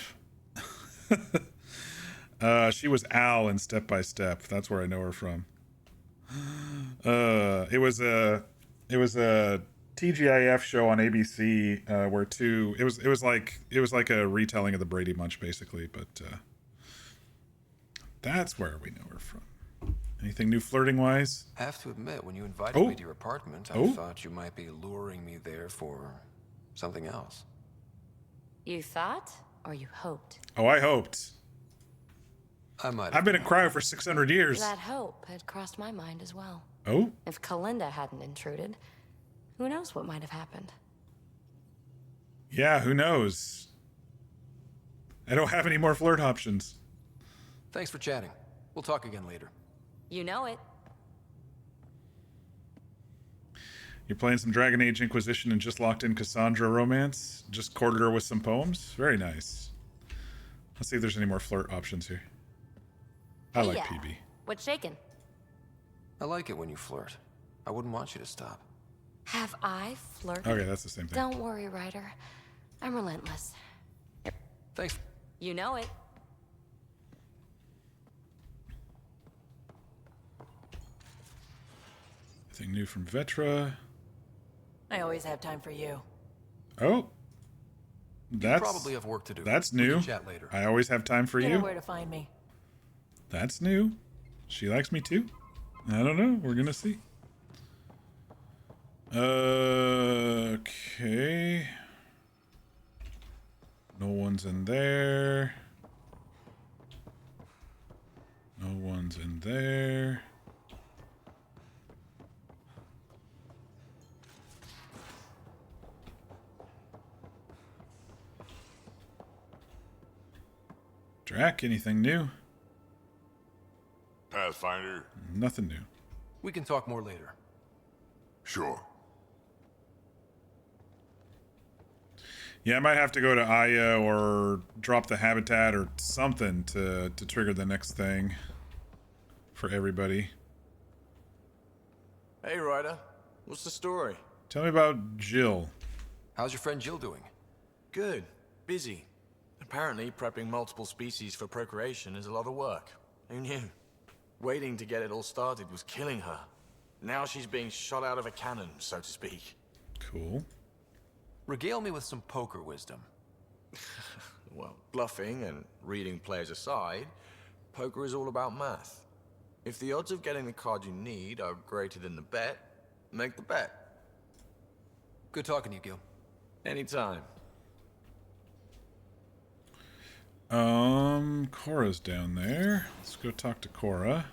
She was Al in Step by Step. That's where I know her from. It was a TGIF show on ABC where it was like a retelling of the Brady Bunch basically, but that's where we know her from. Anything new flirting wise? I have to admit, when you invited Oh. me to your apartment, I Oh. thought you might be luring me there for something else. You thought, or you hoped? Oh, I hoped. I might. I've been in cryo for 600 years. That hope had crossed my mind as well. Oh, If Kalinda hadn't intruded, who knows what might have happened? yeah, who knows? I don't have any more flirt options. Thanks for chatting. We'll talk again later. You know it. You're playing some Dragon Age Inquisition and just locked in Cassandra romance? Just courted her with some poems? Very nice. Let's see if there's any more flirt options here. I like Hey, PB. What's shaking? I like it when you flirt. I wouldn't want you to stop. Have I flirted? Okay, that's the same thing. Don't worry, Ryder. I'm relentless. Thanks. You know it. Anything new from Vetra? I always have time for you. Oh. That's Probably have work to do. That's We new. can chat later. I always have time for You know you. where to find me. That's new. She likes me too. I don't know. We're gonna see. Okay. No one's in there. No one's in there. Drac, anything new? Pathfinder? Nothing new. We can talk more later. Sure. Yeah, I might have to go to Aya or drop the habitat or something to trigger the next thing for everybody. Hey, Ryder. What's the story? Tell me about Jill. How's your friend Jill doing? Good. Busy. Apparently, prepping multiple species for procreation is a lot of work. Who knew? Waiting to get it all started was killing her. Now she's being shot out of a cannon, so to speak. Cool. Regale me with some poker wisdom. Well, bluffing and reading players aside, poker is all about math. If the odds of getting the card you need are greater than the bet, make the bet. Good talking to you, Gil. Anytime. Cora's down there. Let's go talk to Cora.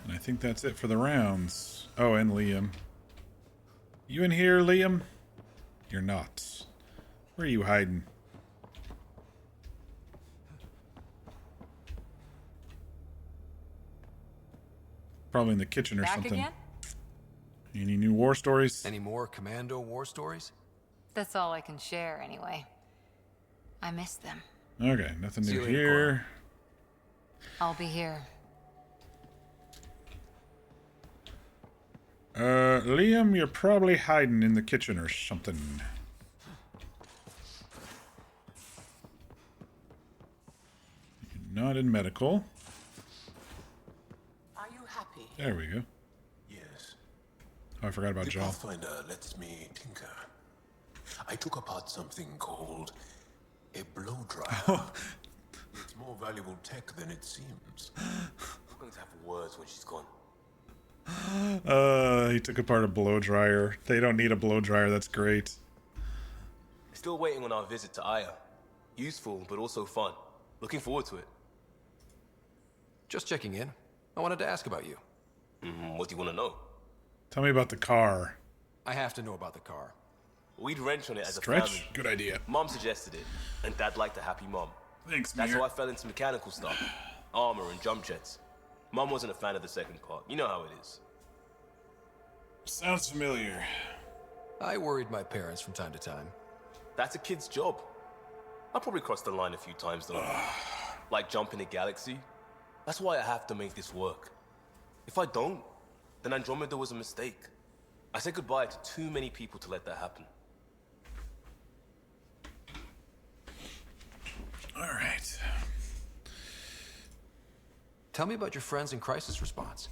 And I think that's it for the rounds. Oh, and Liam. You in here, Liam? You're not. Where are you hiding? Probably in the kitchen or Back something. again? Any new war stories? Any more Commando war stories? That's all I can share, anyway. I miss them. Okay, nothing See new you later, here. I'll be here. Liam, you're probably hiding in the kitchen or something. You're not in medical. Are you happy? There we go. Yes. Oh, I forgot about The Jaw. Pathfinder lets me tinker. I took apart something called a blow dryer. It's more valuable tech than it seems. We're going to have words when she's gone. He took apart a blow dryer. They don't need a blow dryer. That's great. Still waiting on our visit to Aya. Useful, but also fun. Looking forward to it. Just checking in. I wanted to ask about you. What do you want to know? Tell me about the car. I have to know about the car. We'd wrench on it as a Stretch? family. Good idea. Mom suggested it, and Dad liked a happy mom. Thanks, That's Mir. how I fell into mechanical stuff. Armor and jump jets. Mom wasn't a fan of the second part. You know how it is. Sounds familiar. I worried my parents from time to time. That's a kid's job. I probably crossed the line a few times though. Like jumping a galaxy. That's why I have to make this work. If I don't, then Andromeda was a mistake. I said goodbye to too many people to let that happen. All right. Tell me about your friends in crisis response.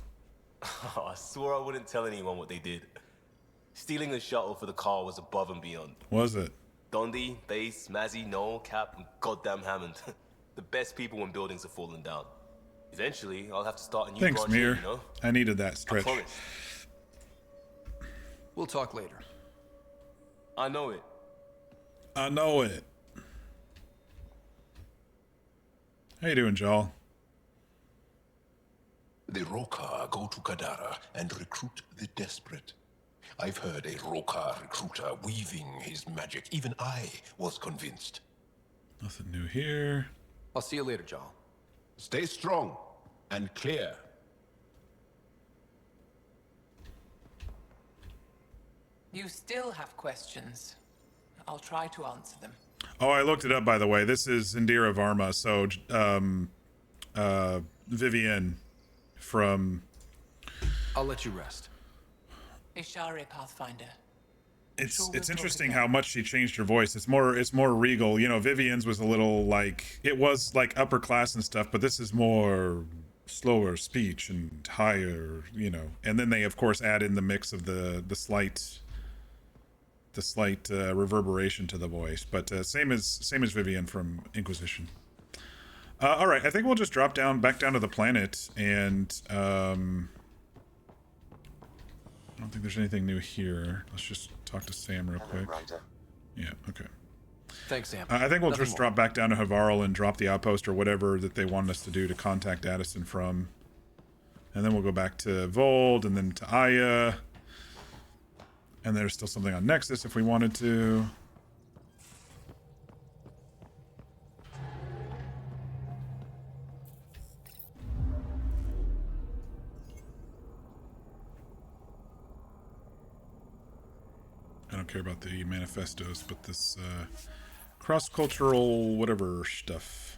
I swore I wouldn't tell anyone what they did. Stealing the shuttle for the car was above and beyond. Was it? Dondi, Base, Mazzy, Noel, Cap, and goddamn Hammond. The best people when buildings are falling down. Eventually, I'll have to start a new Thanks, branch Mir. here, you know? I needed that I stretch. promise. We'll talk later. I know it. I know it. How you doing, Jal? The Roka go to Kadara and recruit the desperate. I've heard a Roka recruiter weaving his magic. Even I was convinced. Nothing new here. I'll see you later, John. Stay strong and clear. You still have questions. I'll try to answer them. Oh, I looked it up, by the way. This is Indira Varma, so Vivienne from... I'll let you rest. Ishari Pathfinder. It's interesting how much she changed her voice. It's more regal. You know, Vivienne's was a little like, it was like upper class and stuff, but this is more slower speech and higher, you know. And then they of course add in the mix of the slight reverberation to the voice. But same as Vivienne from Inquisition. All right, I think we'll just drop back down to the planet, and I don't think there's anything new here. Let's just talk to Sam real quick. Yeah, okay. Thanks, Sam. I think we'll Nothing just more. drop back down to Havarl and drop the outpost or whatever that they want us to do to contact Addison from. And then we'll go back to Vold and then to Aya. And there's still something on Nexus if we wanted to. don't care about the manifestos, but this cross-cultural whatever stuff.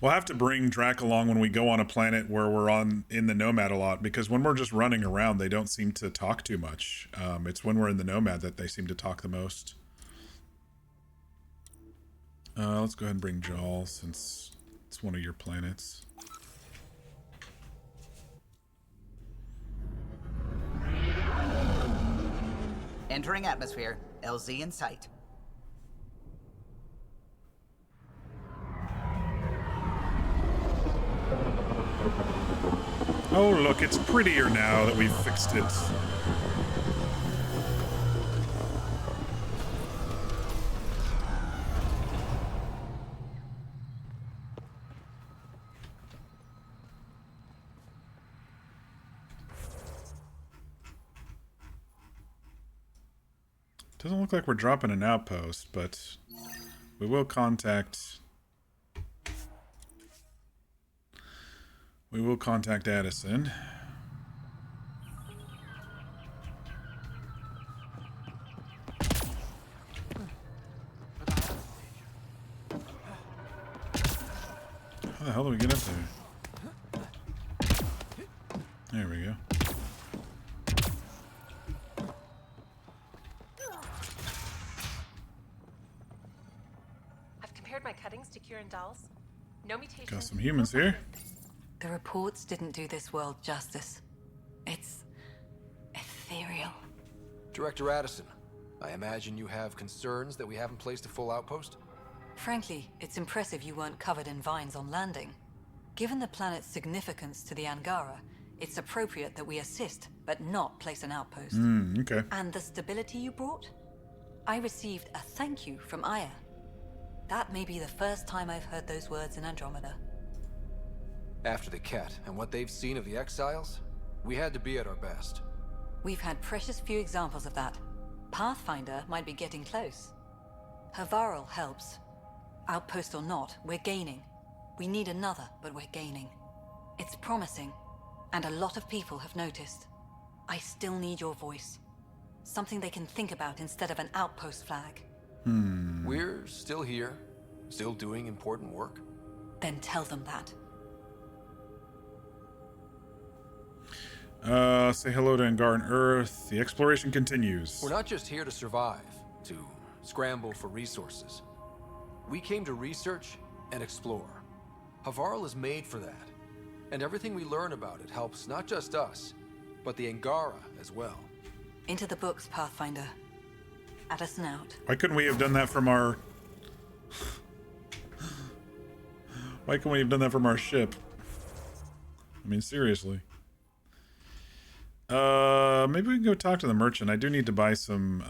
We'll have to bring Drac along when we go on a planet where we're in the Nomad a lot, because when we're just running around, they don't seem to talk too much. It's when we're in the Nomad that they seem to talk the most. Let's go ahead and bring Jaal, since it's one of your planets. Entering atmosphere. LZ in sight. Oh, look, it's prettier now that we've fixed it. Doesn't look like we're dropping an outpost, but we will contact... We will contact Addison. How the hell do we get up there? There we go. I've compared my cuttings to Kurandal's. No mutations. Got some humans here. The reports didn't do this world justice. It's ethereal. Director Addison, I imagine you have concerns that we haven't placed a full outpost? Frankly, it's impressive you weren't covered in vines on landing. Given the planet's significance to the Angara, it's appropriate that we assist, but not place an outpost. Okay. And the stability you brought? I received a thank you from Aya. That may be the first time I've heard those words in Andromeda. After the Ket and what they've seen of the Exiles, we had to be at our best. We've had precious few examples of that. Pathfinder might be getting close. Havarl helps. Outpost or not, we're gaining. We need another, but we're gaining. It's promising, and a lot of people have noticed. I still need your voice. Something they can think about instead of an outpost flag. We're still here, still doing important work. Then tell them that. Say hello to Angaran Earth. The exploration continues. We're not just here to survive, to scramble for resources. We came to research and explore. Havarl is made for that. And everything we learn about it helps not just us, but the Angara as well. Into the books, Pathfinder. Addison out. Why couldn't we have done that from our... Why couldn't we have done that from our ship? I mean, seriously. Maybe we can go talk to the merchant. I do need to buy some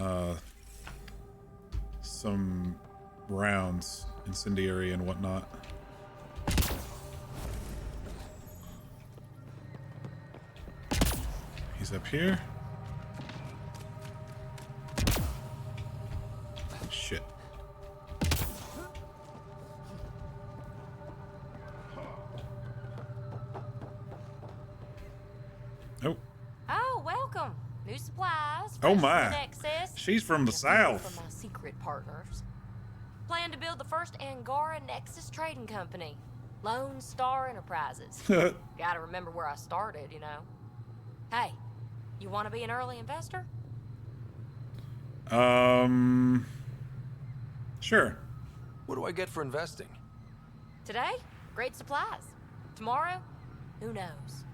rounds, incendiary and whatnot. He's up here. Shit. Oh. Oh, welcome. New supplies. Oh fresh my. food access. She's from the Just looking south. For my secret partners. Plan to build the first Angara Nexus trading company. Lone Star Enterprises. Gotta remember where I started, you know. Hey, you want to be an early investor? Sure. What do I get for investing? Today, great supplies. Tomorrow, who knows?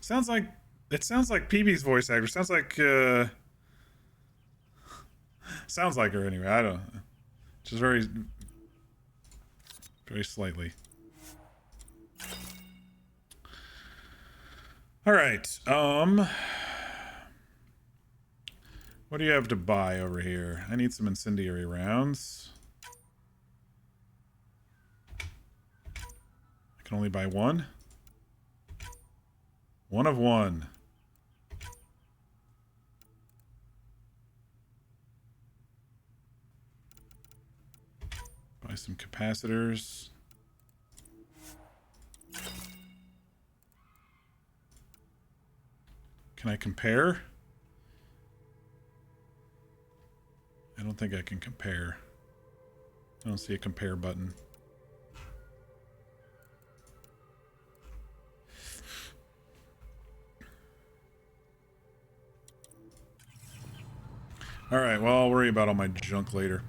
Sounds like PB's voice actor. Sounds like her anyway. I don't know. Just very slightly. All right. What do you have to buy over here? I need some incendiary rounds. I can only buy one. One of one. Buy some capacitors. Can I compare? I don't think I can compare. I don't see a compare button. Alright, well, I'll worry about all my junk later.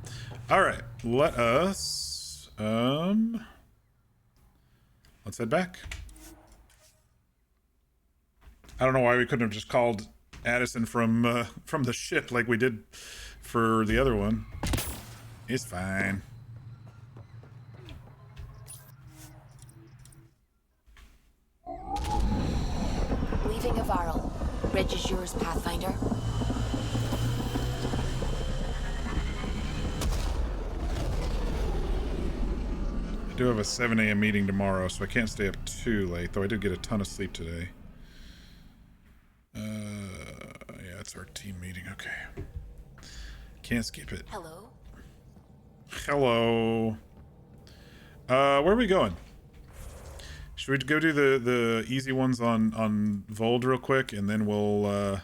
Alright, let us... let's head back. I don't know why we couldn't have just called Addison from the ship like we did for the other one. It's fine. Leaving Havarl. Reg is yours, Pathfinder. I do have a 7 a.m. meeting tomorrow, so I can't stay up too late, though I did get a ton of sleep today. Yeah, it's our team meeting. Okay. Can't skip it. Hello? Hello. Where are we going? Should we go do the easy ones on Vold real quick, and then we'll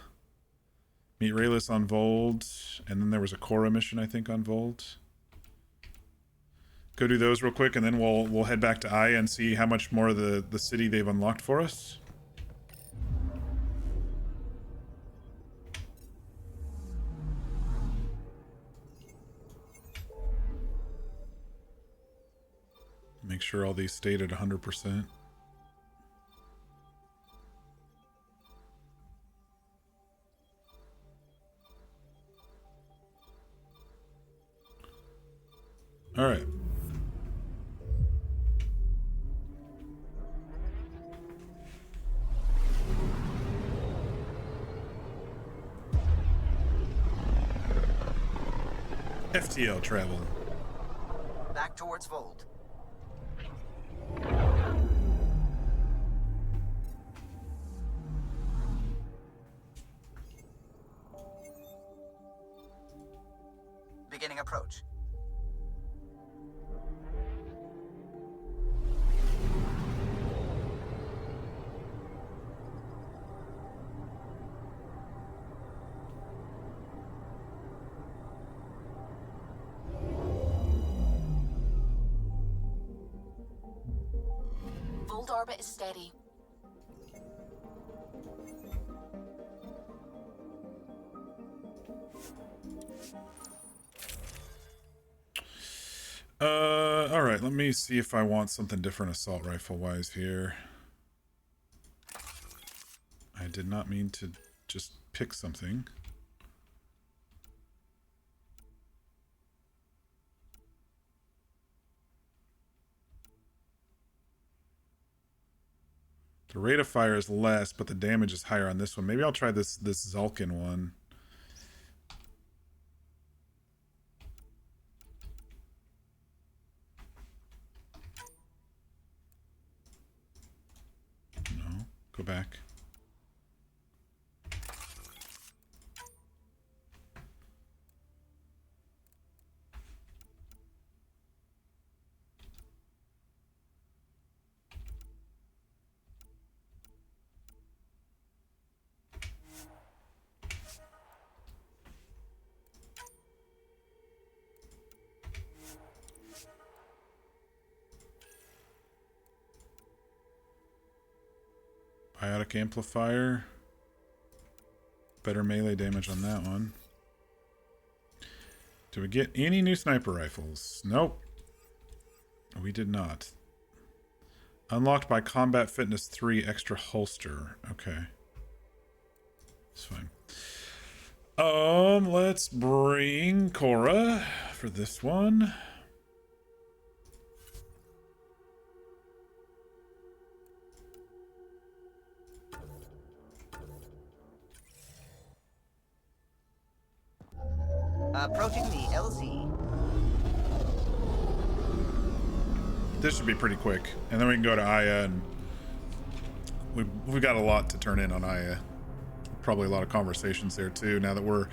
meet Raylis on Vold, and then there was a Korra mission, I think, on Vold. Go do those real quick, and then we'll head back to Aya and see how much more of the city they've unlocked for us. Make sure all these stayed at 100%. All right. FTL travel. Back towards Vold. Beginning approach. Vold orbit is steady. Alright, let me see if I want something different assault rifle wise here. I did not mean to just pick something. The rate of fire is less, but the damage is higher on this one. Maybe I'll try this Zulkin one. No, go back. Biotic amplifier. Better melee damage on that one. Did we get any new sniper rifles? Nope. We did not. Unlocked by Combat Fitness 3 extra holster. Okay. It's fine. Let's bring Korra for this one. Approaching the LZ. This should be pretty quick, and then we can go to Aya, and we've got a lot to turn in on Aya. Probably a lot of conversations there too. Now that we're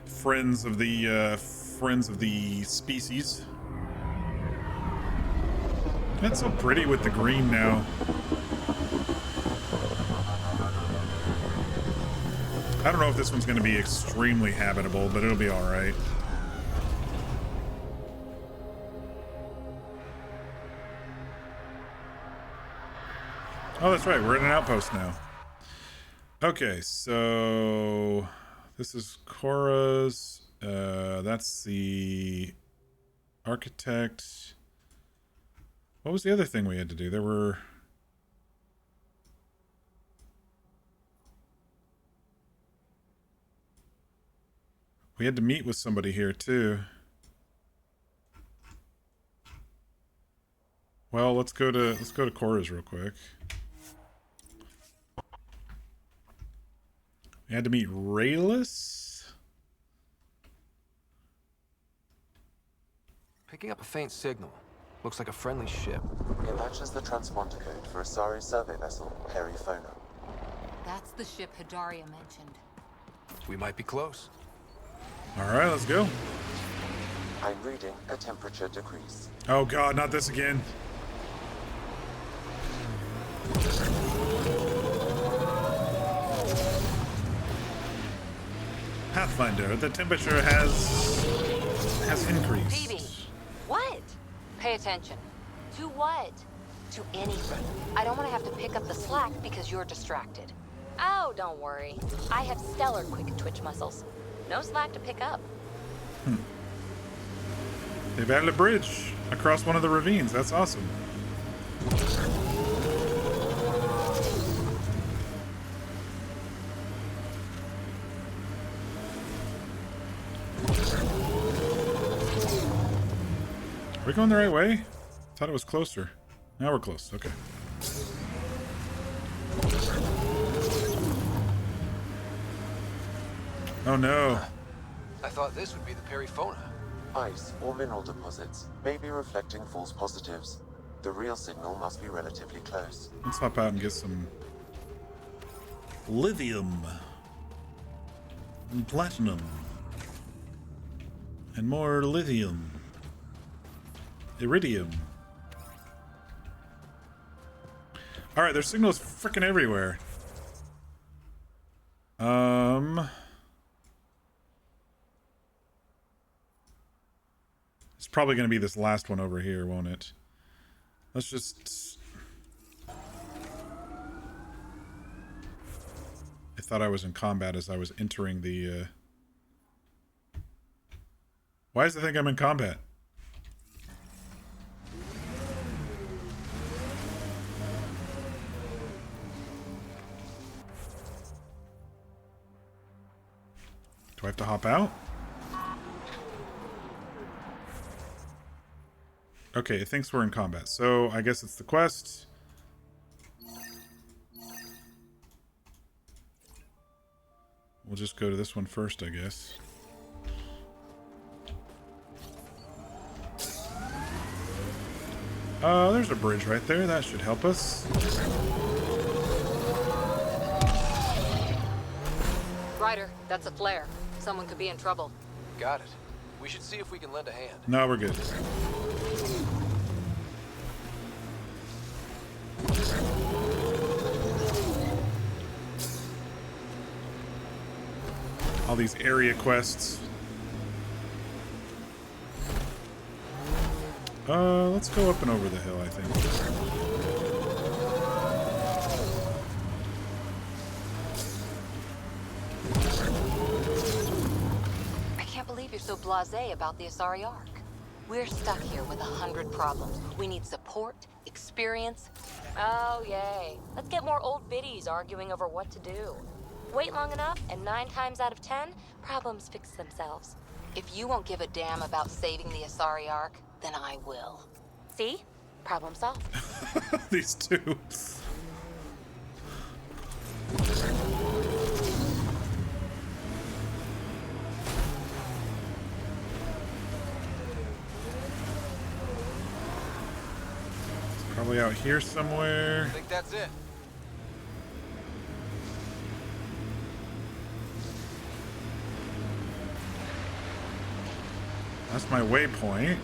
friends of the species. That's so pretty with the green now. I don't know if this one's going to be extremely habitable, but it'll be all right. Oh, that's right. We're in an outpost now. Okay, so this is Cora's. That's the architect. What was the other thing we had to do? There were... We had to meet with somebody here too. Well, let's go to Cora's real quick. We had to meet Rayless. Picking up a faint signal. Looks like a friendly ship. It matches the transponder code for Asari survey vessel, Perifona. That's the ship Hidaria mentioned. We might be close. Alright, let's go. I'm reading a temperature decrease. Oh god, not this again. Pathfinder, the temperature has increased. Phoebe, what? Pay attention. To what? To anything. I don't want to have to pick up the slack because you're distracted. Oh, don't worry. I have stellar quick twitch muscles. No slack to pick up. They've added a bridge across one of the ravines. That's awesome. Are we going the right way? Thought it was closer. Now we're close. Okay. Oh no. I thought this would be the Perifona. Ice or mineral deposits may be reflecting false positives. The real signal must be relatively close. Let's hop out and get some lithium and platinum and more lithium. Iridium. Alright, there's signals freaking everywhere. It's probably going to be this last one over here, won't it? Let's just... I thought I was in combat as I was entering the... Why does it think I'm in combat? Do I have to hop out? Okay, it thinks we're in combat, so I guess it's the quest. We'll just go to this one first, I guess. There's a bridge right there. That should help us. Ryder, that's a flare. Someone could be in trouble. Got it. We should see if we can lend a hand. No, we're good. All these area quests. Let's go up and over the hill, I think. I can't believe you're so blasé about the Asari Ark. We're stuck here with 100 problems. We need support, experience. Oh, yay. Let's get more old biddies arguing over what to do. Wait long enough, and 9 times out of 10, problems fix themselves. If you won't give a damn about saving the Asari Ark, then I will. See? Problem solved. These two. Probably out here somewhere. I think that's it. That's my waypoint.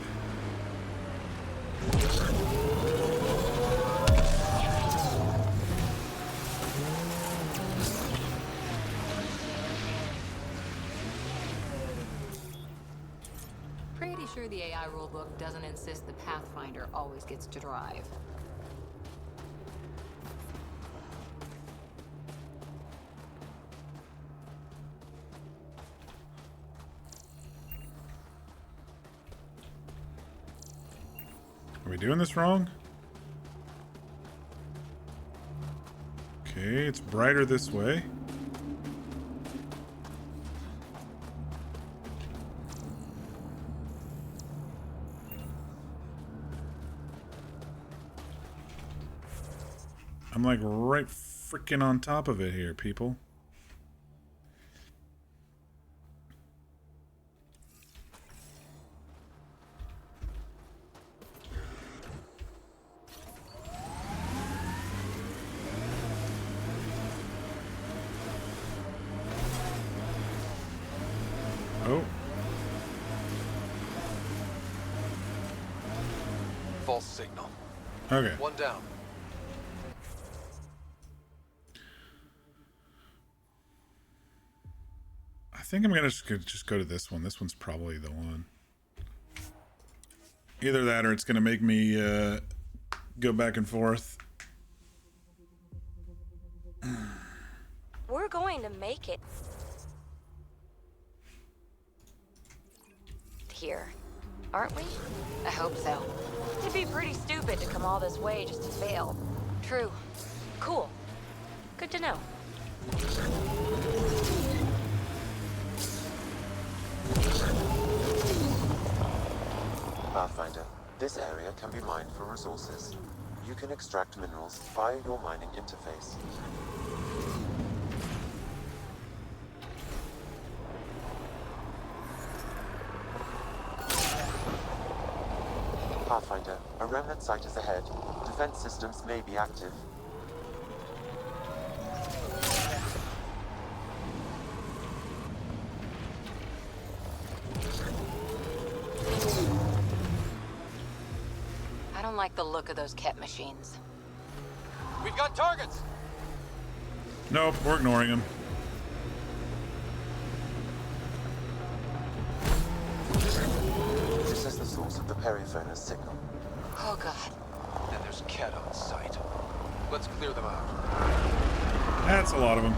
sure the AI rulebook doesn't insist the Pathfinder always gets to drive. Are we doing this wrong? Okay, it's brighter this way. I'm like right freaking on top of it here, people. Oh. False signal. Okay. One down. I think I'm gonna just go to this one. This one's probably the one. Either that or it's gonna make me go back and forth. We're going to make it. Here, aren't we? I hope so. It'd be pretty stupid to come all this way just to fail. True. Cool. Good to know. Pathfinder, this area can be mined for resources. You can extract minerals via your mining interface. Pathfinder, a remnant site is ahead. Defense systems may be active. I don't like the look of those Ket machines. We've got targets! Nope, we're ignoring him. This is the source of the peripheral signal. Oh god. And there's Ket on site. Let's clear them out. That's a lot of them.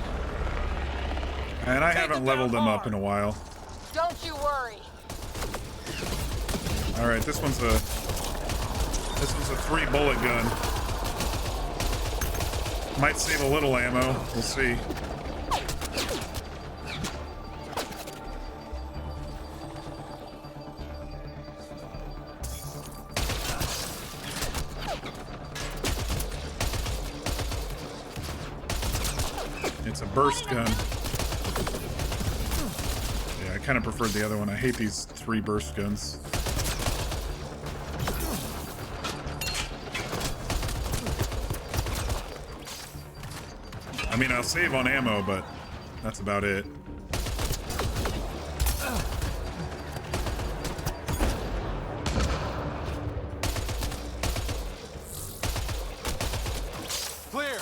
And I haven't leveled them up in a while. Don't you worry. Alright, this one's a 3-bullet gun. Might save a little ammo. We'll see. It's a burst gun. Yeah, I kind of preferred the other one. I hate these 3 burst guns. I mean, I'll save on ammo, but that's about it. Clear!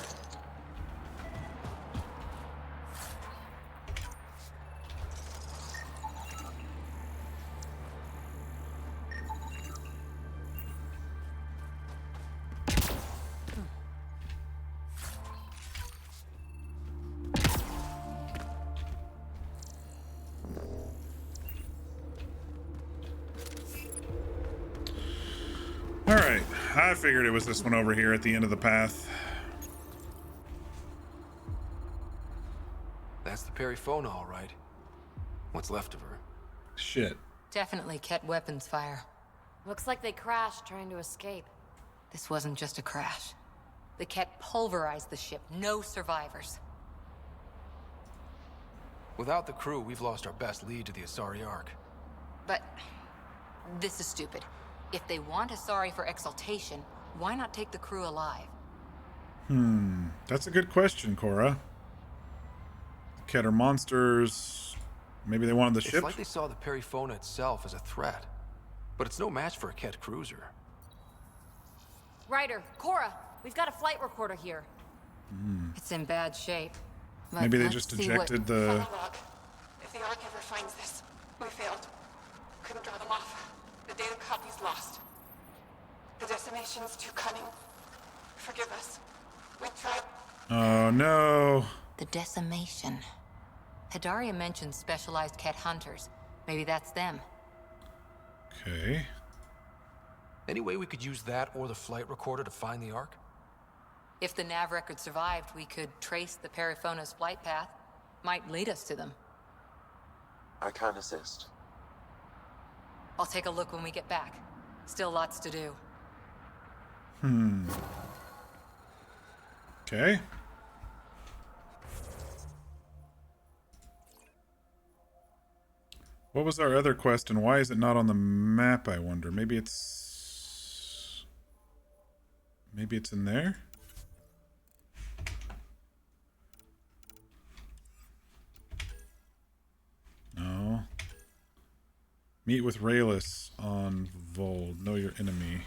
Alright, I figured it was this one over here at the end of the path. That's the Perifona, all right. What's left of her? Shit. Definitely Ket weapons fire. Looks like they crashed trying to escape. This wasn't just a crash. The Ket pulverized the ship. No survivors. Without the crew, we've lost our best lead to the Asari Ark. But this is stupid. If they want Asari for exaltation, why not take the crew alive? That's a good question, Cora. Ket are monsters. Maybe they wanted the ship? It's like they saw the Perifona itself as a threat. But it's no match for a Ket cruiser. Ryder, Cora, we've got a flight recorder here. It's in bad shape. But Maybe they let's just see ejected the... If the Ark ever finds this, we failed. Couldn't draw them off. The copies lost. The decimation's too cunning. Forgive us. We tried. Oh no. The decimation. Hidaria mentioned specialized Ket hunters. Maybe that's them. Okay. Any way we could use that or the flight recorder to find the Ark? If the nav record survived, we could trace the Periphona's flight path. Might lead us to them. I can assist. I'll take a look when we get back. Still lots to do. Okay. What was our other quest and why is it not on the map, I wonder? Maybe it's in there? No. Meet with Raylus on Vold. Know your enemy.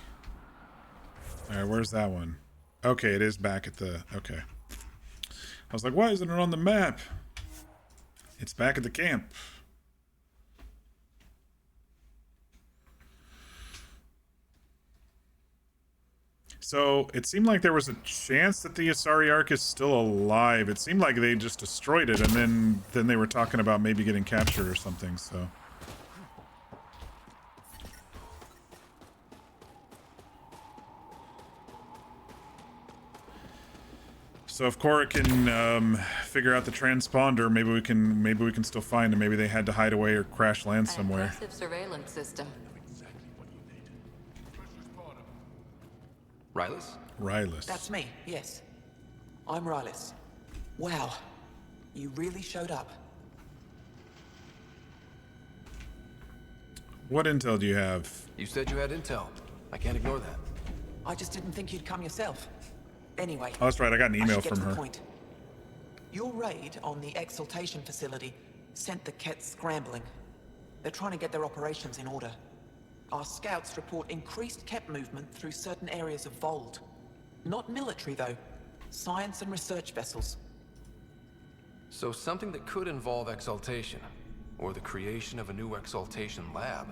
Alright, where's that one? Okay, it is back at the... Okay. I was like, why isn't it on the map? It's back at the camp. So, it seemed like there was a chance that the Asari Ark is still alive. It seemed like they just destroyed it, and then they were talking about maybe getting captured or something, so... So if Cora can figure out the transponder, maybe we can still find them. Maybe they had to hide away or crash land somewhere. An impressive surveillance system. Rylus? Rylus. That's me, yes. I'm Rylus. Wow. You really showed up. What intel do you have? You said you had intel. I can't ignore that. I just didn't think you'd come yourself. Anyway. Oh, that's right. I got an email from her. Point. Your raid on the exaltation facility sent the Kets scrambling. They're trying to get their operations in order. Our scouts report increased Ket movement through certain areas of Vold. Not military, though. Science and research vessels. So something that could involve exaltation, or the creation of a new exaltation lab.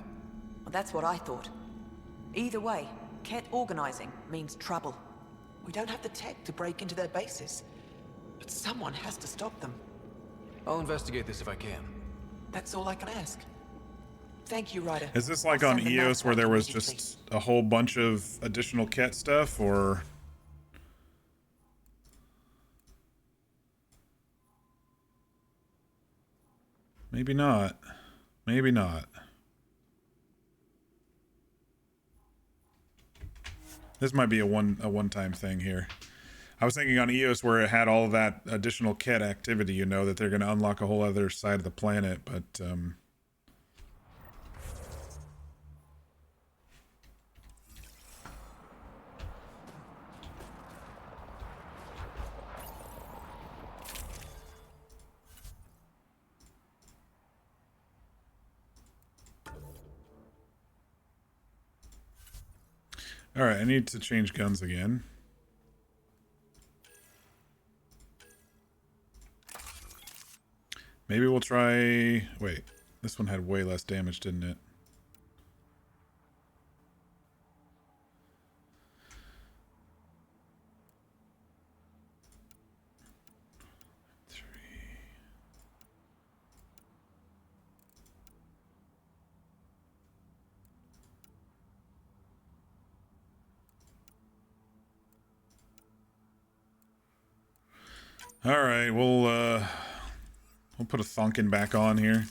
Well, that's what I thought. Either way, Ket organizing means trouble. We don't have the tech to break into their bases. But someone has to stop them. I'll investigate this if I can. That's all I can ask. Thank you, Ryder. Is this like on EOS where there was just a whole bunch of additional Ket stuff, or... Maybe not. Maybe not. This might be a one-time thing here. I was thinking on EOS where it had all of that additional Ket activity, you know, that they're going to unlock a whole other side of the planet, but Alright, I need to change guns again. Maybe we'll try... Wait, this one had way less damage, didn't it? All right, we'll put a Thunken back on here.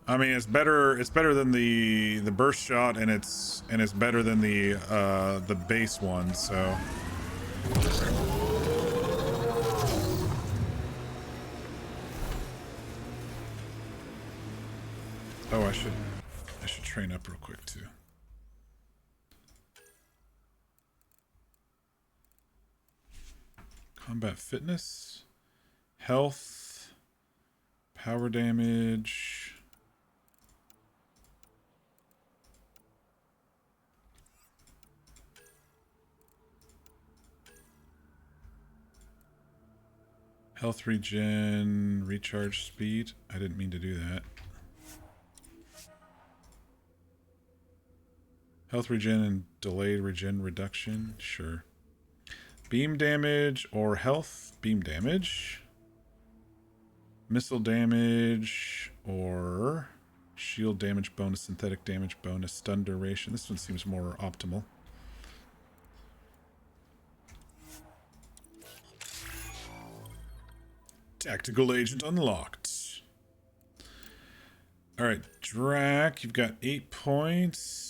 I mean, it's better than the burst shot, and it's better than the base one. So. Oh, I should train up real quick too. Combat fitness, health, power damage. Health regen, recharge speed. I didn't mean to do that. Health regen and delayed regen reduction. Sure. Beam damage or health. Beam damage. Missile damage or shield damage bonus, synthetic damage bonus, stun duration. This one seems more optimal. Tactical agent unlocked. Alright, Drac, you've got 8 points.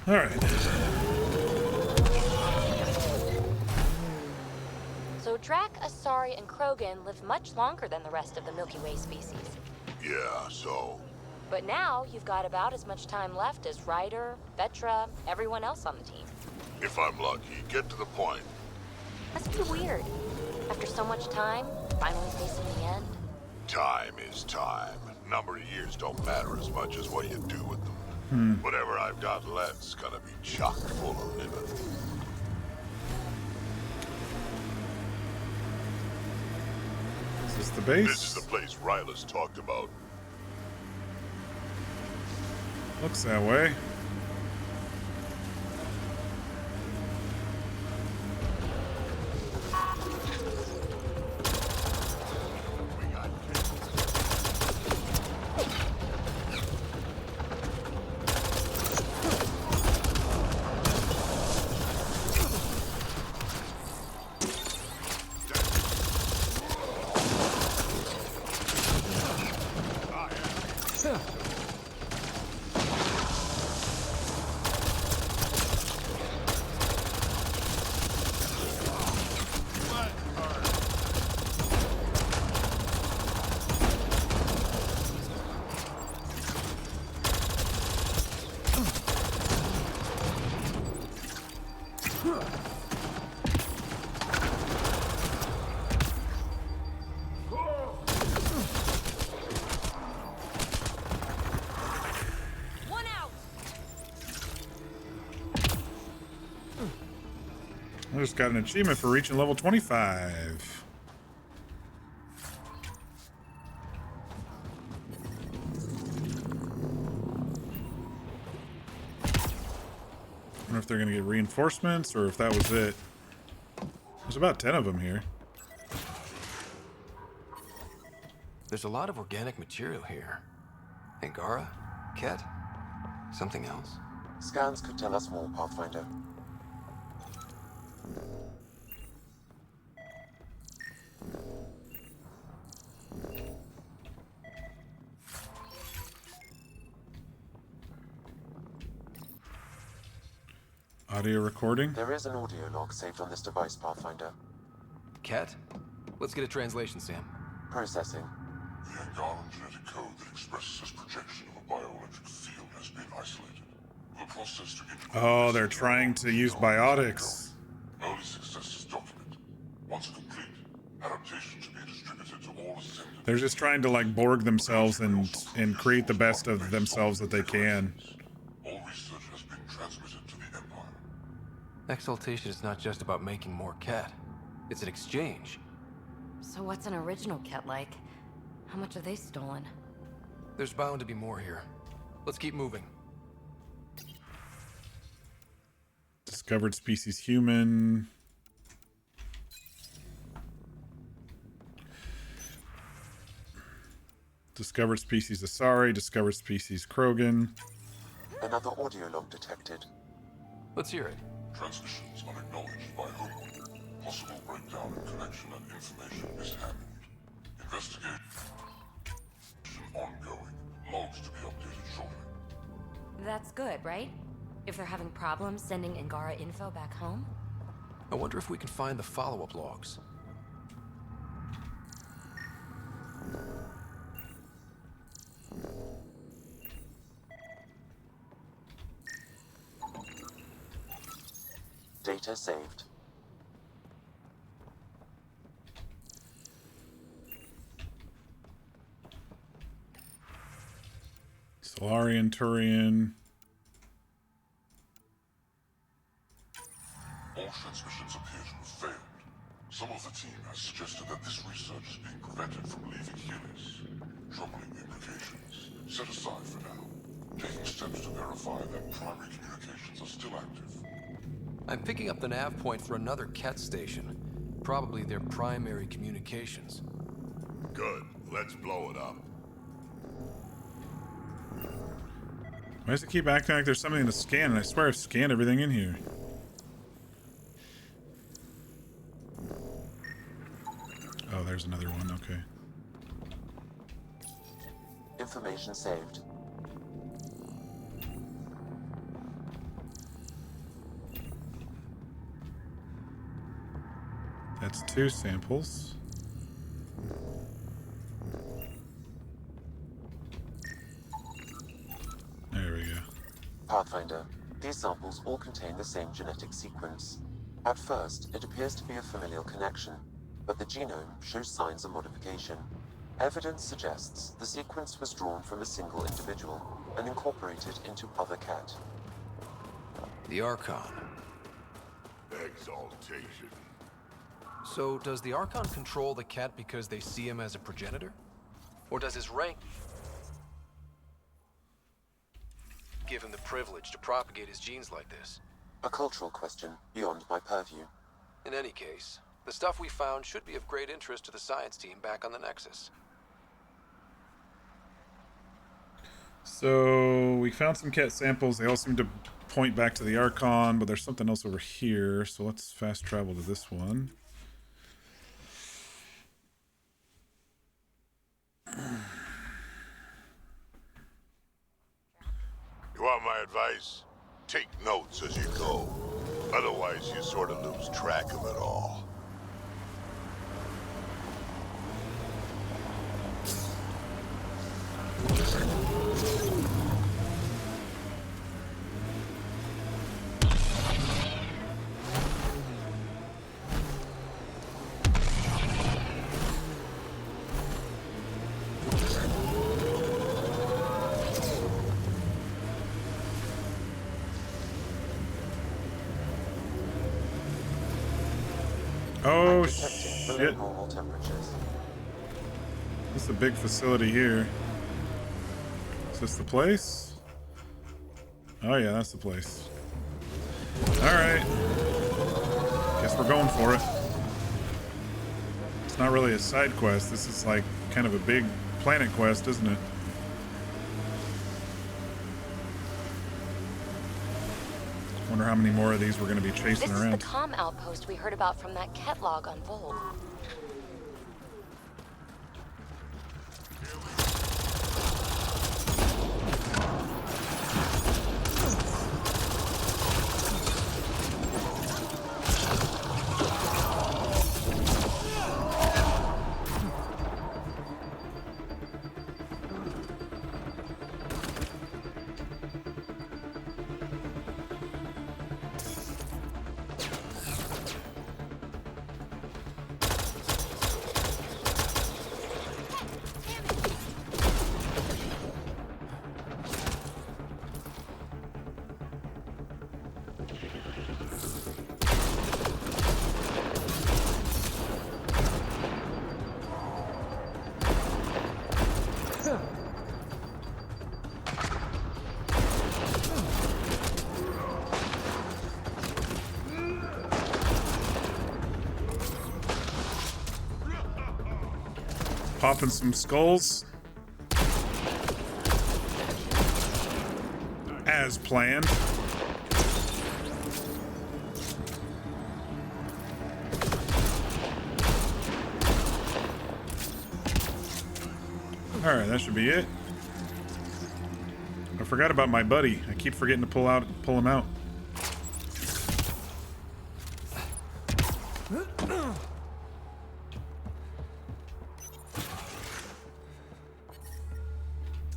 All right. So Drac, Asari, and Krogan live much longer than the rest of the Milky Way species. Yeah, so... But now you've got about as much time left as Ryder, Vetra, everyone else on the team. If I'm lucky, get to the point. Must be weird. After so much time, finally facing the end. Time is time. Number of years don't matter as much as what you do with them. Whatever I've got left's gonna be chock full of living. Is this the base? This is the place Rylas talked about. Looks that way. I just got an achievement for reaching level 25. I wonder if they're going to get reinforcements or if that was it. There's about 10 of them here. There's a lot of organic material here. Angara? Ket? Something else? Scans could tell us more, Pathfinder. Audio recording? There is an audio log saved on this device, Pathfinder. Ket? Let's get a translation, Sam. Processing. The Angaran genetic code that expresses this projection of a bioelectric field has been isolated. The process to integrate... Oh, they're trying to use biotics. Early success is documented. Once complete, adaptations will be distributed to all ascendants. They're just trying to like Borg themselves and create the best of themselves that they can. All research has been transmitted to the Empire. Exaltation is not just about making more Ket. It's an exchange. So what's an original Ket like? How much have they stolen? There's bound to be more here. Let's keep moving. Discovered species human. Discovered species Asari. Discovered species Krogan. Another audio log detected. Let's hear it. Transmissions unacknowledged by Homeworld. Possible breakdown in connection and information mishandled. Investigation ongoing. Logs to be updated shortly. That's good, right? If they're having problems sending Angara info back home? I wonder if we can find the follow-up logs. Data saved. Solarian, Turian. All transmissions appear to have failed. Some of the team has suggested that this research is being prevented from leaving Helios. Troubling implications. Set aside for now. Taking steps to verify that primary communications are still active. I'm picking up the nav point for another Ket station. Probably their primary communications. Good. Let's blow it up. Why does it keep acting like there's something to scan? And I swear I've scanned everything in here. Oh, there's another one. Okay. Information saved. That's 2 samples. There we go. Pathfinder, these samples all contain the same genetic sequence. At first, it appears to be a familial connection, but the genome shows signs of modification. Evidence suggests the sequence was drawn from a single individual and incorporated into other Ket. The Archon. Exaltation. So, does the Archon control the Ket because they see him as a progenitor? Or does his rank give him the privilege to propagate his genes like this? A cultural question beyond my purview. In any case, the stuff we found should be of great interest to the science team back on the Nexus. So we found some Ket samples. They all seem to point back to the Archon, but there's something else over here. So let's fast travel to this one. You want my advice? Take notes as you go. Otherwise, you sort of lose track of it all. Oh, Detecting shit. normal temperatures. This is a big facility here. Is this the place? Oh yeah, that's the place. Alright. Guess we're going for it. It's not really a side quest. This is like kind of a big planet quest, isn't it? Wonder how many more of these we're going to be chasing This around. is the comm outpost we heard about from that Ket log on Vol. Popping some skulls. As planned. Alright, that should be it. I forgot about my buddy. I keep forgetting to pull him out.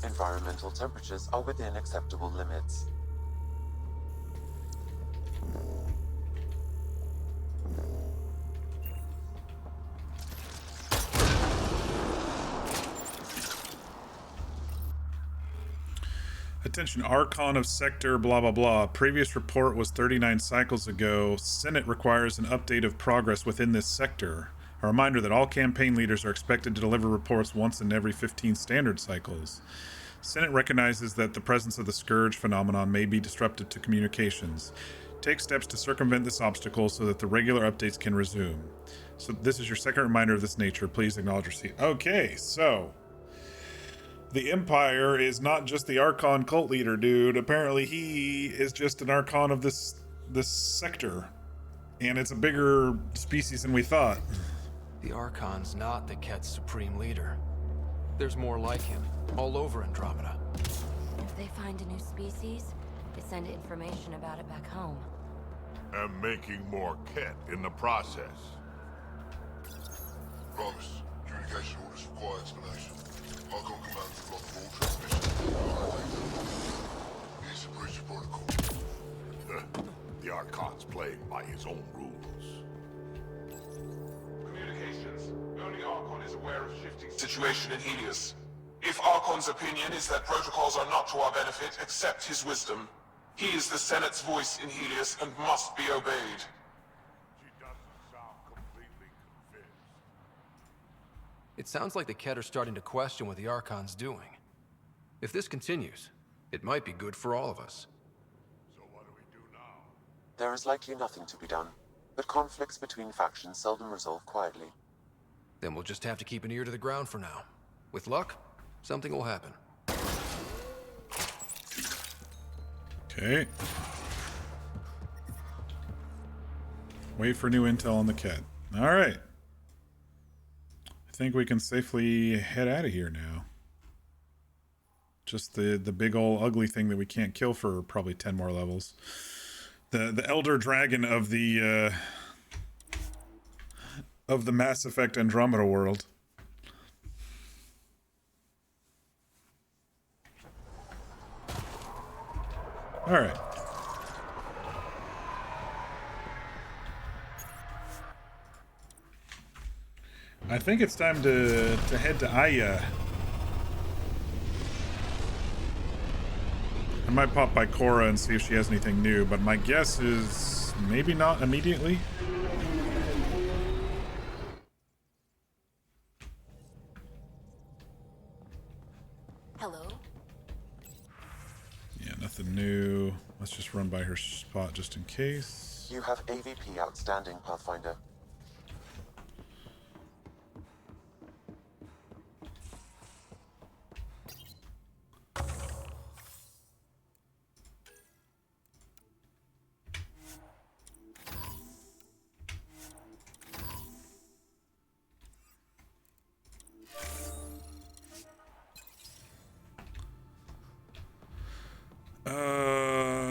Environmental temperatures are within acceptable limits. Attention, Archon of Sector blah blah blah. Previous report was 39 cycles ago. Senate requires an update of progress within this sector. A reminder that all campaign leaders are expected to deliver reports once in every 15 standard cycles. Senate recognizes that the presence of the Scourge phenomenon may be disruptive to communications. Take steps to circumvent this obstacle so that the regular updates can resume. So this is your second reminder of this nature. Please acknowledge receipt. Okay, so the Empire is not just the Archon cult leader, dude. Apparently he is just an Archon of this sector. And it's a bigger species than we thought. The Archon's not the Ket's supreme leader. There's more like him, all over Andromeda. If they find a new species, they send information about it back home. And making more Ket in the process. Promise. Communication orders require explanation. Archon commands block all transmissions. He's a breach of protocol. The Archon's playing by his own rules. Communications. Only Archon is aware of shifting situation in Helios. If Archon's opinion is that protocols are not to our benefit, accept his wisdom. He is the Senate's voice in Helios and must be obeyed. She doesn't sound completely convinced. It sounds like the Ket are starting to question what the Archon's doing. If this continues, it might be good for all of us. So what do we do now? There is likely nothing to be done, but conflicts between factions seldom resolve quietly. Then we'll just have to keep an ear to the ground for now. With luck, something will happen. Okay. Wait for new intel on the Ket. Alright. I think we can safely head out of here now. Just the big old ugly thing that we can't kill for probably 10 more levels. The elder dragon of the Mass Effect Andromeda world. All right. I think it's time to head to Aya. I might pop by Cora and see if she has anything new, but my guess is maybe not immediately. Hello? Yeah, nothing new. Let's just run by her spot just in case. You have AVP outstanding, Pathfinder.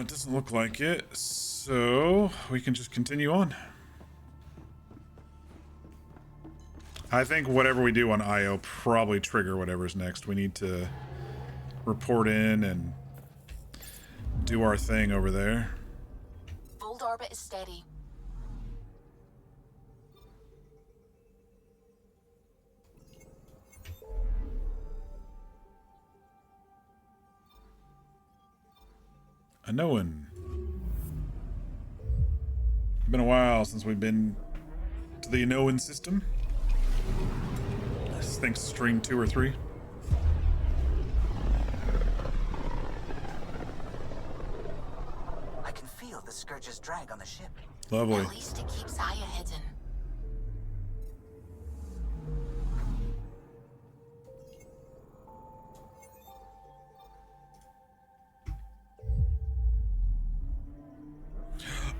Doesn't look like it, so we can just continue on. I think whatever we do on IO probably trigger whatever's next. We need to report in and do our thing over there. Fold orbit is steady. Anoan. Been a while since we've been to the Anoan system. I think stream 2 or 3. I can feel the Scourge's drag on the ship. Lovely. At least it keeps Aya hidden.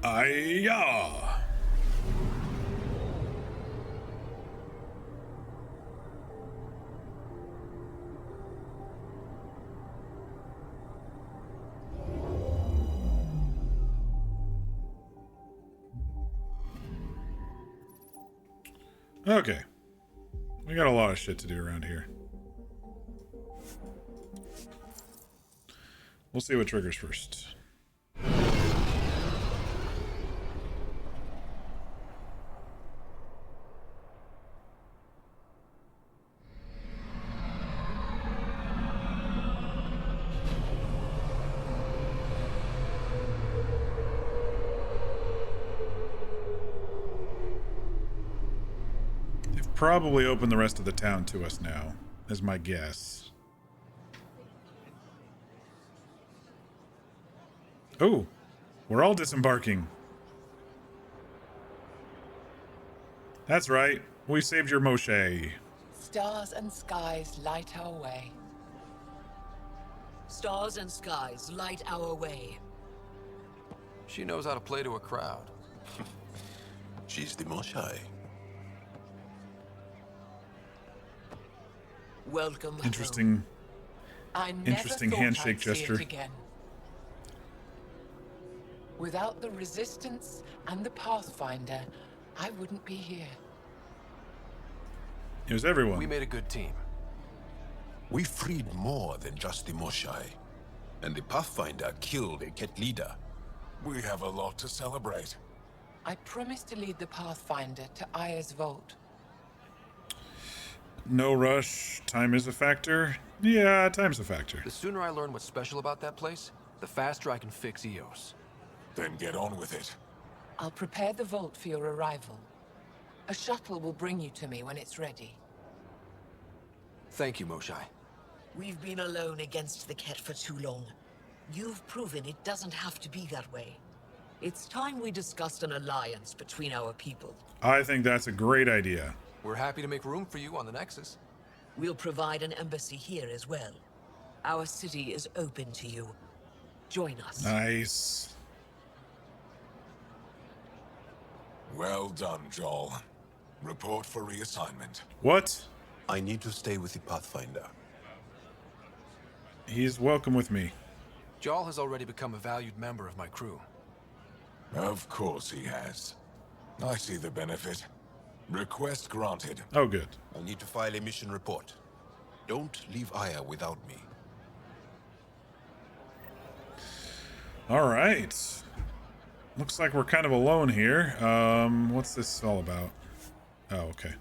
Aya. Okay. We got a lot of shit to do around here. We'll see what triggers first. Probably open the rest of the town to us now, is my guess. Oh, we're all disembarking. That's right. We saved your Moshe. Stars and skies light our way. Stars and skies light our way. She knows how to play to a crowd. She's the Moshe. Welcome Interesting. I never Interesting thought handshake I'd see gesture. it again. Without the Resistance and the Pathfinder, I wouldn't be here. It was everyone. We made a good team. We freed more than just the Moshe. And the Pathfinder killed a Ket leader. We have a lot to celebrate. I promised to lead the Pathfinder to Aya's vault. No rush. Time is a factor. Yeah, time's a factor. The sooner I learn what's special about that place, the faster I can fix EOS. Then get on with it. I'll prepare the vault for your arrival. A shuttle will bring you to me when it's ready. Thank you, Moshe. We've been alone against the Ket for too long. You've proven it doesn't have to be that way. It's time we discussed an alliance between our people. I think that's a great idea. We're happy to make room for you on the Nexus. We'll provide an embassy here as well. Our city is open to you. Join us. Nice. Well done, Joel. Report for reassignment. What? I need to stay with the Pathfinder. He's welcome with me. Jarl has already become a valued member of my crew. Of course he has. I see the benefit. Request granted. Oh, good. I need to file a mission report. Don't leave Aya without me. All right. Looks like we're kind of alone here. What's this all about? Oh, okay.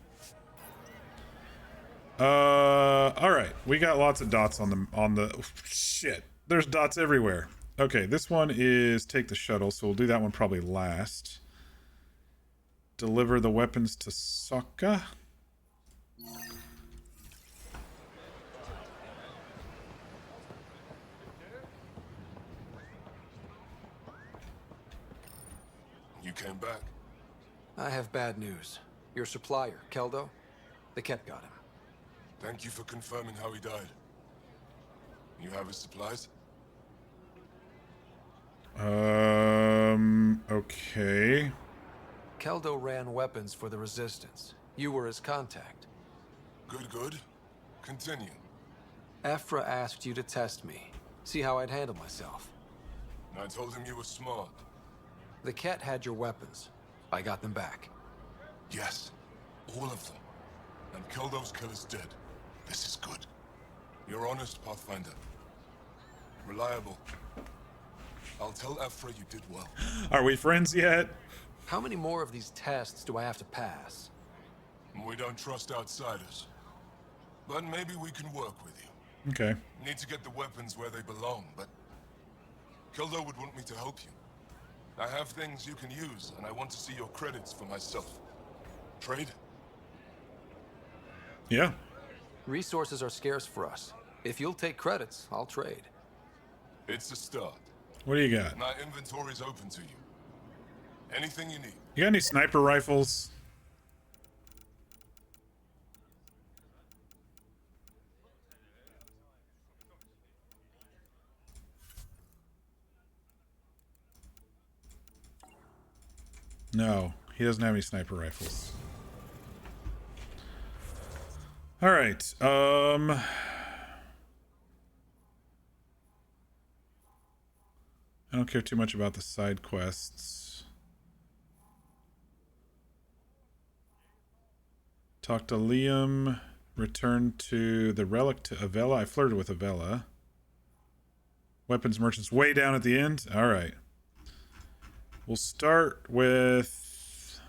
All right. We got lots of dots on the shit. There's dots everywhere. Okay, this one is take the shuttle, so we'll do that one probably last. Deliver the weapons to Sokka. You came back. I have bad news. Your supplier, Keldo, the Ket got him. Thank you for confirming how he died. You have his supplies? Okay. Keldo ran weapons for the Resistance. You were his contact. Good, good. Continue. Ephra asked you to test me, see how I'd handle myself. I told him you were smart. The Ket had your weapons. I got them back. Yes, all of them. And Keldo's killer's dead. This is good. You're honest, Pathfinder. Reliable. I'll tell Ephra you did well. Are we friends yet? How many more of these tests do I have to pass? We don't trust outsiders. But maybe we can work with you. Okay. Need to get the weapons where they belong, but Keldo would want me to help you. I have things you can use, and I want to see your credits for myself. Trade? Yeah. Resources are scarce for us. If you'll take credits, I'll trade. It's a start. What do you got? My inventory's open to you. Anything you need. You got any sniper rifles? No, he doesn't have any sniper rifles. All right. I don't care too much about the side quests. Talk to Liam. Return to the relic to Avella. I flirted with Avella. Weapons merchants way down at the end. All right. We'll start with...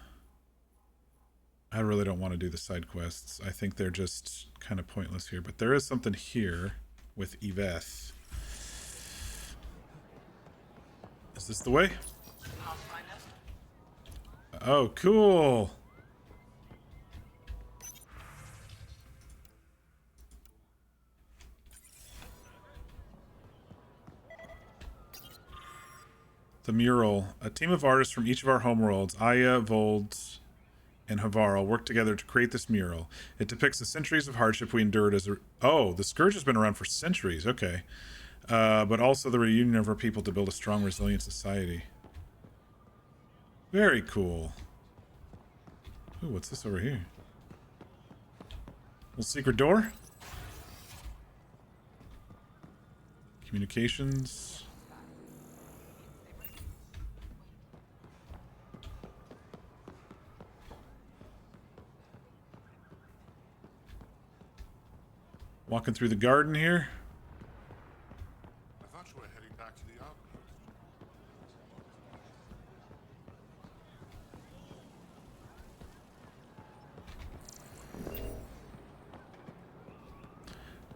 I really don't want to do the side quests. I think they're just kind of pointless here. But there is something here with Yveth. Is this the way? Oh, cool. The mural. A team of artists from each of our homeworlds, Aya, Vold, and Havarl, worked together to create this mural. It depicts the centuries of hardship we endured as a... Oh, the Scourge has been around for centuries. Okay. But also the reunion of our people to build a strong, resilient society. Very cool. Ooh, what's this over here? Little secret door? Communications. Walking through the garden here. I thought you were heading back to the outpost.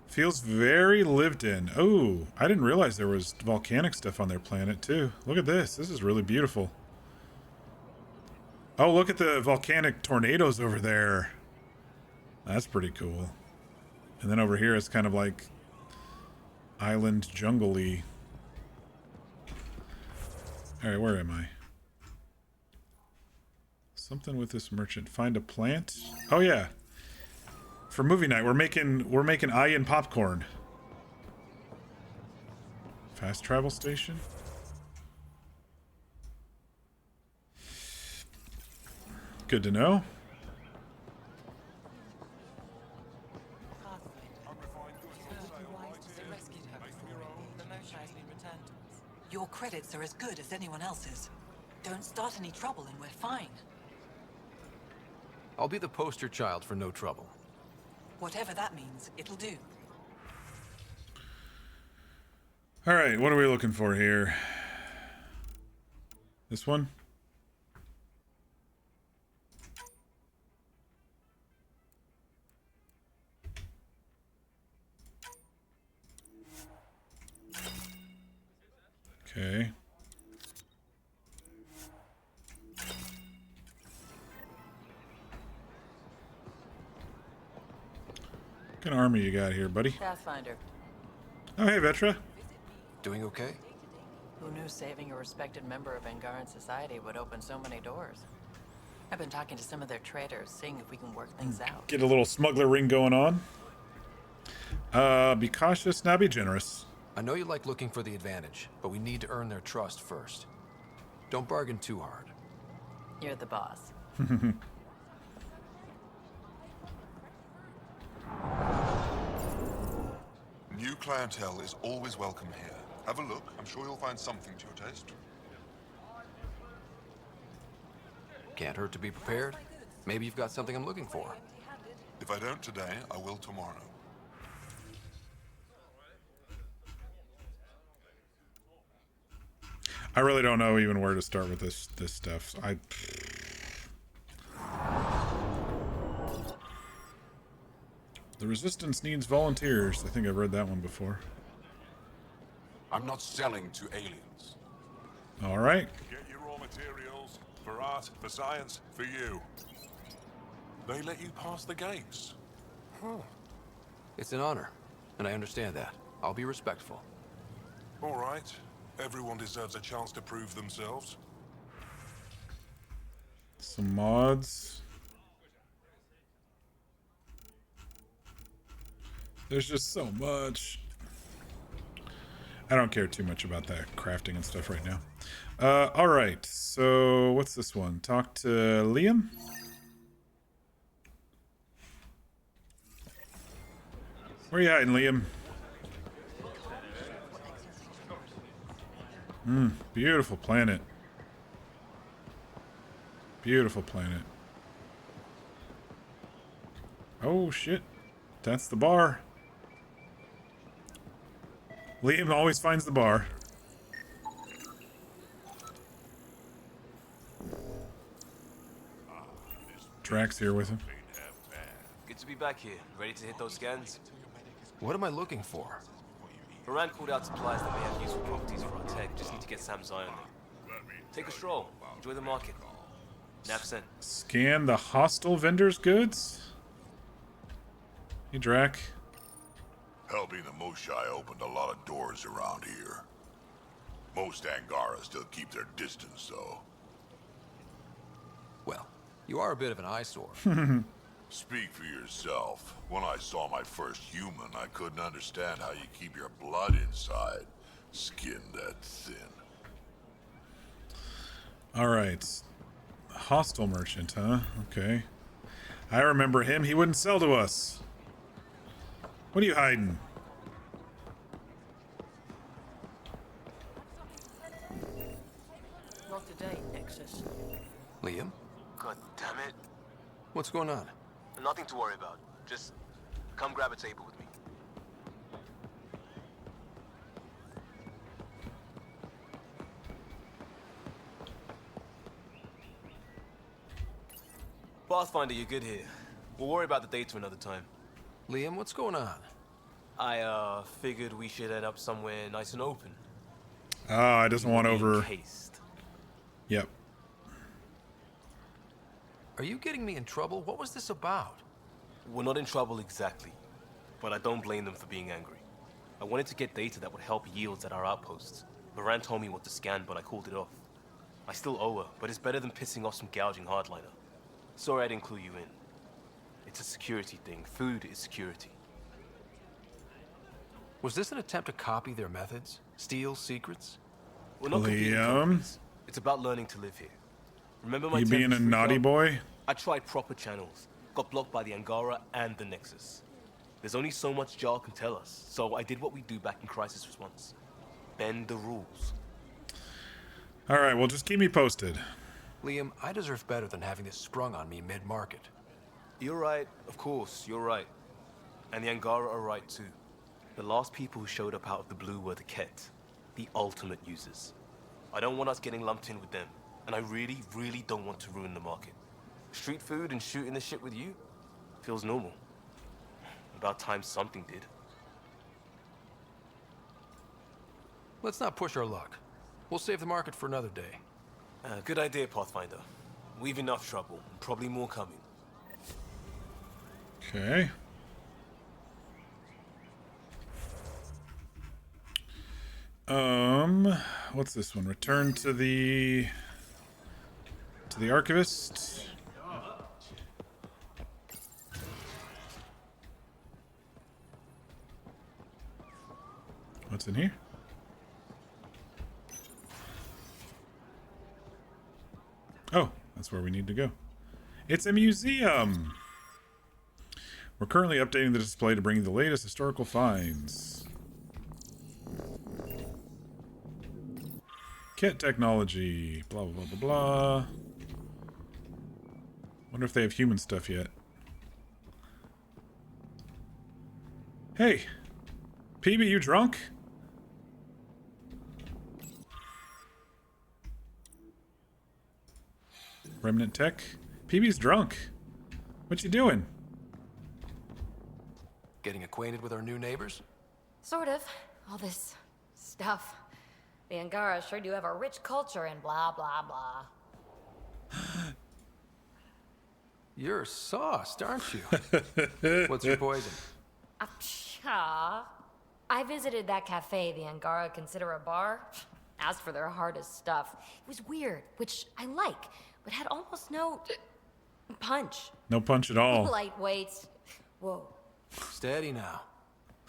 Feels very lived in. Oh, I didn't realize there was volcanic stuff on their planet too. Look at this. This is really beautiful. Oh, look at the volcanic tornadoes over there. That's pretty cool. And then over here it's kind of like island jungle-y. Alright, where am I? Something with this merchant. Find a plant. Oh yeah. For movie night, we're making Iron popcorn. Fast travel station. Good to know. Your credits are as good as anyone else's. Don't start any trouble and we're fine. I'll be the poster child for no trouble. Whatever that means, it'll do. Alright, what are we looking for here? This one? Okay. What kind of army you got here, buddy? Pathfinder. Oh, hey, Vetra. Doing okay? Who knew saving a respected member of Angaran society would open so many doors? I've been talking to some of their traders, seeing if we can work things out. Get a little smuggler ring going on. Be cautious, now be generous. I know you like looking for the advantage, but we need to earn their trust first. Don't bargain too hard. You're the boss. New clientele is always welcome here. Have a look. I'm sure you'll find something to your taste. Can't hurt to be prepared. Maybe you've got something I'm looking for. If I don't today, I will tomorrow. I really don't know even where to start with this stuff. The Resistance needs volunteers. I think I've read that one before. I'm not selling to aliens. All right. Get your raw materials for art, for science, for you. They let you pass the gates. It's an honor, and I understand that. I'll be respectful. All right. Everyone deserves a chance to prove themselves. Some mods. There's just so much. I don't care too much about that crafting and stuff right now. All right, so what's this one? Talk to Liam. Where you hiding, Liam? Beautiful planet. Beautiful planet. Oh, shit. That's the bar. Liam always finds the bar. Drax here with him. Good to be back here. Ready to hit those scans? What am I looking for? Moran called out supplies that may have useful properties for our tech. Just need to get Sam's eye on them. Take a stroll. Enjoy the market. Nav sent. Scan the hostile vendor's goods? Hey, Drac. Helping the Moshai opened a lot of doors around here. Most Angara still keep their distance, though. Well, you are a bit of an eyesore. Speak for yourself. When I saw my first human, I couldn't understand how you keep your blood inside. Skin that thin. Alright. Hostile merchant, huh? Okay. I remember him. He wouldn't sell to us. What are you hiding? Not today, Nexus. Liam? God damn it. What's going on? Nothing to worry about. Just come grab a table with me. Pathfinder, you're good here. We'll worry about the data another time. Liam, what's going on? I, figured we should head up somewhere nice and open. Ah, I doesn't want over. Encased. Yep. Are you getting me in trouble? What was this about? We're not in trouble exactly, but I don't blame them for being angry. I wanted to get data that would help yields at our outposts. Moran told me what to scan, but I called it off. I still owe her, but it's better than pissing off some gouging hardliner. Sorry I didn't clue you in. It's a security thing. Food is security. Was this an attempt to copy their methods? Steal secrets? We're not competing Liam? companies. It's about learning to live here. Remember my You being a temporary naughty job? boy? I tried proper channels. Got blocked by the Angara and the Nexus. There's only so much Jar can tell us, so I did what we do back in Crisis Response. Bend the rules. Alright, well, just keep me posted. Liam, I deserve better than having this sprung on me mid-market. You're right, of course, you're right. And the Angara are right too. The last people who showed up out of the blue were the Ket, the ultimate users. I don't want us getting lumped in with them, and I really, really don't want to ruin the market. Street food and shooting the shit with you feels normal. About time something did. Let's not push our luck. We'll save the market for another day. Good idea, Pathfinder. We've enough trouble, and probably more coming. Okay. What's this one? Return to the archivist. What's in here? Oh, that's where we need to go. It's a museum! We're currently updating the display to bring you the latest historical finds. Kit technology. Blah, blah, blah, blah, blah. Wonder if they have human stuff yet. Hey! PB, you drunk? Remnant Tech? PB's drunk. What you doing? Getting acquainted with our new neighbors? Sort of. All this stuff. The Angara sure do have a rich culture and blah, blah, blah. You're sauced, aren't you? What's your poison? I visited that cafe the Angara consider a bar. Asked for their hardest stuff. It was weird, which I like, but had almost no punch. No punch at all. Lightweight. Whoa. Steady now.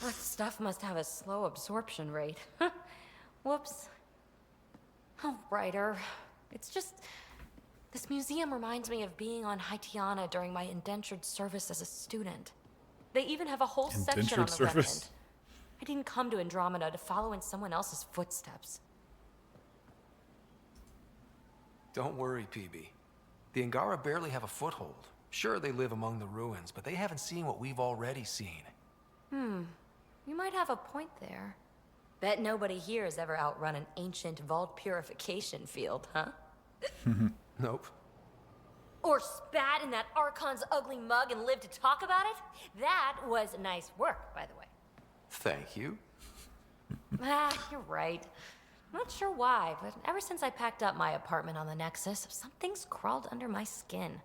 That stuff must have a slow absorption rate. Whoops. Oh, Ryder. It's just... This museum reminds me of being on Haitiana during my indentured service as a student. They even have a whole section on the Remnant. I didn't come to Andromeda to follow in someone else's footsteps. Don't worry, PB. The Angara barely have a foothold. Sure, they live among the ruins, but they haven't seen what we've already seen. You might have a point there. Bet nobody here has ever outrun an ancient vault purification field, huh? Nope. Or spat in that Archon's ugly mug and lived to talk about it? That was nice work, by the way. Thank you. You're right. I'm not sure why, but ever since I packed up my apartment on the Nexus, something's crawled under my skin.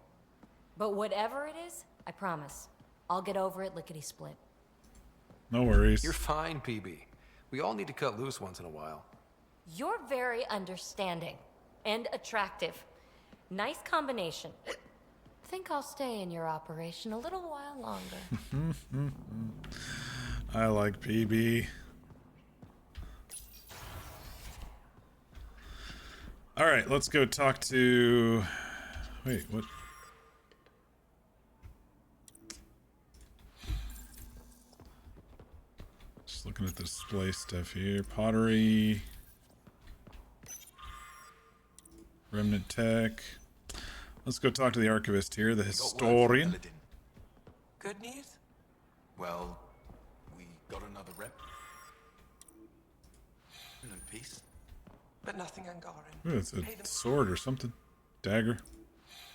But whatever it is, I promise, I'll get over it lickety-split. No worries. You're fine, PB. We all need to cut loose once in a while. You're very understanding and attractive. Nice combination. Think I'll stay in your operation a little while longer. I like PB. All right, let's go talk to... Wait, what? Just looking at the display stuff here. Pottery. Remnant tech. Let's go talk to the archivist here, the historian. Good news? Well, we got another rep. In peace. But nothing Angaran. Ooh, it's a sword or something. Dagger.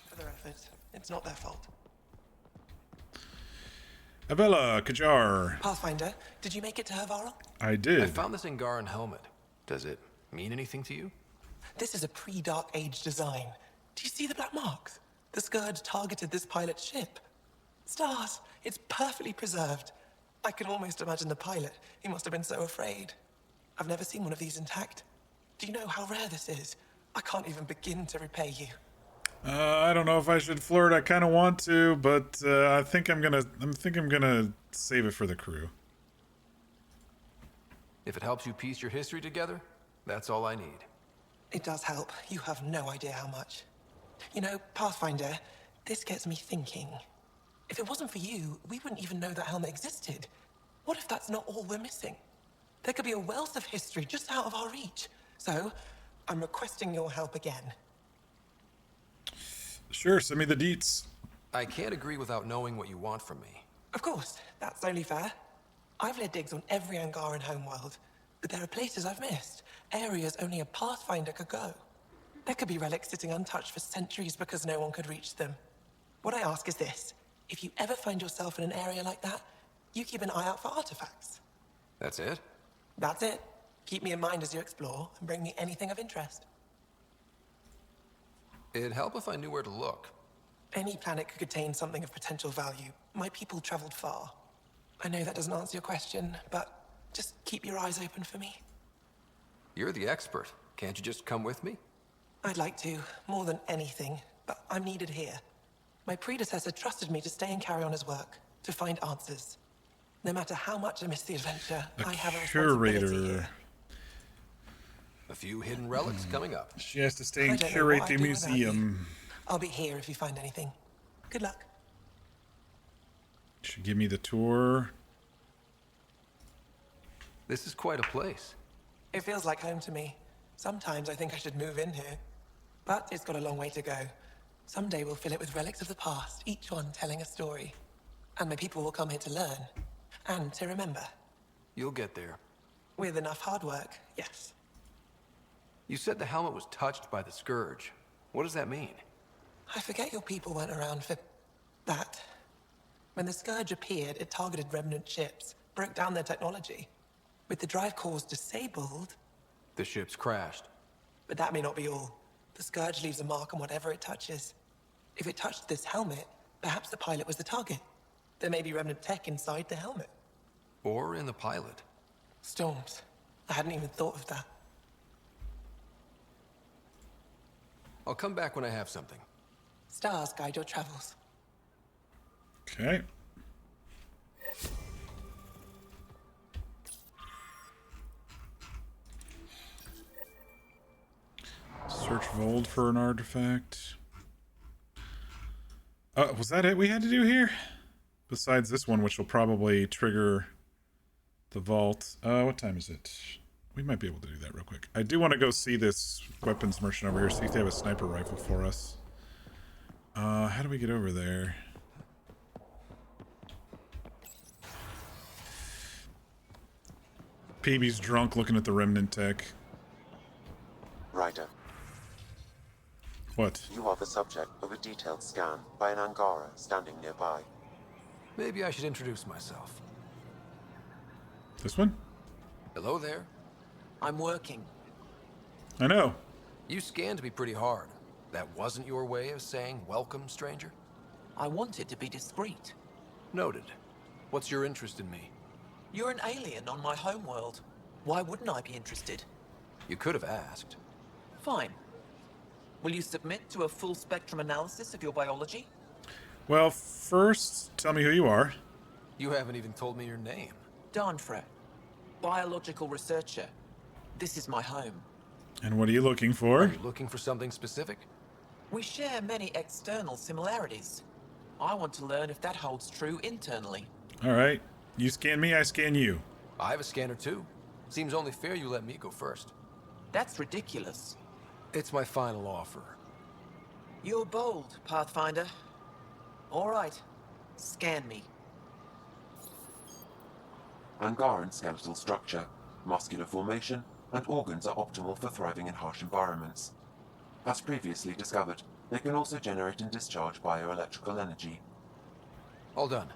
For their effort. It's not their fault. Abella, Kajar. Pathfinder, did you make it to Havarl? I did. I found this Angaran helmet. Does it mean anything to you? This is a pre-Dark Age design. Do you see the black marks? The Scourge targeted this pilot's ship. Stars, it's perfectly preserved. I can almost imagine the pilot. He must have been so afraid. I've never seen one of these intact. Do you know how rare this is? I can't even begin to repay you. I don't know if I should flirt. I kind of want to, but I think I'm gonna save it for the crew. If it helps you piece your history together, that's all I need. It does help. You have no idea how much. You know, Pathfinder, this gets me thinking. If it wasn't for you, we wouldn't even know that helmet existed. What if that's not all we're missing? There could be a wealth of history just out of our reach. So, I'm requesting your help again. Sure, send me the deets. I can't agree without knowing what you want from me. Of course, that's only fair. I've led digs on every Angaran homeworld, but there are places I've missed, areas only a Pathfinder could go. There could be relics sitting untouched for centuries because no one could reach them. What I ask is this: if you ever find yourself in an area like that, you keep an eye out for artifacts. That's it? That's it. Keep me in mind as you explore, and bring me anything of interest. It'd help if I knew where to look. Any planet could contain something of potential value. My people traveled far. I know that doesn't answer your question, but just keep your eyes open for me. You're the expert. Can't you just come with me? I'd like to, more than anything, but I'm needed here. My predecessor trusted me to stay and carry on his work, to find answers. No matter how much I miss the adventure, I have a responsibility here. A few hidden relics coming up. She has to stay and curate the museum. I'll be here if you find anything. Good luck. Should give me the tour. This is quite a place. It feels like home to me. Sometimes I think I should move in here. But it's got a long way to go. Someday we'll fill it with relics of the past, each one telling a story. And my people will come here to learn. And to remember. You'll get there. With enough hard work, yes. You said the helmet was touched by the Scourge. What does that mean? I forget your people weren't around for that. When the Scourge appeared, it targeted remnant ships, broke down their technology. With the drive cores disabled... The ships crashed. But that may not be all. The Scourge leaves a mark on whatever it touches. If it touched this helmet, perhaps the pilot was the target. There may be remnant tech inside the helmet. Or in the pilot. Storms. I hadn't even thought of that. I'll come back when I have something. Stars guide your travels. Okay. Search Vold for an artifact. Was that it we had to do here? Besides this one, which will probably trigger the vault. What time is it? We might be able to do that real quick. I do want to go see this weapons merchant over here, see if they have a sniper rifle for us. How do we get over there? PB's drunk looking at the remnant tech. Ryder, What? you are the subject of a detailed scan by an Angara standing nearby. Maybe I should introduce myself. This one? Hello there. I'm working. I know. You scanned me pretty hard. That wasn't your way of saying welcome, stranger? I wanted to be discreet. Noted. What's your interest in me? You're an alien on my homeworld. Why wouldn't I be interested? You could have asked. Fine. Will you submit to a full spectrum analysis of your biology? Well, first, tell me who you are. You haven't even told me your name. Danfre, biological researcher. This is my home. And what are you looking for? Are you looking for something specific? We share many external similarities. I want to learn if that holds true internally. All right. You scan me, I scan you. I have a scanner too. Seems only fair you let me go first. That's ridiculous. It's my final offer. You're bold, Pathfinder. All right. Scan me. Angaran skeletal structure, muscular formation, and organs are optimal for thriving in harsh environments. As previously discovered, they can also generate and discharge bioelectrical energy. All done.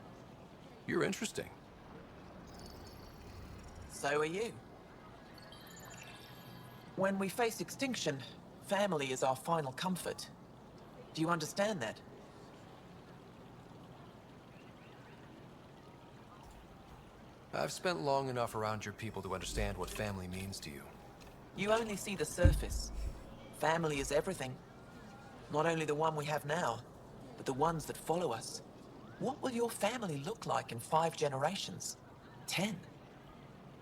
You're interesting. So are you. When we face extinction, family is our final comfort. Do you understand that? I've spent long enough around your people to understand what family means to you. You only see the surface. Family is everything. Not only the one we have now, but the ones that follow us. What will your family look like in 5 generations? 10?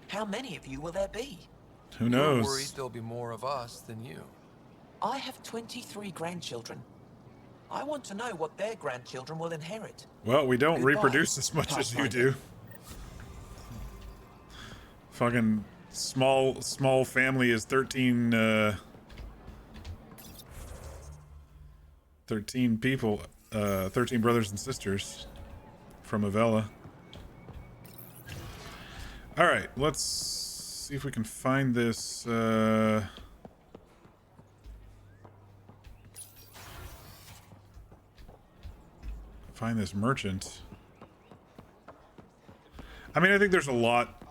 How many of you will there be? Who knows? You're worried there'll be more of us than you. I have 23 grandchildren. I want to know what their grandchildren will inherit. Well, we don't Goodbye, reproduce as much as you do. Fucking small family is 13 13 people, 13 brothers and sisters from Avella. All right, let's see if we can find this merchant. I mean, I think there's a lot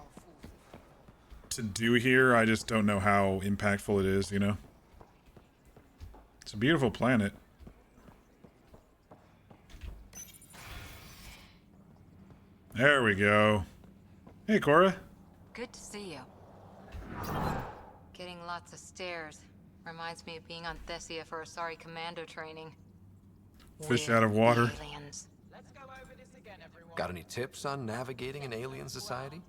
to do here. I just don't know how impactful it is, you know? It's a beautiful planet. There we go. Hey, Cora. Good to see you. Getting lots of stares. Reminds me of being on Thessia for Asari commando training. Fish out of water. Aliens. Got any tips on navigating an alien society?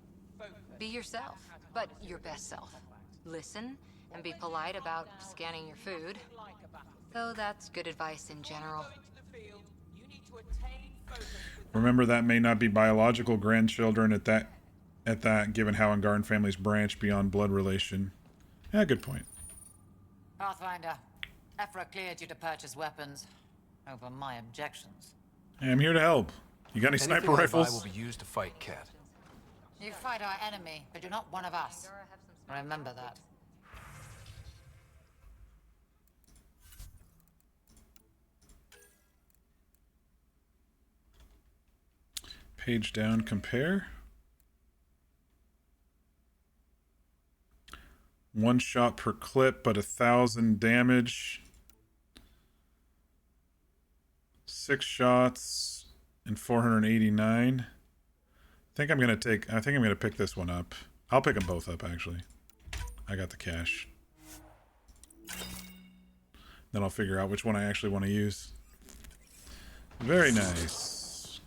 Be yourself, but your best self. Listen and be polite about scanning your food. Though that's good advice in general. Remember, that may not be biological grandchildren at that, given how Angaran families branch beyond blood relation. Yeah, good point. Pathfinder, Ephra cleared you to purchase weapons. Over my objections. Hey, I'm here to help. You got any sniper Anything I buy rifles? will be used to fight Cat. You fight our enemy, but you're not one of us. Remember that. Page down, compare. 1 shot per clip, but 1,000 damage. 6 shots and 489. I think I'm gonna pick this one up. I'll pick them both up, actually. I got the cash. Then I'll figure out which one I actually want to use. Very nice.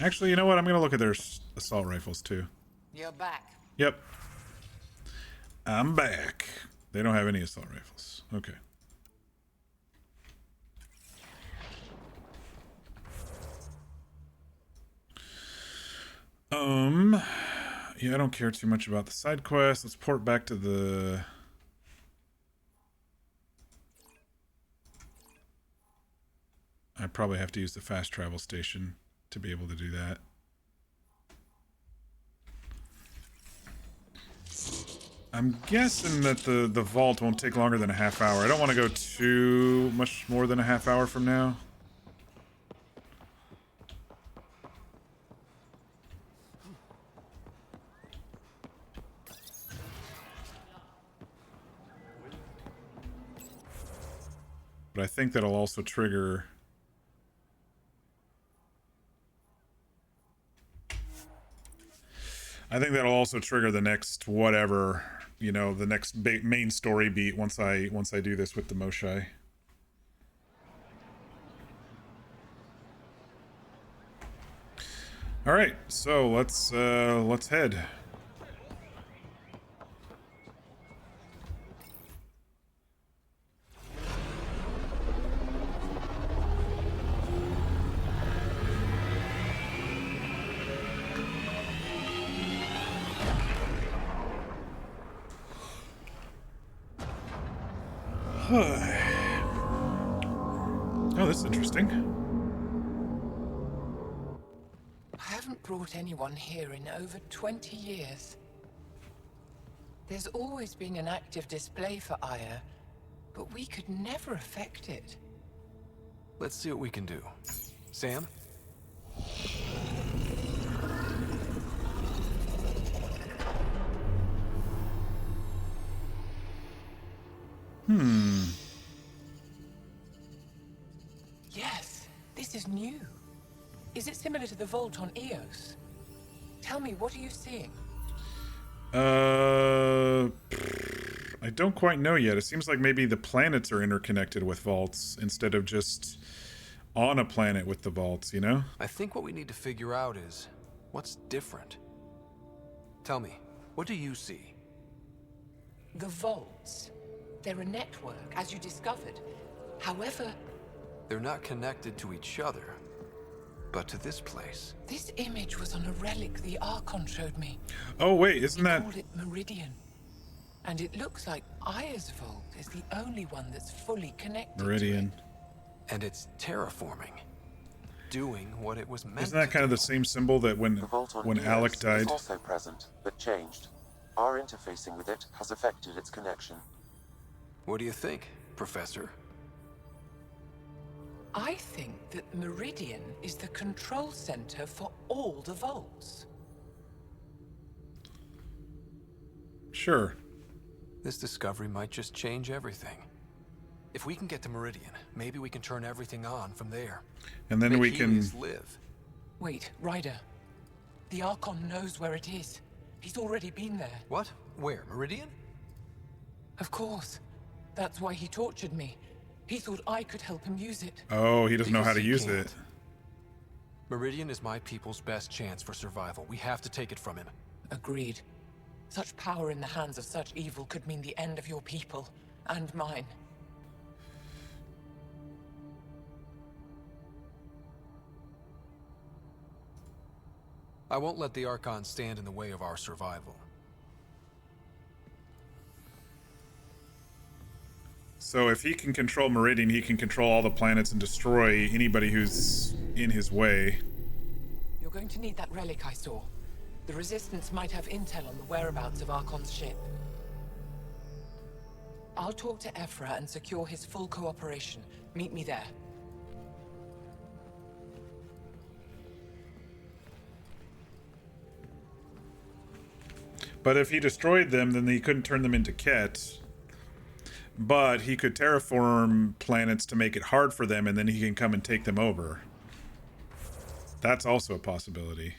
Actually, you know what? I'm gonna look at their assault rifles too. You're back. Yep. I'm back. They don't have any assault rifles. Okay. Yeah, I don't care too much about the side quest. Let's port back to the I probably have to use the fast travel station to be able to do that. I'm guessing that the vault won't take longer than a half hour. I don't want to go too much more than a half hour from now. But I think that'll also trigger... I think that'll also trigger the next whatever, you know, the next main story beat once I do this with the Moshai. All right, so let's head. Oh, this is interesting. I haven't brought anyone here in over 20 years. There's always been an active display for Aya, but we could never affect it. Let's see what we can do. Sam? Yes, this is new. Is it similar to the vault on Eos? Tell me, what are you seeing? I don't quite know yet. It seems like maybe the planets are interconnected with vaults instead of just on a planet with the vaults, you know? I think what we need to figure out is what's different. Tell me, what do you see? The vaults. They're a network, as you discovered. However... They're not connected to each other, but to this place. This image was on a relic the Archon showed me. Oh wait, isn't that... They call it Meridian. And it looks like Aya's vault is the only one that's fully connected Meridian. to it. And it's terraforming. Doing what it was meant to do. Isn't that kind of the same symbol that when Alec Eos died? is also present, but changed. Our interfacing with it has affected its connection. What do you think, Professor? I think that Meridian is the control center for all the vaults. Sure. This discovery might just change everything. If we can get to Meridian, maybe we can turn everything on from there. And then Make we can... Helios live. Wait, Ryder. The Archon knows where it is. He's already been there. What? Where? Meridian? Of course. That's why he tortured me. He thought I could help him use it. Oh, he doesn't know how to use can't. it. Meridian is my people's best chance for survival. We have to take it from him. Agreed. Such power in the hands of such evil could mean the end of your people, and mine. I won't let the Archon stand in the way of our survival. So if he can control Meridian, he can control all the planets and destroy anybody who's in his way. You're going to need that relic I saw. The Resistance might have intel on the whereabouts of Archon's ship. I'll talk to Ephra and secure his full cooperation. Meet me there. But if he destroyed them, then he couldn't turn them into Ket. But he could terraform planets to make it hard for them, and then he can come and take them over. That's also a possibility.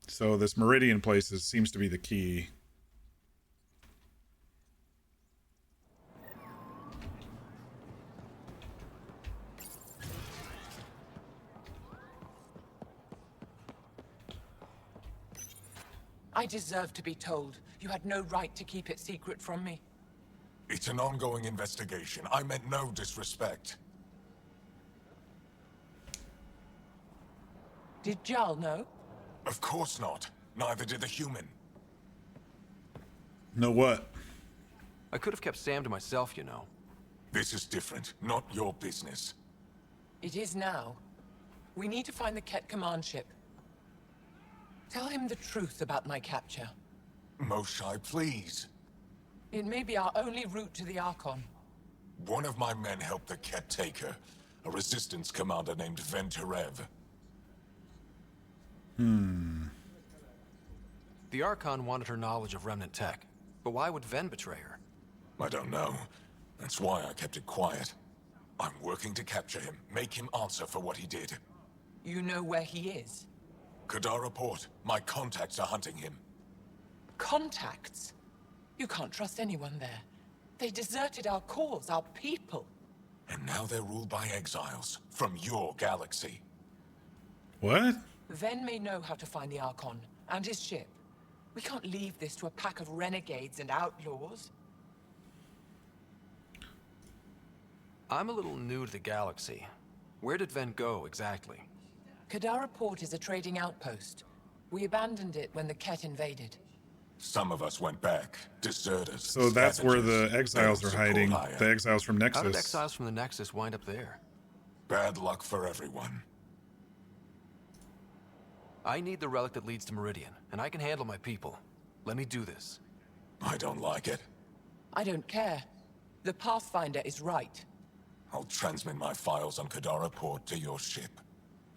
So this Meridian place seems to be the key. I deserve to be told. You had no right to keep it secret from me. It's an ongoing investigation. I meant no disrespect. Did Jarl know? Of course not. Neither did the human. Know what? I could have kept Sam to myself, you know. This is different. Not your business. It is now. We need to find the Ket command ship. Tell him the truth about my capture. Moshai, please. It may be our only route to the Archon. One of my men helped the Ket take her. A resistance commander named Venturev. The Archon wanted her knowledge of Remnant tech. But why would Ven betray her? I don't know. That's why I kept it quiet. I'm working to capture him, make him answer for what he did. You know where he is? Kadara Port. My contacts are hunting him. Contacts? You can't trust anyone there. They deserted our cause, our people. And now they're ruled by exiles from your galaxy. What? Ven may know how to find the Archon and his ship. We can't leave this to a pack of renegades and outlaws. I'm a little new to the galaxy. Where did Ven go, exactly? Kadara Port is a trading outpost. We abandoned it when the Ket invaded. Some of us went back, deserters. So that's where the scavengers. exiles They are support hiding. Aya. The exiles from How did Nexus. exiles from the Nexus wind up there? Bad luck for everyone. I need the relic that leads to Meridian, and I can handle my people. Let me do this. I don't like it. I don't care. The Pathfinder is right. I'll transmit my files on Kadara Port to your ship.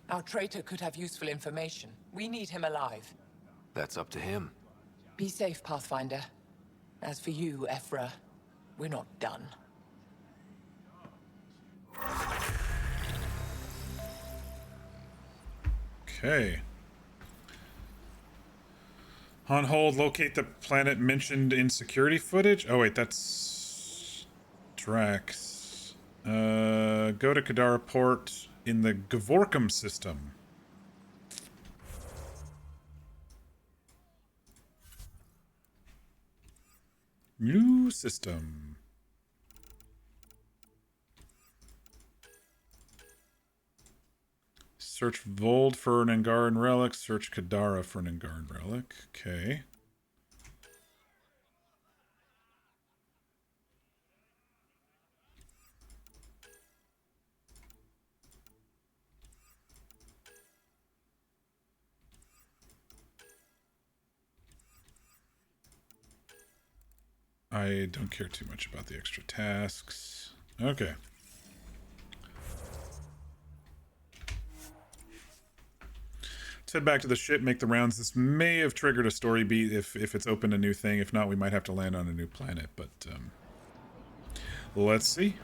Our traitor could have useful information. We need him alive. That's up to him. Be safe, Pathfinder. As for you, Ephra, we're not done. Okay. On hold, locate the planet mentioned in security footage. Oh wait, that's Drax. Go to Kadara Port in the Gavorkum system. New system. Search Vold for an Angaran relic. Search Kadara for an Angaran relic. Okay. I don't care too much about the extra tasks. Okay. Let's head back to the ship, make the rounds. This may have triggered a story beat if it's opened a new thing. If not, we might have to land on a new planet, but let's see.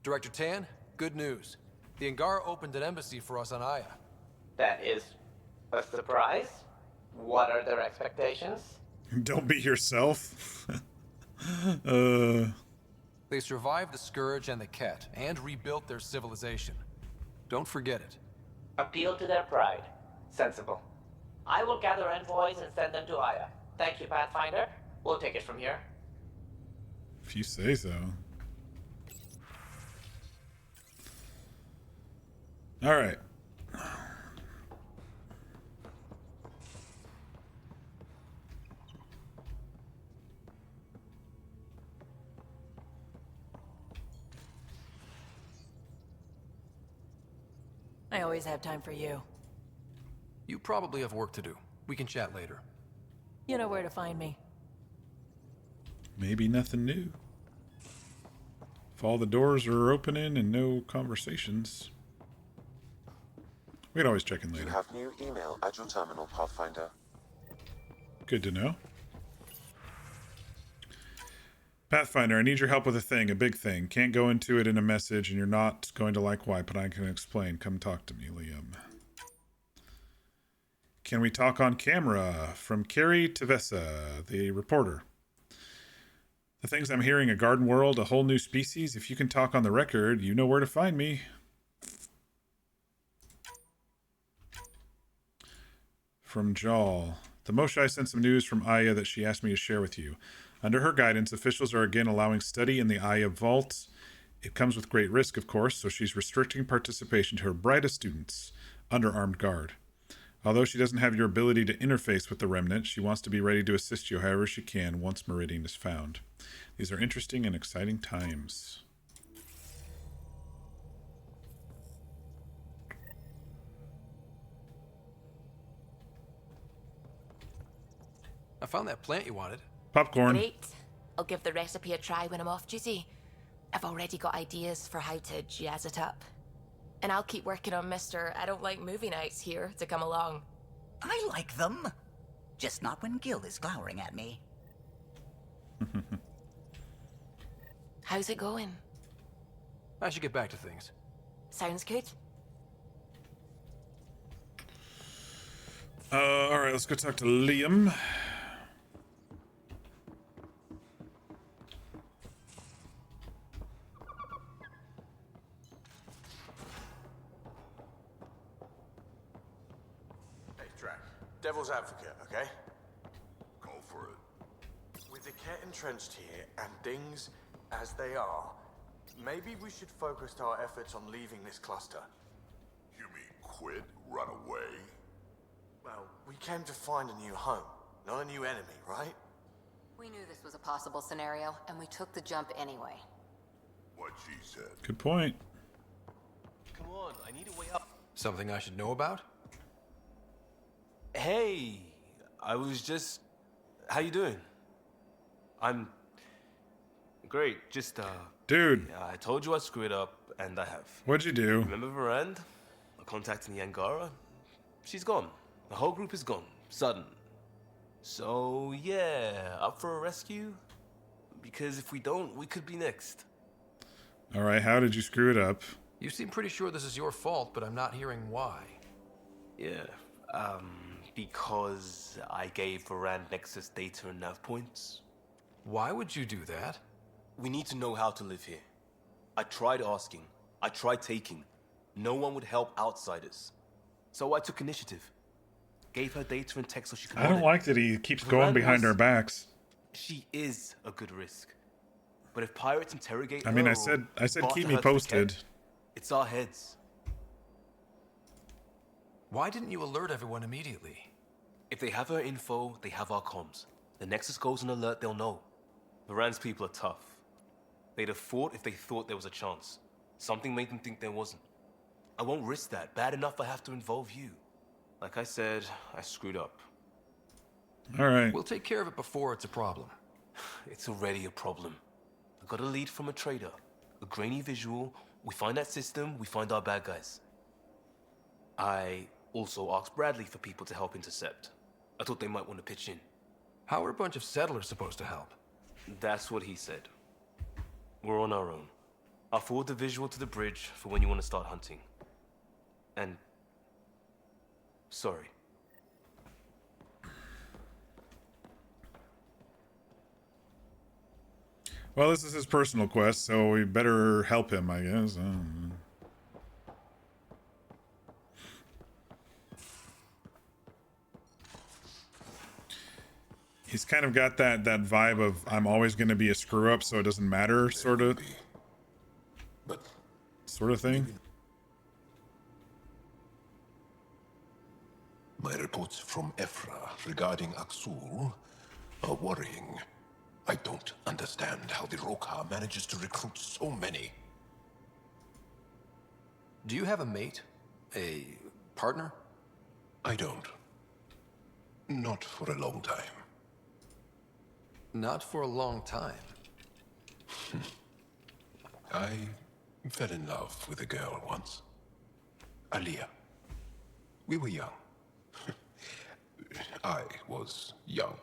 Director Tan, good news. The Angara opened an embassy for us on Aya. That is a surprise. What are their expectations? Don't be yourself. They survived the Scourge and the Ket, and rebuilt their civilization. Don't forget it. Appeal to their pride. Sensible. I will gather envoys and send them to Aya. Thank you, Pathfinder. We'll take it from here. If you say so. All right. I always have time for you. You probably have work to do. We can chat later. You know where to find me. Maybe nothing new. If all the doors are opening and no conversations, we can always check in You later. have new email at your terminal, Pathfinder. Good to know. Pathfinder, I need your help with a thing, a big thing. Can't go into it in a message, and you're not going to like why, but I can explain. Come talk to me, Liam. Can we talk on camera? From Carrie Tavessa, the reporter. The things I'm hearing, a garden world, a whole new species. If you can talk on the record, you know where to find me. From Jal. The Moshai sent some news from Aya that she asked me to share with you. Under her guidance, officials are again allowing study in the Aya vaults. It comes with great risk, of course, so she's restricting participation to her brightest students under armed guard. Although she doesn't have your ability to interface with the Remnant, she wants to be ready to assist you however she can once Meridian is found. These are interesting and exciting times. I found that plant you wanted. Popcorn. Great. I'll give the recipe a try when I'm off duty. I've already got ideas for how to jazz it up. And I'll keep working on Mr. I don't like movie nights here to come along. I like them. Just not when Gil is glowering at me. How's it going? I should get back to things. Sounds good. Alright, let's go talk to Liam. Hey, Drac. Devil's advocate, okay? Go for it. With the Ket entrenched here and things as they are, maybe we should focus our efforts on leaving this cluster. You mean quit? Run away? Well, we came to find a new home, not a new enemy, right? We knew this was a possible scenario, and we took the jump anyway. What she said. Good point. Come on, I need a way up. Something I should know about? Hey, I was just... How you doing? I'm... Great, just, Dude. Yeah, I told you I'd screw it up, and I have. What'd you do? Remember Varand? I contacted the Angara? She's gone. The whole group is gone. Sudden. So, yeah, up for a rescue? Because if we don't, we could be next. Alright, how did you screw it up? You seem pretty sure this is your fault, but I'm not hearing why. Yeah, because I gave Varand Nexus data and nav points. Why would you do that? We need to know how to live here. I tried asking. I tried taking. No one would help outsiders. So I took initiative. Gave her data and tech so she could I don't like that he keeps going behind our backs. She is a good risk. But if pirates interrogate I mean, her I said or keep Barter me her to posted. Ket, it's our heads. Why didn't you alert everyone immediately? If they have her info, they have our comms. The Nexus goes on alert, they'll know. Varand's people are tough. They'd have fought if they thought there was a chance. Something made them think there wasn't. I won't risk that. Bad enough I have to involve you. Like I said, I screwed up. Alright. We'll take care of it before it's a problem. It's already a problem. I got a lead from a trader. A grainy visual. We find that system, we find our bad guys. I also asked Bradley for people to help intercept. I thought they might want to pitch in. How are a bunch of settlers supposed to help? That's what he said. We're on our own. I'll forward the visual to the bridge for when you want to start hunting. And... sorry. Well, this is his personal quest, so we better help him, I guess. He's kind of got that vibe of I'm always going to be a screw up, so it doesn't matter, sort of thing. My reports from Ephra regarding Aksul are worrying. I don't understand how the Rokha manages to recruit so many. Do you have a mate? A partner? I don't. Not for a long time. Not for a long time. I fell in love with a girl once. Aliyah. We were young. I was young.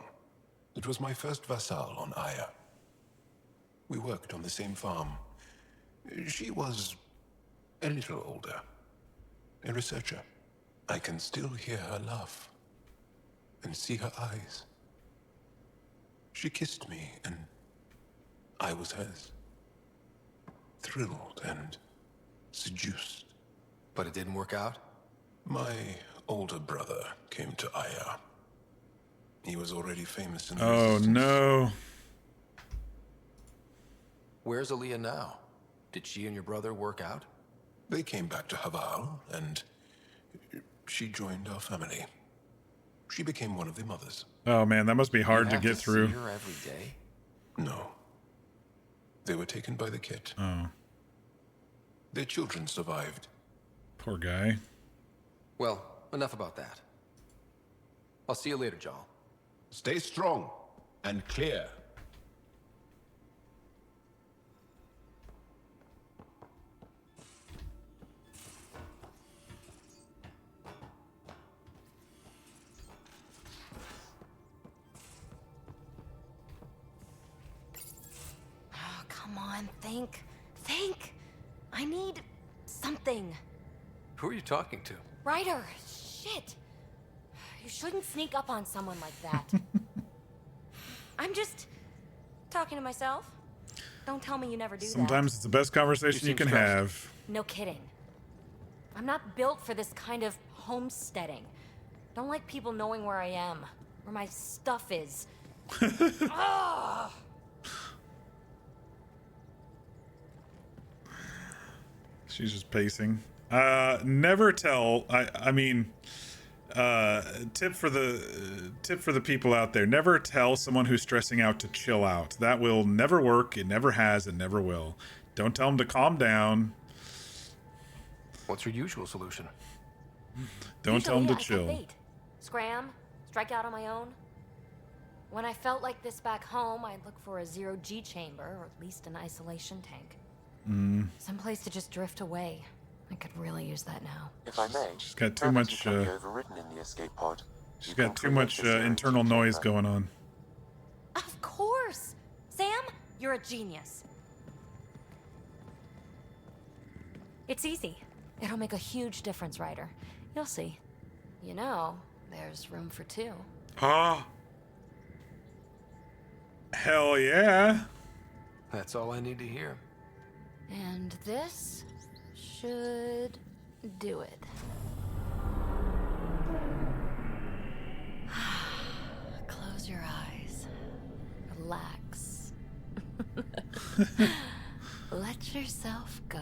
It was my first vassal on Aya. We worked on the same farm. She was a little older. A researcher. I can still hear her laugh. And see her eyes. She kissed me, and I was hers. Thrilled and seduced. But it didn't work out? My older brother came to Aya. He was already famous in the Oh, resistance. no. Where's Aaliyah now? Did she and your brother work out? They came back to Havarl, and she joined our family. She became one of the mothers. Oh, man, that must be hard You to have get through. See her every day? No. They were taken by the kit. Oh. Their children survived. Poor guy. Well, enough about that. I'll see you later, Jarl. Stay strong and clear. Oh, come on, think. Think! I need something. Who are you talking to? Ryder, shit. You shouldn't sneak up on someone like that. I'm just talking to myself. Don't tell me you never do Sometimes it's the best conversation you can have. that. No kidding. I'm not built for this kind of homesteading. Don't like people knowing where I am, where my stuff is. Ugh. She's just pacing. Never tell. I mean, tip for the people out there: never tell someone who's stressing out to chill out. That will never work. It never has. It never will. Don't tell them to calm down. What's your usual solution? Don't tell them to Usually, I chill. set bait, scram, strike out on my own. When I felt like this back home, I'd look for a zero-G chamber, or at least an isolation tank. Someplace to just drift away. I could really use that now. If I may, She's got too gravity much. can be overridden in the escape pod. She's You got can too create much the zero-G internal noise chamber. going on. Of course! Sam, you're a genius. It's easy. It'll make a huge difference, Ryder. You'll see. You know, there's room for two. Ah. Hell yeah. That's all I need to hear. And this should do it. Close your eyes. Relax. Let yourself go.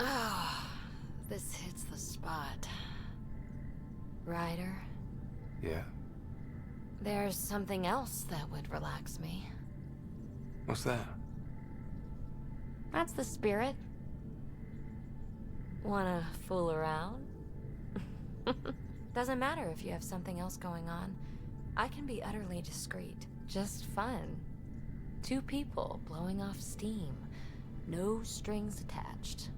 Ah, this hits the spot. Ryder, Yeah? there's something else that would relax me. What's that? That's the spirit. Wanna fool around? Doesn't matter if you have something else going on. I can be utterly discreet. Just fun. Two people blowing off steam. No strings attached.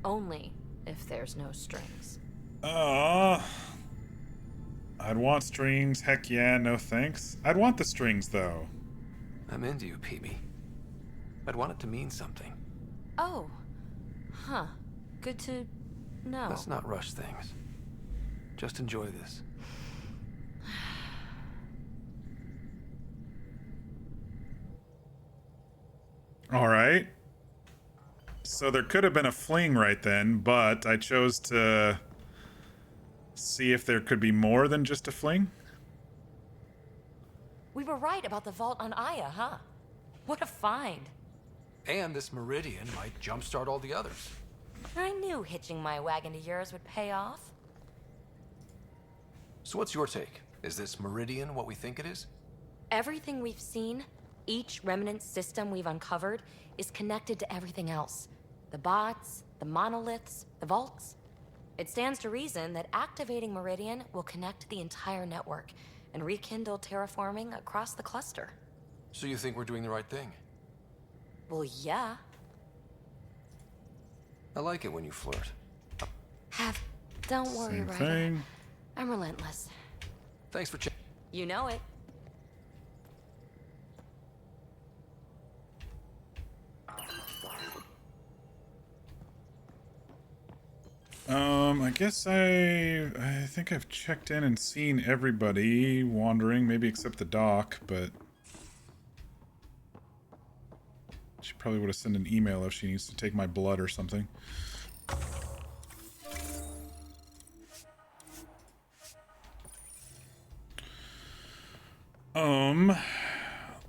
Only if there's no strings. I'd want strings. Heck yeah, no thanks. I'd want the strings though. I'm into you, Peebee. I'd want it to mean something. Oh. Huh. Good to know. Let's not rush things. Just enjoy this. All right. So there could have been a fling right then, but I chose to see if there could be more than just a fling. We were right about the vault on Aya, huh? What a find. And this meridian might jumpstart all the others. I knew hitching my wagon to yours would pay off. So what's your take? Is this meridian what we think it is? Everything we've seen, each remnant system we've uncovered, is connected to everything else. The bots, the monoliths, the vaults. It stands to reason that activating Meridian will connect the entire network and rekindle terraforming across the cluster. So you think we're doing the right thing? Well, yeah. I like it when you flirt. Don't worry, Same Ryder. thing. I'm relentless. Thanks for checking. You know it. I guess I think I've checked in and seen everybody wandering, maybe except the dock, but She probably would have sent an email if she needs to take my blood or something.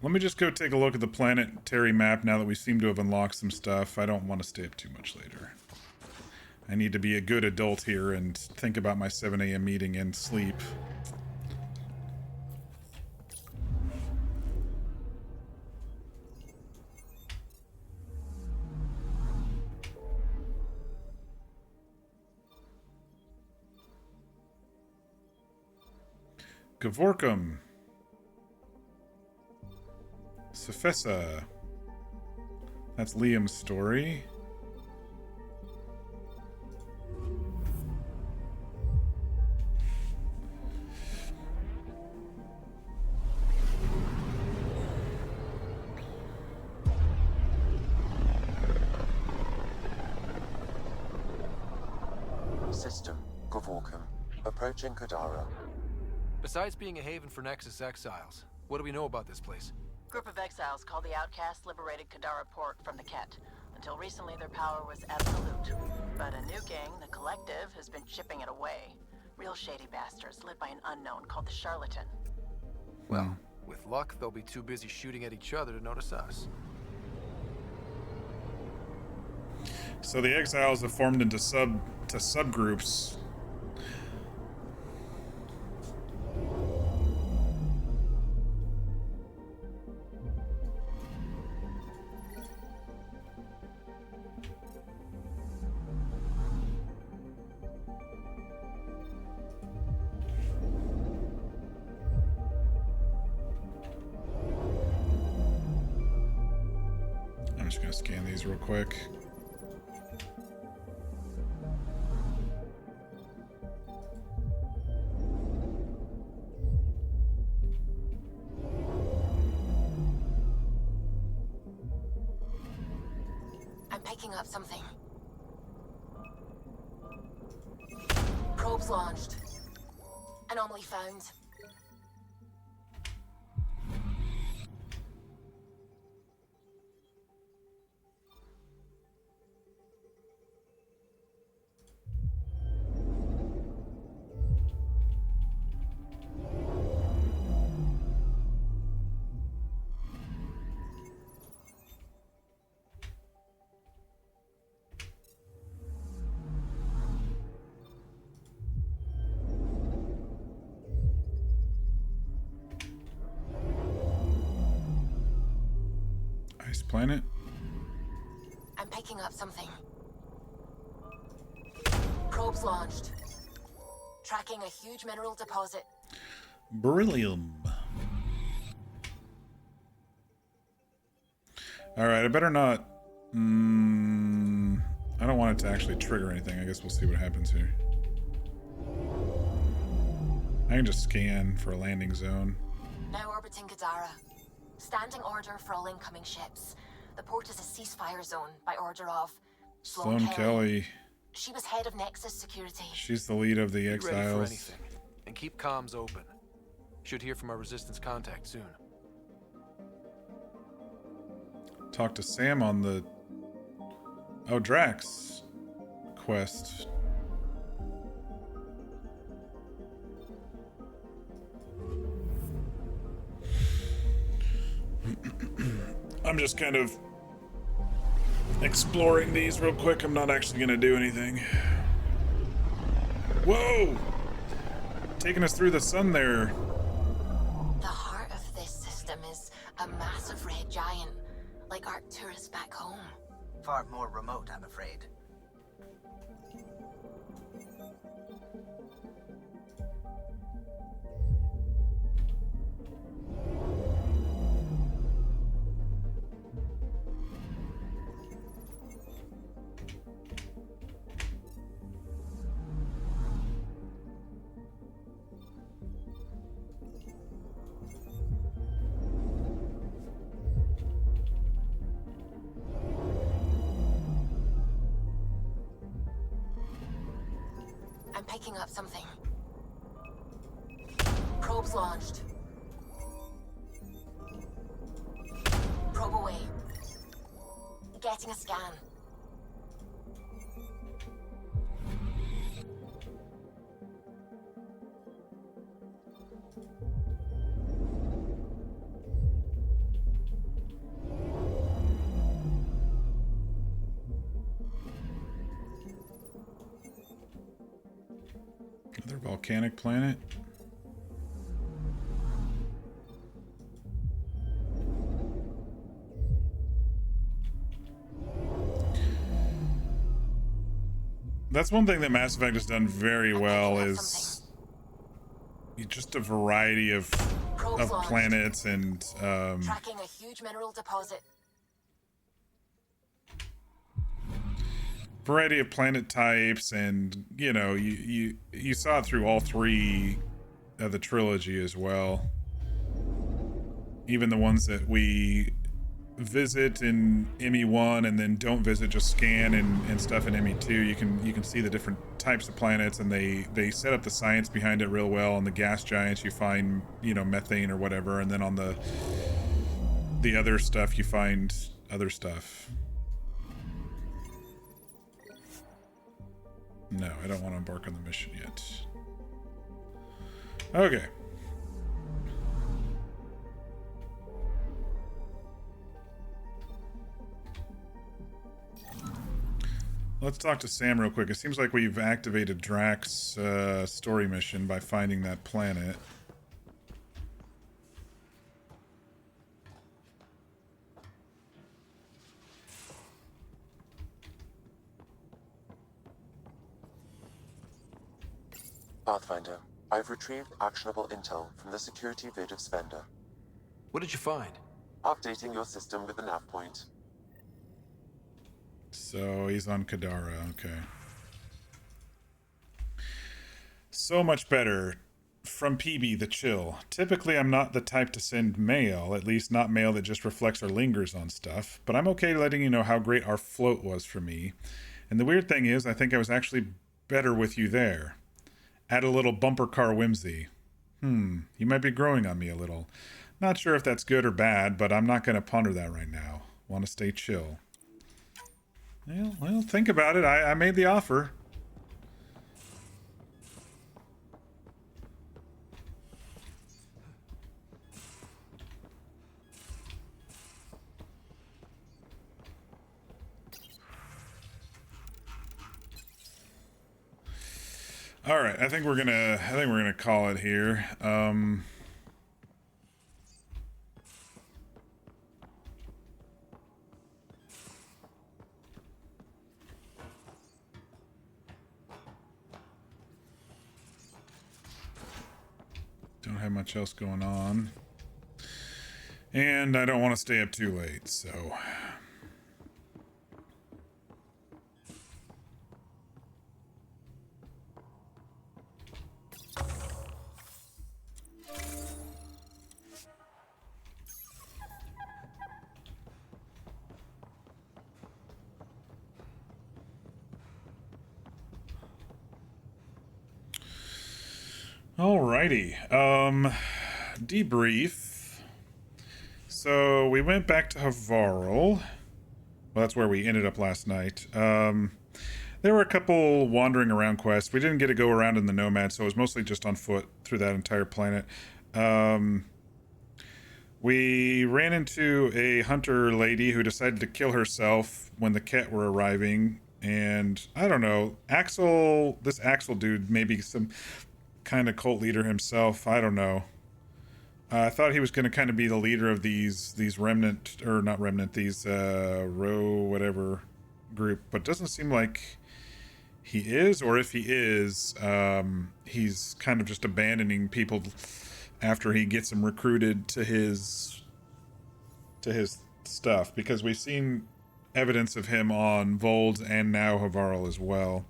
Let me just go take a look at the planetary map now that we seem to have unlocked some stuff. I don't want to stay up too much later. I need to be a good adult here and think about my 7 a.m. meeting and sleep. Gavorkum. Sefessa. That's Liam's story. System, Gavorkum. Approaching Kadara. Besides being a haven for Nexus exiles, what do we know about this place? Group of exiles called the Outcasts liberated Kadara Port from the Ket. Until recently, their power was absolute. But a new gang, the Collective, has been chipping it away. Real shady bastards led by an unknown called the Charlatan. Well, with luck, they'll be too busy shooting at each other to notice us. So the exiles have formed into subgroups. I'm just gonna scan these real quick. I'm picking up something. Probes launched. Anomaly found. Ice planet. I'm picking up something. Probes launched. Tracking a huge mineral deposit. Beryllium. Alright, I better not... I don't want it to actually trigger anything. I guess we'll see what happens here. I can just scan for a landing zone. Now orbiting Kadara. Standing order for all incoming ships. The port is a ceasefire zone by order of Sloane Kelly. She was head of Nexus security. She's the lead of the Be ready for exiles. anything, and keep comms open. Should hear from our resistance contact soon. Talk to Sam on the... Oh, Drax quest. I'm just kind of exploring these real quick. I'm not actually gonna do anything. Whoa! Taking us through the sun there. The heart of this system is a massive red giant, like Arcturus back home. Far more remote, I'm afraid. I'm picking up something. Probes launched. Probe away. Getting a scan. Another volcanic planet. That's one thing that Mass Effect has done very well is just a variety of planets and Tracking a huge mineral deposit. variety of planet types, and you know, you saw it through all three of the trilogy as well. Even the ones that we visit in ME1 and then don't visit, just scan and stuff in ME2, you can see the different types of planets, and they set up the science behind it real well. On the gas giants you find, you know, methane or whatever, and then on the other stuff you find other stuff. No, I don't want to embark on the mission yet. Okay. Let's talk to Sam real quick. It seems like we've activated Drax's story mission by finding that planet. Pathfinder, I've retrieved actionable intel from the security vid of Spender. What did you find? Updating your system with the nav point. So he's on Kadara, okay. So much better. From PB, the chill. Typically, I'm not the type to send mail, at least not mail that just reflects or lingers on stuff, but I'm okay letting you know how great our float was for me. And the weird thing is, I think I was actually better with you there. Add a little bumper car whimsy. You might be growing on me a little. Not sure if that's good or bad, but I'm not going to ponder that right now. Want to stay chill. Well, think about it. I made the offer. All right, I think we're gonna call it here. Don't have much else going on. And I don't want to stay up too late, so... Alrighty. Debrief. So we went back to Havarl. Well, that's where we ended up last night. There were a couple wandering around quests. We didn't get to go around in the Nomad, so it was mostly just on foot through that entire planet. We ran into a hunter lady who decided to kill herself when the Ket were arriving. And I don't know, this Axel dude, maybe some kind of cult leader himself. I don't know. I thought he was going to kind of be the leader of these remnant, or not remnant, these row whatever group, but doesn't seem like he is, or if he is, he's kind of just abandoning people after he gets them recruited to his stuff, because we've seen evidence of him on Vold and now Havarl as well.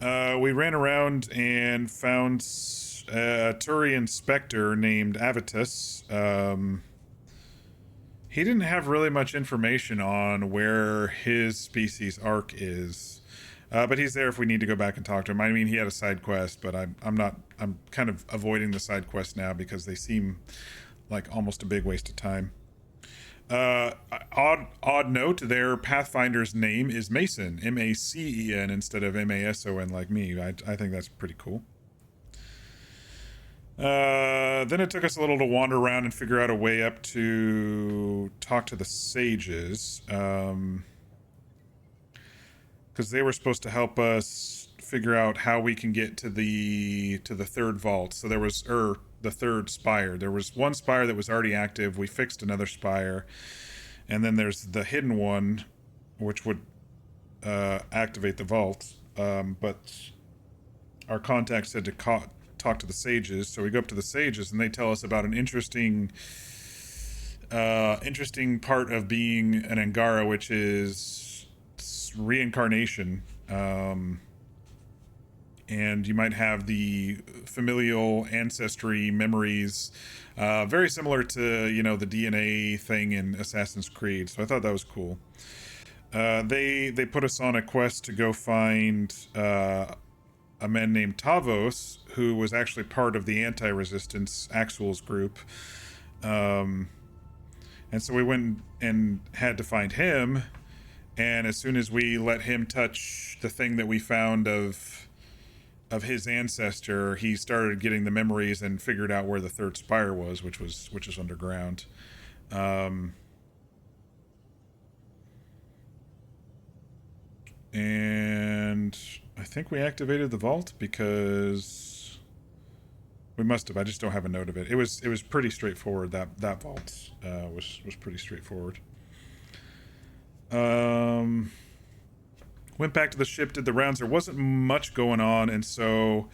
We ran around and found a Turian Spectre named Avitus. He didn't have really much information on where his species arc is, but he's there if we need to go back and talk to him. I mean, he had a side quest, but I'm kind of avoiding the side quests now because they seem like almost a big waste of time. Odd note, their Pathfinder's name is Mason, M-A-C-E-N, instead of M-A-S-O-N like me. I think that's pretty cool. Then it took us a little to wander around and figure out a way up to talk to the sages. Because they were supposed to help us figure out how we can get to the third vault. So there was, the third spire. There was one spire that was already active. We fixed another spire. And then there's the hidden one, which would activate the vault. But our contact said to talk to the sages. So we go up to the sages and they tell us about an interesting part of being an Angara, which is reincarnation. And you might have the familial ancestry memories, very similar to, you know, the DNA thing in Assassin's Creed. So I thought that was cool. They put us on a quest to go find a man named Tavos, who was actually part of the anti-resistance Axel's group. And so we went and had to find him. And as soon as we let him touch the thing that we found of his ancestor, he started getting the memories and figured out where the third spire was, which is underground. And I think we activated the vault because we must have. I just don't have a note of it. It was pretty straightforward. That vault was pretty straightforward. Went back to the ship, did the rounds. There wasn't much going on, and so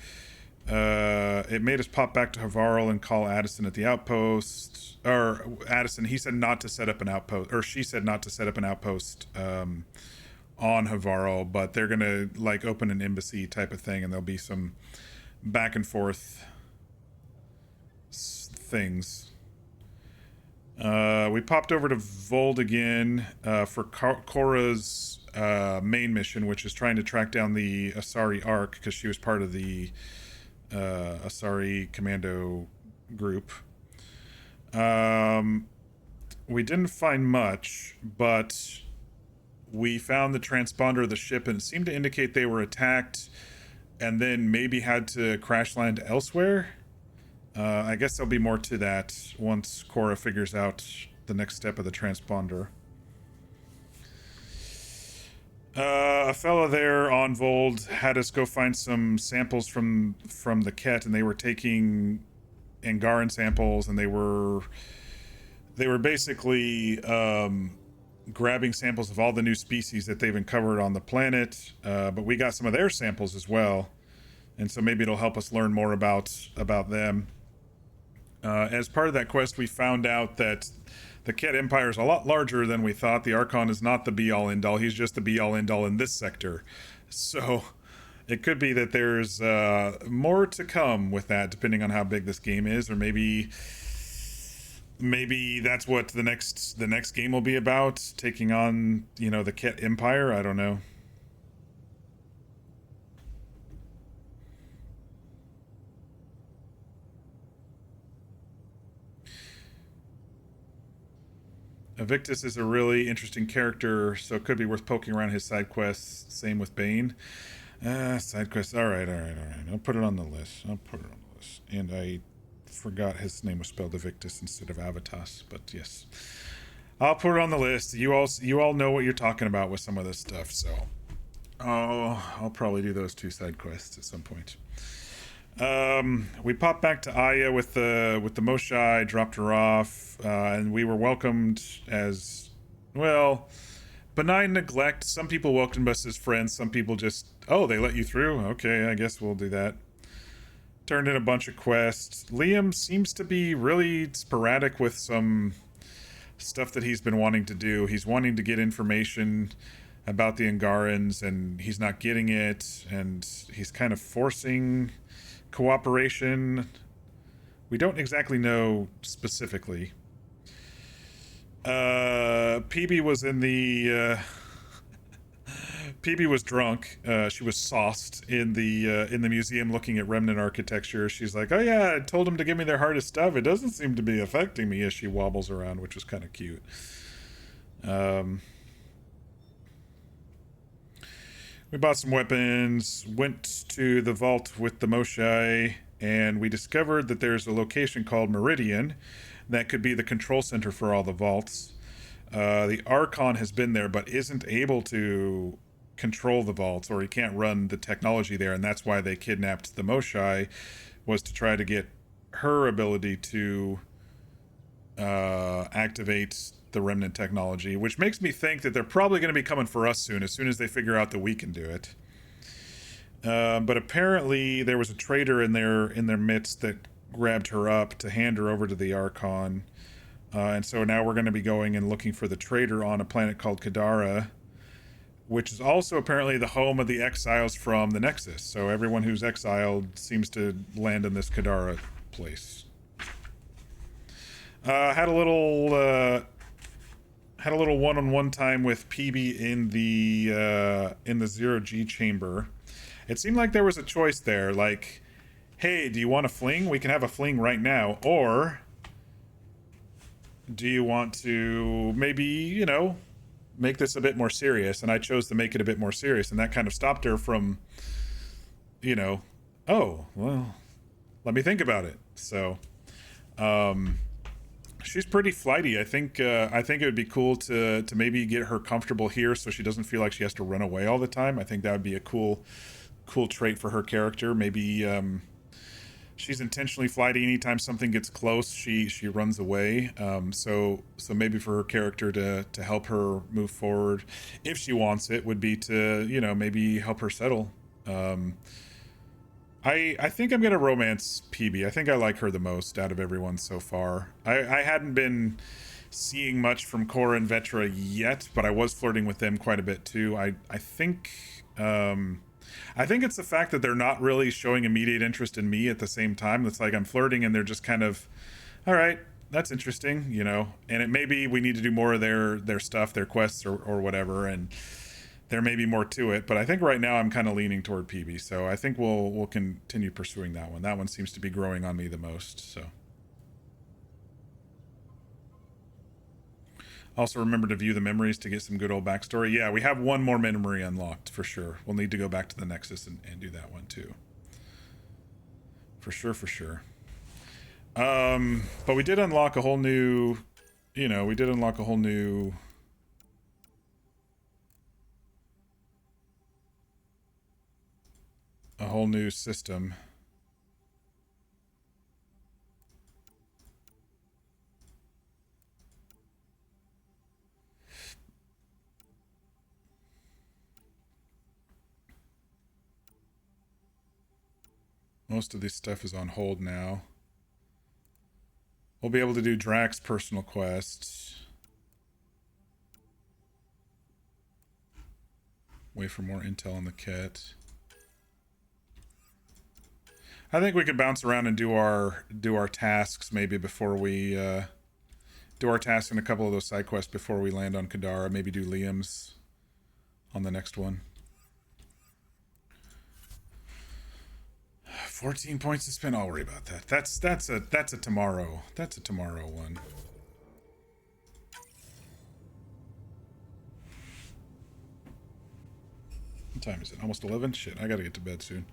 it made us pop back to Havarl and call Addison at the outpost. Or Addison, he said not to set up an outpost, or she said not to set up an outpost on Havarl, but they're gonna like open an embassy type of thing, and there'll be some back and forth things. We popped over to Vold again for Korra's main mission, which is trying to track down the Asari Ark, because she was part of the Asari commando group. We didn't find much, but we found the transponder of the ship, and it seemed to indicate they were attacked and then maybe had to crash land elsewhere. I guess there'll be more to that once Korra figures out the next step of the transponder. A fella there on Vold had us go find some samples from the Ket, and they were taking Angaran samples, and they were basically grabbing samples of all the new species that they've uncovered on the planet. But we got some of their samples as well, and so maybe it'll help us learn more about them. As part of that quest, we found out that the Ket Empire is a lot larger than we thought. The Archon is not the be-all, end-all. He's just the be-all, end-all in this sector. So it could be that there's more to come with that, depending on how big this game is, or maybe that's what the next game will be about, taking on, you know, the Ket Empire. I don't know. Evictus is a really interesting character, so it could be worth poking around his side quests. Same with Bane. Side quests. All right. I'll put it on the list. And I forgot his name was spelled Evictus instead of Avitas, but yes. I'll put it on the list. You all know what you're talking about with some of this stuff, so I'll probably do those 2 side quests at some point. We popped back to Aya with the Moshai, dropped her off, and we were welcomed as, well, benign neglect. Some people welcomed us as friends, some people just, oh, they let you through? Okay, I guess we'll do that. Turned in a bunch of quests. Liam seems to be really sporadic with some stuff that he's been wanting to do. He's wanting to get information about the Angarans, and he's not getting it, and he's kind of forcing cooperation. We don't exactly know specifically. PB was in the PB was drunk. She was sauced in the museum looking at remnant architecture. She's like, oh yeah, I told them to give me their hardest stuff. It doesn't seem to be affecting me, as she wobbles around, which was kind of cute. We bought some weapons, went to the vault with the Moshae, and we discovered that there's a location called Meridian that could be the control center for all the vaults. The Archon has been there, but isn't able to control the vaults, or he can't run the technology there, and that's why they kidnapped the Moshae, was to try to get her ability to activate the remnant technology, which makes me think that they're probably going to be coming for us soon as they figure out that we can do it. But apparently there was a traitor in their midst that grabbed her up to hand her over to the Archon. And so now we're going to be going and looking for the traitor on a planet called Kadara, which is also apparently the home of the exiles from the Nexus. So everyone who's exiled seems to land in this Kadara place. Had a little one-on-one time with PB in the 0G chamber. It seemed like there was a choice there, like, hey, do you want a fling? We can have a fling right now. Or do you want to maybe, you know, make this a bit more serious? And I chose to make it a bit more serious, and that kind of stopped her from, you know, oh, well, let me think about it. So, she's pretty flighty. I think it would be cool to maybe get her comfortable here so she doesn't feel like she has to run away all the time. I think that would be a cool trait for her character. Maybe she's intentionally flighty. Anytime something gets close, she runs away. So maybe for her character to help her move forward, if she wants it, would be to, you know, maybe help her settle. I think I'm gonna romance PB. I think I like her the most out of everyone so far. I hadn't been seeing much from Cora and Vetra yet, but I was flirting with them quite a bit too. I think it's the fact that they're not really showing immediate interest in me at the same time. It's like I'm flirting and they're just kind of, all right, that's interesting, you know. And it may be we need to do more of their stuff, their quests or whatever, and there may be more to it, but I think right now I'm kind of leaning toward PB, so I think we'll continue pursuing that one. That one seems to be growing on me the most, so. Also remember to view the memories to get some good old backstory. Yeah, we have one more memory unlocked, for sure. We'll need to go back to the Nexus and do that one, too. For sure. But we did unlock a whole new, you know, a whole new system. Most of this stuff is on hold now. We'll be able to do Drax's personal quests. Wait for more intel on the kit. I think we could bounce around and do our tasks maybe before we do our tasks in a couple of those side quests before we land on Kadara. Maybe do Liam's on the next one. 14 points to spend. I'll worry about that. That's a tomorrow. That's a tomorrow one. What time is it? Almost 11? Shit, I gotta get to bed soon.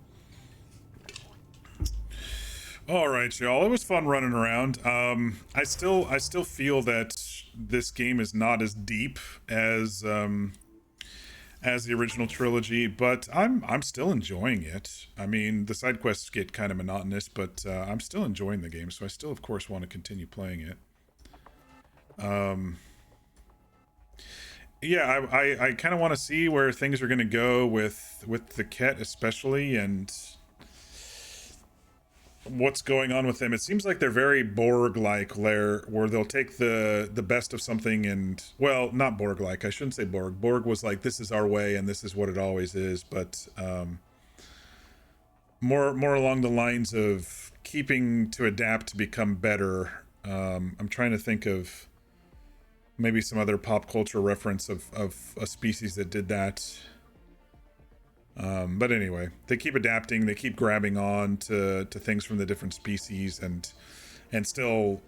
All right, y'all. It was fun running around. I still feel that this game is not as deep as the original trilogy, but I'm still enjoying it. I mean, the side quests get kind of monotonous, but I'm still enjoying the game, so I still, of course, want to continue playing it. Yeah, I kind of want to see where things are going to go with the Ket especially, and what's going on with them. It seems like they're very Borg-like, where they'll take the best of something and, well, not Borg-like. I shouldn't say Borg. Borg was like, this is our way and this is what it always is, but more along the lines of keeping to adapt to become better. I'm trying to think of maybe some other pop culture reference of a species that did that. But anyway, they keep adapting, they keep grabbing on to things from the different species and still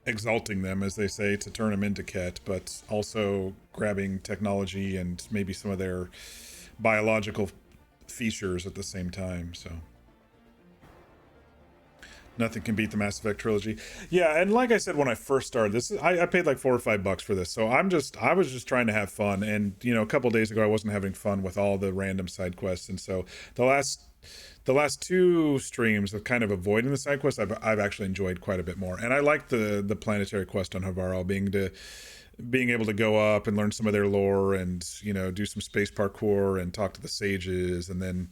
exalting them, as they say, to turn them into Ket, but also grabbing technology and maybe some of their biological features at the same time. So nothing can beat the Mass Effect trilogy. Yeah, and like I said when I first started, I paid like $4 or $5 for this, so I was just trying to have fun. And a couple days ago I wasn't having fun with all the random side quests, and so the last two streams of kind of avoiding the side quests, I've actually enjoyed quite a bit more. And I like the planetary quest on Havarl, being able to go up and learn some of their lore, and do some space parkour and talk to the sages, and then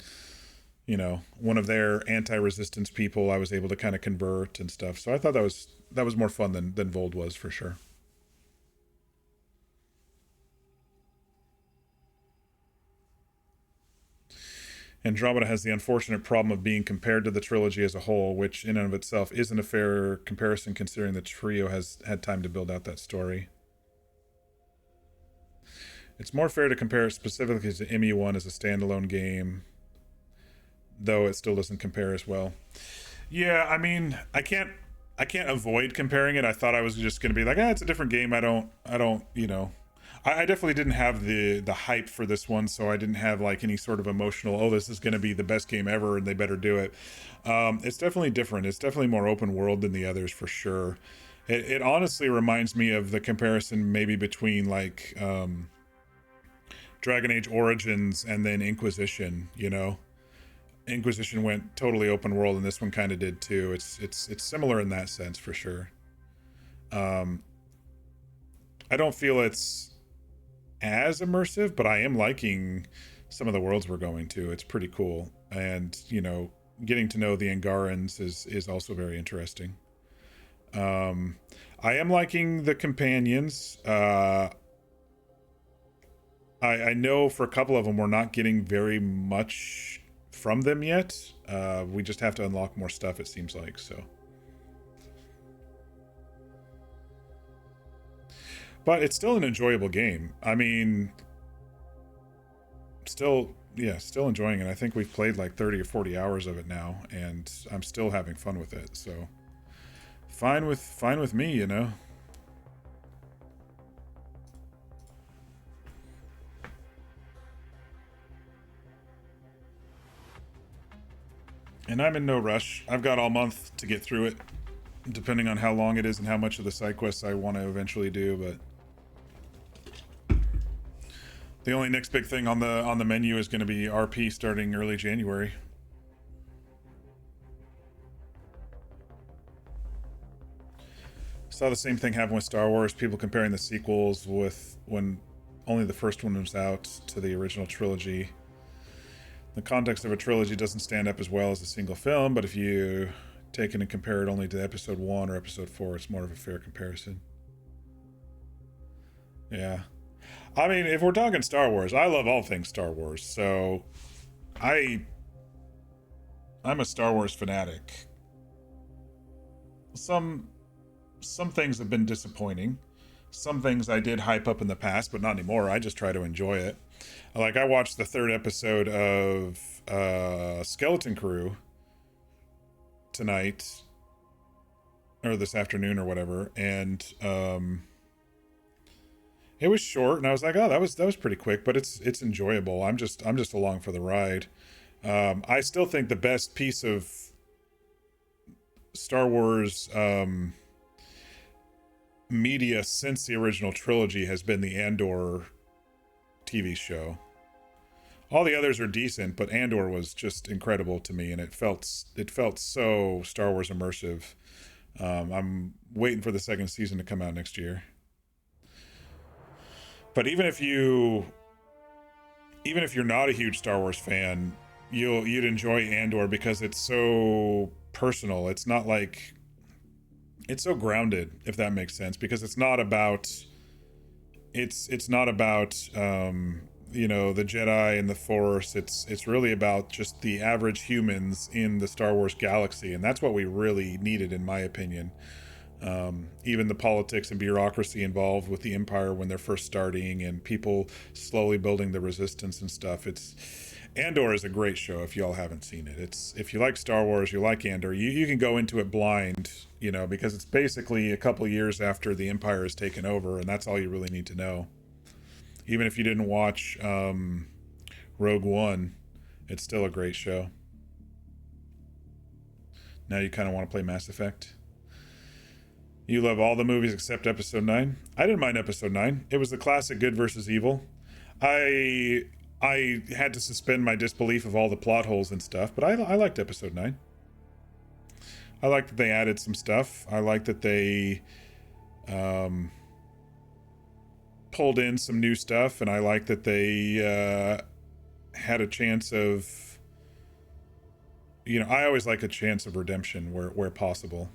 one of their anti-resistance people I was able to kind of convert and stuff. So I thought that was more fun than Vold was, for sure. Andromeda has the unfortunate problem of being compared to the trilogy as a whole, which in and of itself isn't a fair comparison considering the trio has had time to build out that story. It's more fair to compare it specifically to ME1 as a standalone game, though it still doesn't compare as well. Yeah, I mean, I can't avoid comparing it. I thought I was just going to be like, it's a different game. I don't, I definitely didn't have the hype for this one, so I didn't have like any sort of emotional, this is going to be the best game ever and they better do it. It's definitely different. It's definitely more open world than the others, for sure. It honestly reminds me of the comparison maybe between like Dragon Age Origins and then Inquisition. Inquisition went totally open world, and this one kind of did too. It's similar in that sense, for sure. I don't feel it's as immersive, but I am liking some of the worlds we're going to. It's pretty cool, and getting to know the Angarans is also very interesting. I am liking the companions. I know for a couple of them we're not getting very much from them yet. We just have to unlock more stuff, it seems like. So, but it's still an enjoyable game. I mean, still enjoying it. I think we've played like 30 or 40 hours of it now, and I'm still having fun with it. So fine with me. And I'm in no rush. I've got all month to get through it, depending on how long it is and how much of the side quests I want to eventually do. But the only next big thing on the menu is going to be RP starting early January. Saw the same thing happen with Star Wars. People comparing the sequels with when only the first one was out to the original trilogy. The context of a trilogy doesn't stand up as well as a single film, but if you take it and compare it only to episode 1 or episode 4, it's more of a fair comparison. Yeah. I mean, if we're talking Star Wars, I love all things Star Wars, so I'm a Star Wars fanatic. Some things have been disappointing. Some things I did hype up in the past, but not anymore. I just try to enjoy it. Like, I watched the 3rd episode of Skeleton Crew tonight, or this afternoon or whatever, and it was short, and I was like, that was pretty quick, but it's enjoyable. I'm just along for the ride. I still think the best piece of Star Wars media since the original trilogy has been the Andor TV show. All the others are decent, but Andor was just incredible to me, and it felt so Star Wars immersive. I'm waiting for the 2nd season to come out next year. But even if you're not a huge Star Wars fan, you'd enjoy Andor because it's so personal. It's not like, it's so grounded, if that makes sense, because it's not about the Jedi and the Force. It's really about just the average humans in the Star Wars galaxy, and that's what we really needed, in my opinion. Even the politics and bureaucracy involved with the Empire when they're first starting, and people slowly building the resistance and stuff. Andor is a great show if y'all haven't seen it. It's, if you like Star Wars, you like Andor, you can go into it blind, you know, because it's basically a couple years after the Empire has taken over, and that's all you really need to know. Even if you didn't watch Rogue One, it's still a great show. Now you kind of want to play Mass Effect. You love all the movies except Episode 9. I didn't mind Episode 9. It was the classic good versus evil. I had to suspend my disbelief of all the plot holes and stuff, but I liked Episode 9. I liked that they added some stuff. I liked that they pulled in some new stuff, and I liked that they had a chance of, you know, I always like a chance of redemption where possible.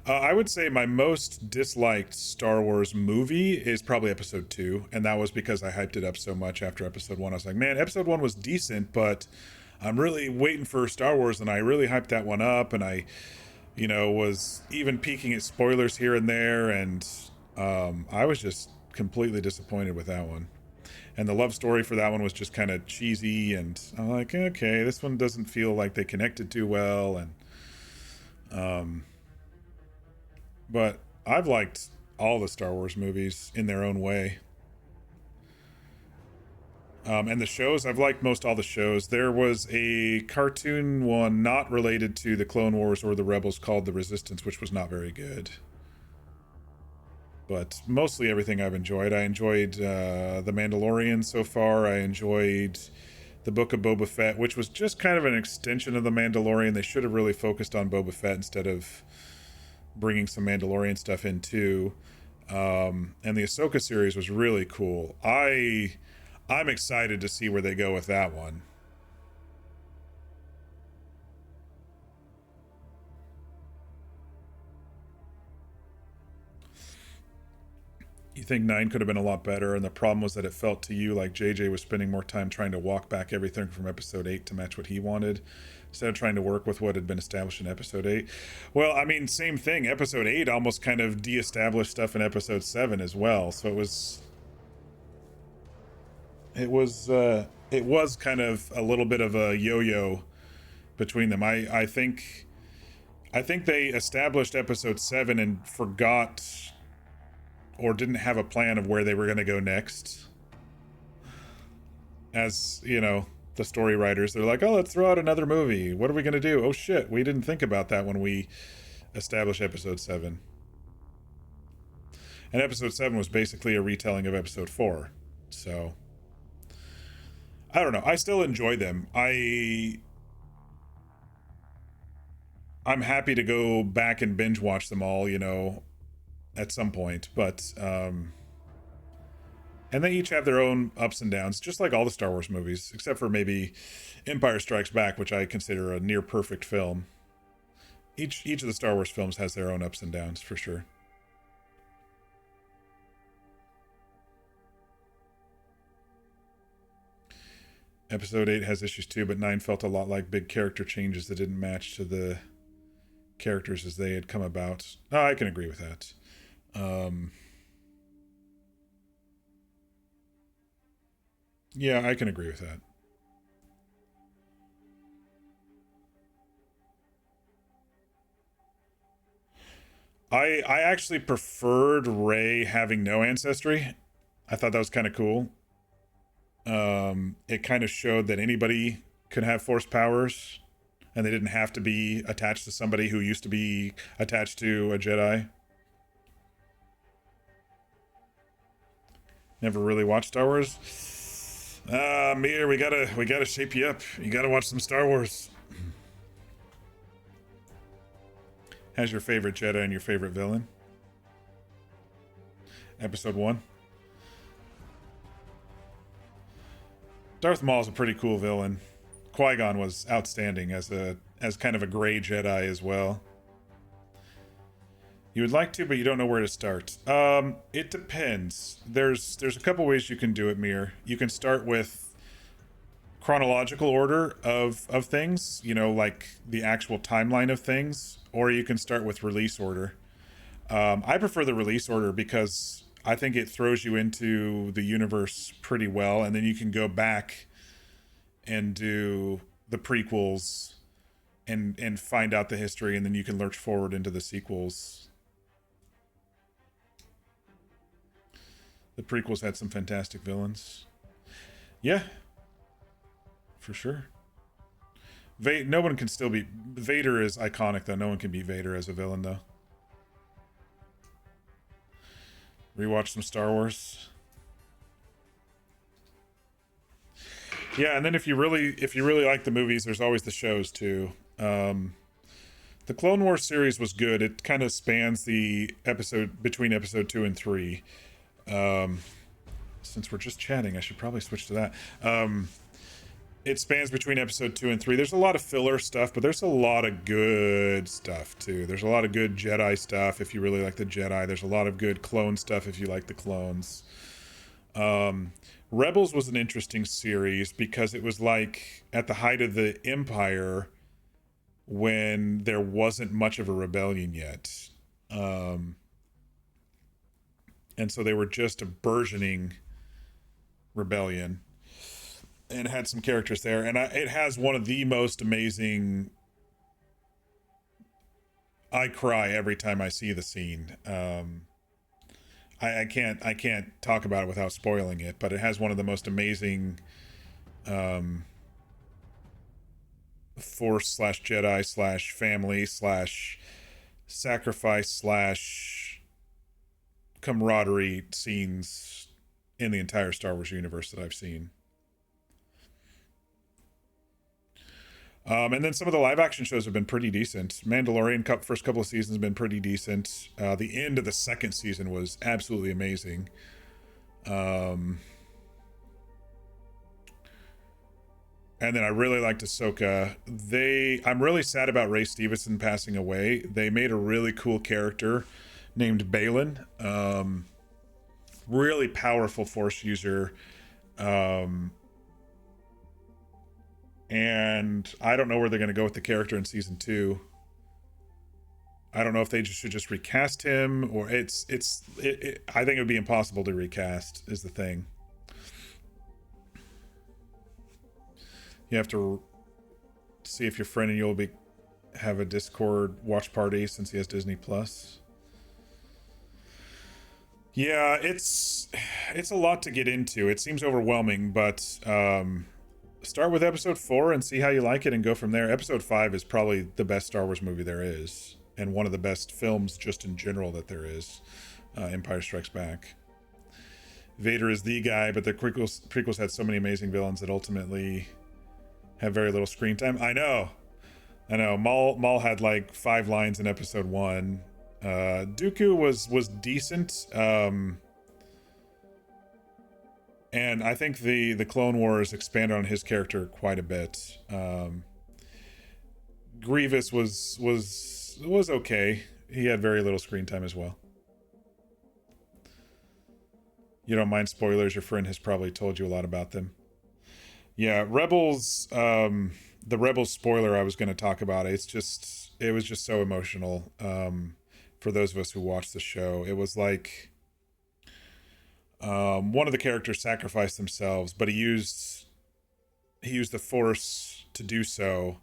I would say my most disliked Star Wars movie is probably Episode 2, and that was because I hyped it up so much after Episode 1. I was like, man, Episode 1 was decent, but I'm really waiting for Star Wars, and I really hyped that one up, and I, you know, was even peeking at spoilers here and there, and I was just completely disappointed with that one. And the love story for that one was just kind of cheesy, and I'm like, okay, this one doesn't feel like they connected too well, and but I've liked all the Star Wars movies in their own way. And the shows, I've liked most all the shows. There was a cartoon one not related to the Clone Wars or the Rebels called The Resistance, which was not very good. But mostly everything I've enjoyed. I enjoyed The Mandalorian so far. I enjoyed The Book of Boba Fett, which was just kind of an extension of The Mandalorian. They should have really focused on Boba Fett instead of bringing some Mandalorian stuff in too. And the Ahsoka series was really cool. I'm excited to see where they go with that one. You think 9 could have been a lot better, and the problem was that it felt to you like JJ was spending more time trying to walk back everything from Episode 8 to match what he wanted, instead of trying to work with what had been established in Episode 8. Well, I mean, same thing. Episode 8 almost kind of de-established stuff in Episode 7 as well, so it was kind of a little bit of a yo-yo between them. I think they established Episode 7 and forgot or didn't have a plan of where they were going to go next. As, you know, the story writers, they're like, oh, let's throw out another movie. What are we going to do? Oh shit, we didn't think about that when we established Episode 7. And Episode 7 was basically a retelling of Episode 4. So, I don't know. I still enjoy them. I'm happy to go back and binge watch them all, you know, at some point, but and they each have their own ups and downs, just like all the Star Wars movies, except for maybe Empire Strikes Back, which I consider a near perfect film. Each of the Star Wars films has their own ups and downs, for sure. Episode 8 has issues too, but 9 felt a lot like big character changes that didn't match to the characters as they had come about. Oh, I can agree with that. Yeah, I can agree with that. I actually preferred Rey having no ancestry. I thought that was kind of cool. It kind of showed that anybody could have force powers, and they didn't have to be attached to somebody who used to be attached to a Jedi. Never really watched Star Wars. Mir, we gotta shape you up. You gotta watch some Star Wars. How's your favorite Jedi and your favorite villain? Episode 1. Darth Maul's a pretty cool villain. Qui-Gon was outstanding as kind of a gray Jedi as well. You would like to, but you don't know where to start. It depends. There's a couple ways you can do it, Mir. You can start with chronological order of things, you know, like the actual timeline of things, or you can start with release order. I prefer the release order because I think it throws you into the universe pretty well, and then you can go back and do the prequels and find out the history, and then you can lurch forward into the sequels. The prequels had some fantastic villains. Yeah, for sure. No one can still be... Vader is iconic, though. No one can beat Vader as a villain, though. Rewatch some Star Wars. Yeah, and then if you really like the movies, there's always the shows too. The Clone Wars series was good. It kind of spans the episode between episode 2 and 3. Since we're just chatting, I should probably switch to that. It spans between episode 2 and 3. There's a lot of filler stuff, but there's a lot of good stuff too. There's a lot of good Jedi stuff if you really like the Jedi. There's a lot of good clone stuff if you like the clones. Rebels was an interesting series because it was like at the height of the Empire when there wasn't much of a rebellion yet. And so they were just a burgeoning rebellion and had some characters there. And it has one of the most amazing... I cry every time I see the scene. I can't talk about it without spoiling it, but it has one of the most amazing Force / Jedi / family / sacrifice / camaraderie scenes in the entire Star Wars universe that I've seen. And then some of the live action shows have been pretty decent. Mandalorian first couple of seasons have been pretty decent. The end of the second season was absolutely amazing. And then I really liked Ahsoka. I'm really sad about Ray Stevenson passing away. They made a really cool character named Balin. Really powerful Force user. And I don't know where they're going to go with the character in season 2. I don't know if they should just recast him, or I think it would be impossible to recast is the thing. You have to see if your friend and you'll have a Discord watch party since he has Disney Plus. Yeah, it's a lot to get into. It seems overwhelming, but start with episode 4 and see how you like it and go from there. Episode 5 is probably the best Star Wars movie there is, and one of the best films just in general that there is. Empire Strikes Back. Vader is the guy, but the prequels had so many amazing villains that ultimately have very little screen time. I know. Maul had like 5 lines in episode 1. Dooku was decent. And I think the Clone Wars expanded on his character quite a bit. Grievous was okay. He had very little screen time as well. You don't mind spoilers? Your friend has probably told you a lot about them. Yeah, Rebels. The Rebels spoiler I was going to talk about. It was just so emotional. For those of us who watched the show, it was like. One of the characters sacrificed themselves, but he used the Force to do so.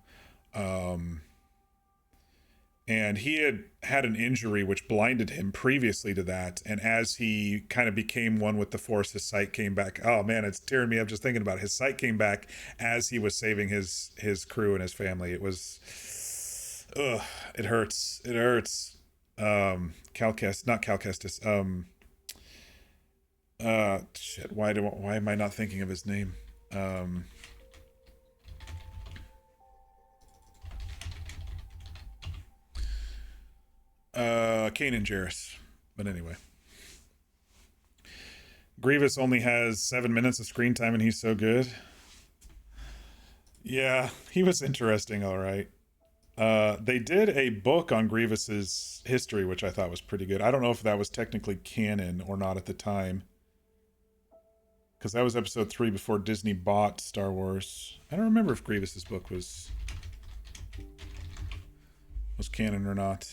And he had an injury which blinded him previously to that. And as he kind of became one with the Force, his sight came back. Oh man, it's tearing me up just thinking about it. His sight came back as he was saving his crew and his family. It was, it hurts. It hurts. Cal Kestis. Shit, why am I not thinking of his name? Kanan Jarrus. But anyway. Grievous only has 7 minutes of screen time and he's so good. Yeah, he was interesting, alright. They did a book on Grievous's history, which I thought was pretty good. I don't know if that was technically canon or not at the time. Because that was episode 3 before Disney bought Star Wars. I don't remember if Grievous's book was canon or not.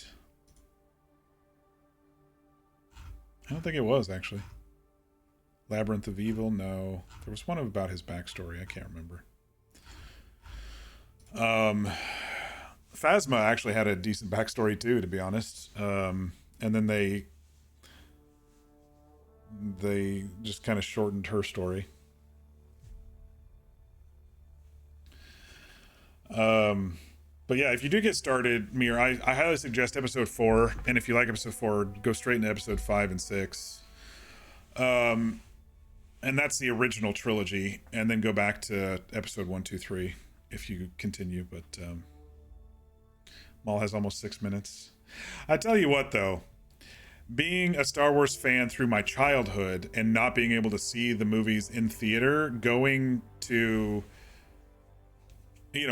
I don't think it was, actually. Labyrinth of Evil, no. There was one about his backstory. I can't remember. Phasma actually had a decent backstory too, to be honest. And then they just kind of shortened her story. But yeah, if you do get started, Mir, I highly suggest episode 4. And if you like episode 4, go straight into episode 5 and 6. And that's the original trilogy. And then go back to episode 1, 2, 3 if you continue. But Maul has almost 6 minutes. I tell you what, though. Being a Star Wars fan through my childhood and not being able to see the movies in theater, going to...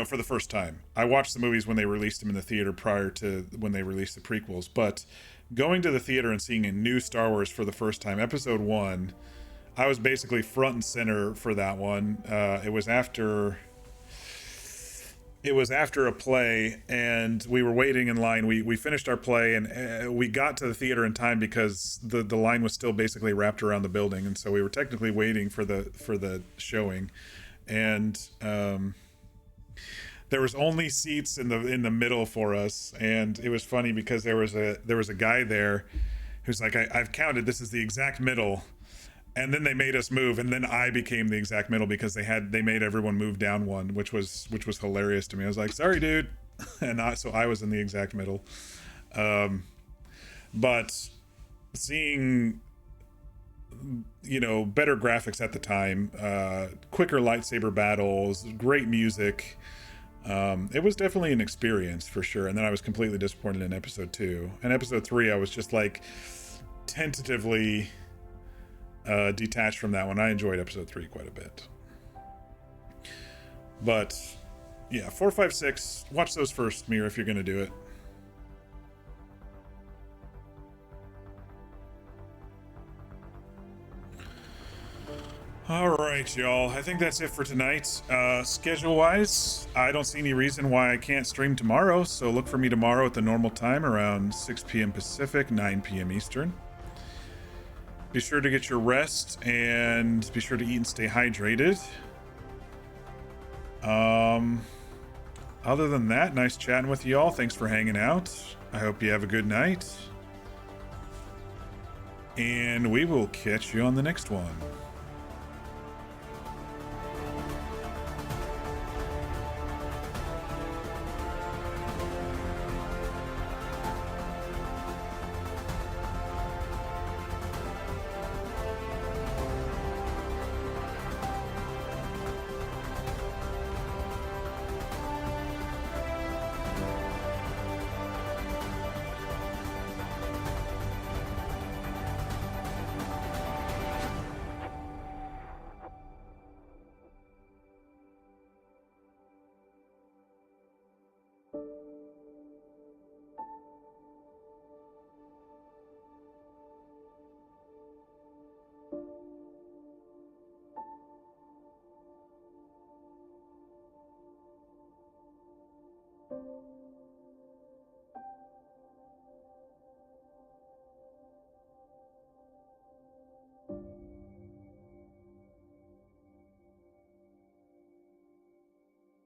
for the first time. I watched the movies when they released them in the theater prior to when they released the prequels, but going to the theater and seeing a new Star Wars for the first time, episode 1, I was basically front and center for that one. It was after a play, and we were waiting in line. We finished our play, and we got to the theater in time because the line was still basically wrapped around the building, and so we were technically waiting for the showing, and there was only seats in the middle for us. And it was funny because there was a guy there who's like, I've counted, this is the exact middle. And then they made us move, and then I became the exact middle because they made everyone move down one, which was hilarious to me. I was like, sorry, dude. And so I was in the exact middle. But seeing, better graphics at the time, quicker lightsaber battles, great music, it was definitely an experience for sure. And then I was completely disappointed in episode 2. And episode 3, I was just like tentatively detached from that one. I enjoyed episode 3 quite a bit. But yeah, 4, 5, 6, watch those first, Mir, if you're gonna do it. All right, y'all. I think that's it for tonight. Schedule-wise, I don't see any reason why I can't stream tomorrow, so look for me tomorrow at the normal time around 6 p.m. Pacific, 9 p.m. Eastern. Be sure to get your rest, and be sure to eat and stay hydrated. Other than that, nice chatting with y'all. Thanks for hanging out. I hope you have a good night. And we will catch you on the next one.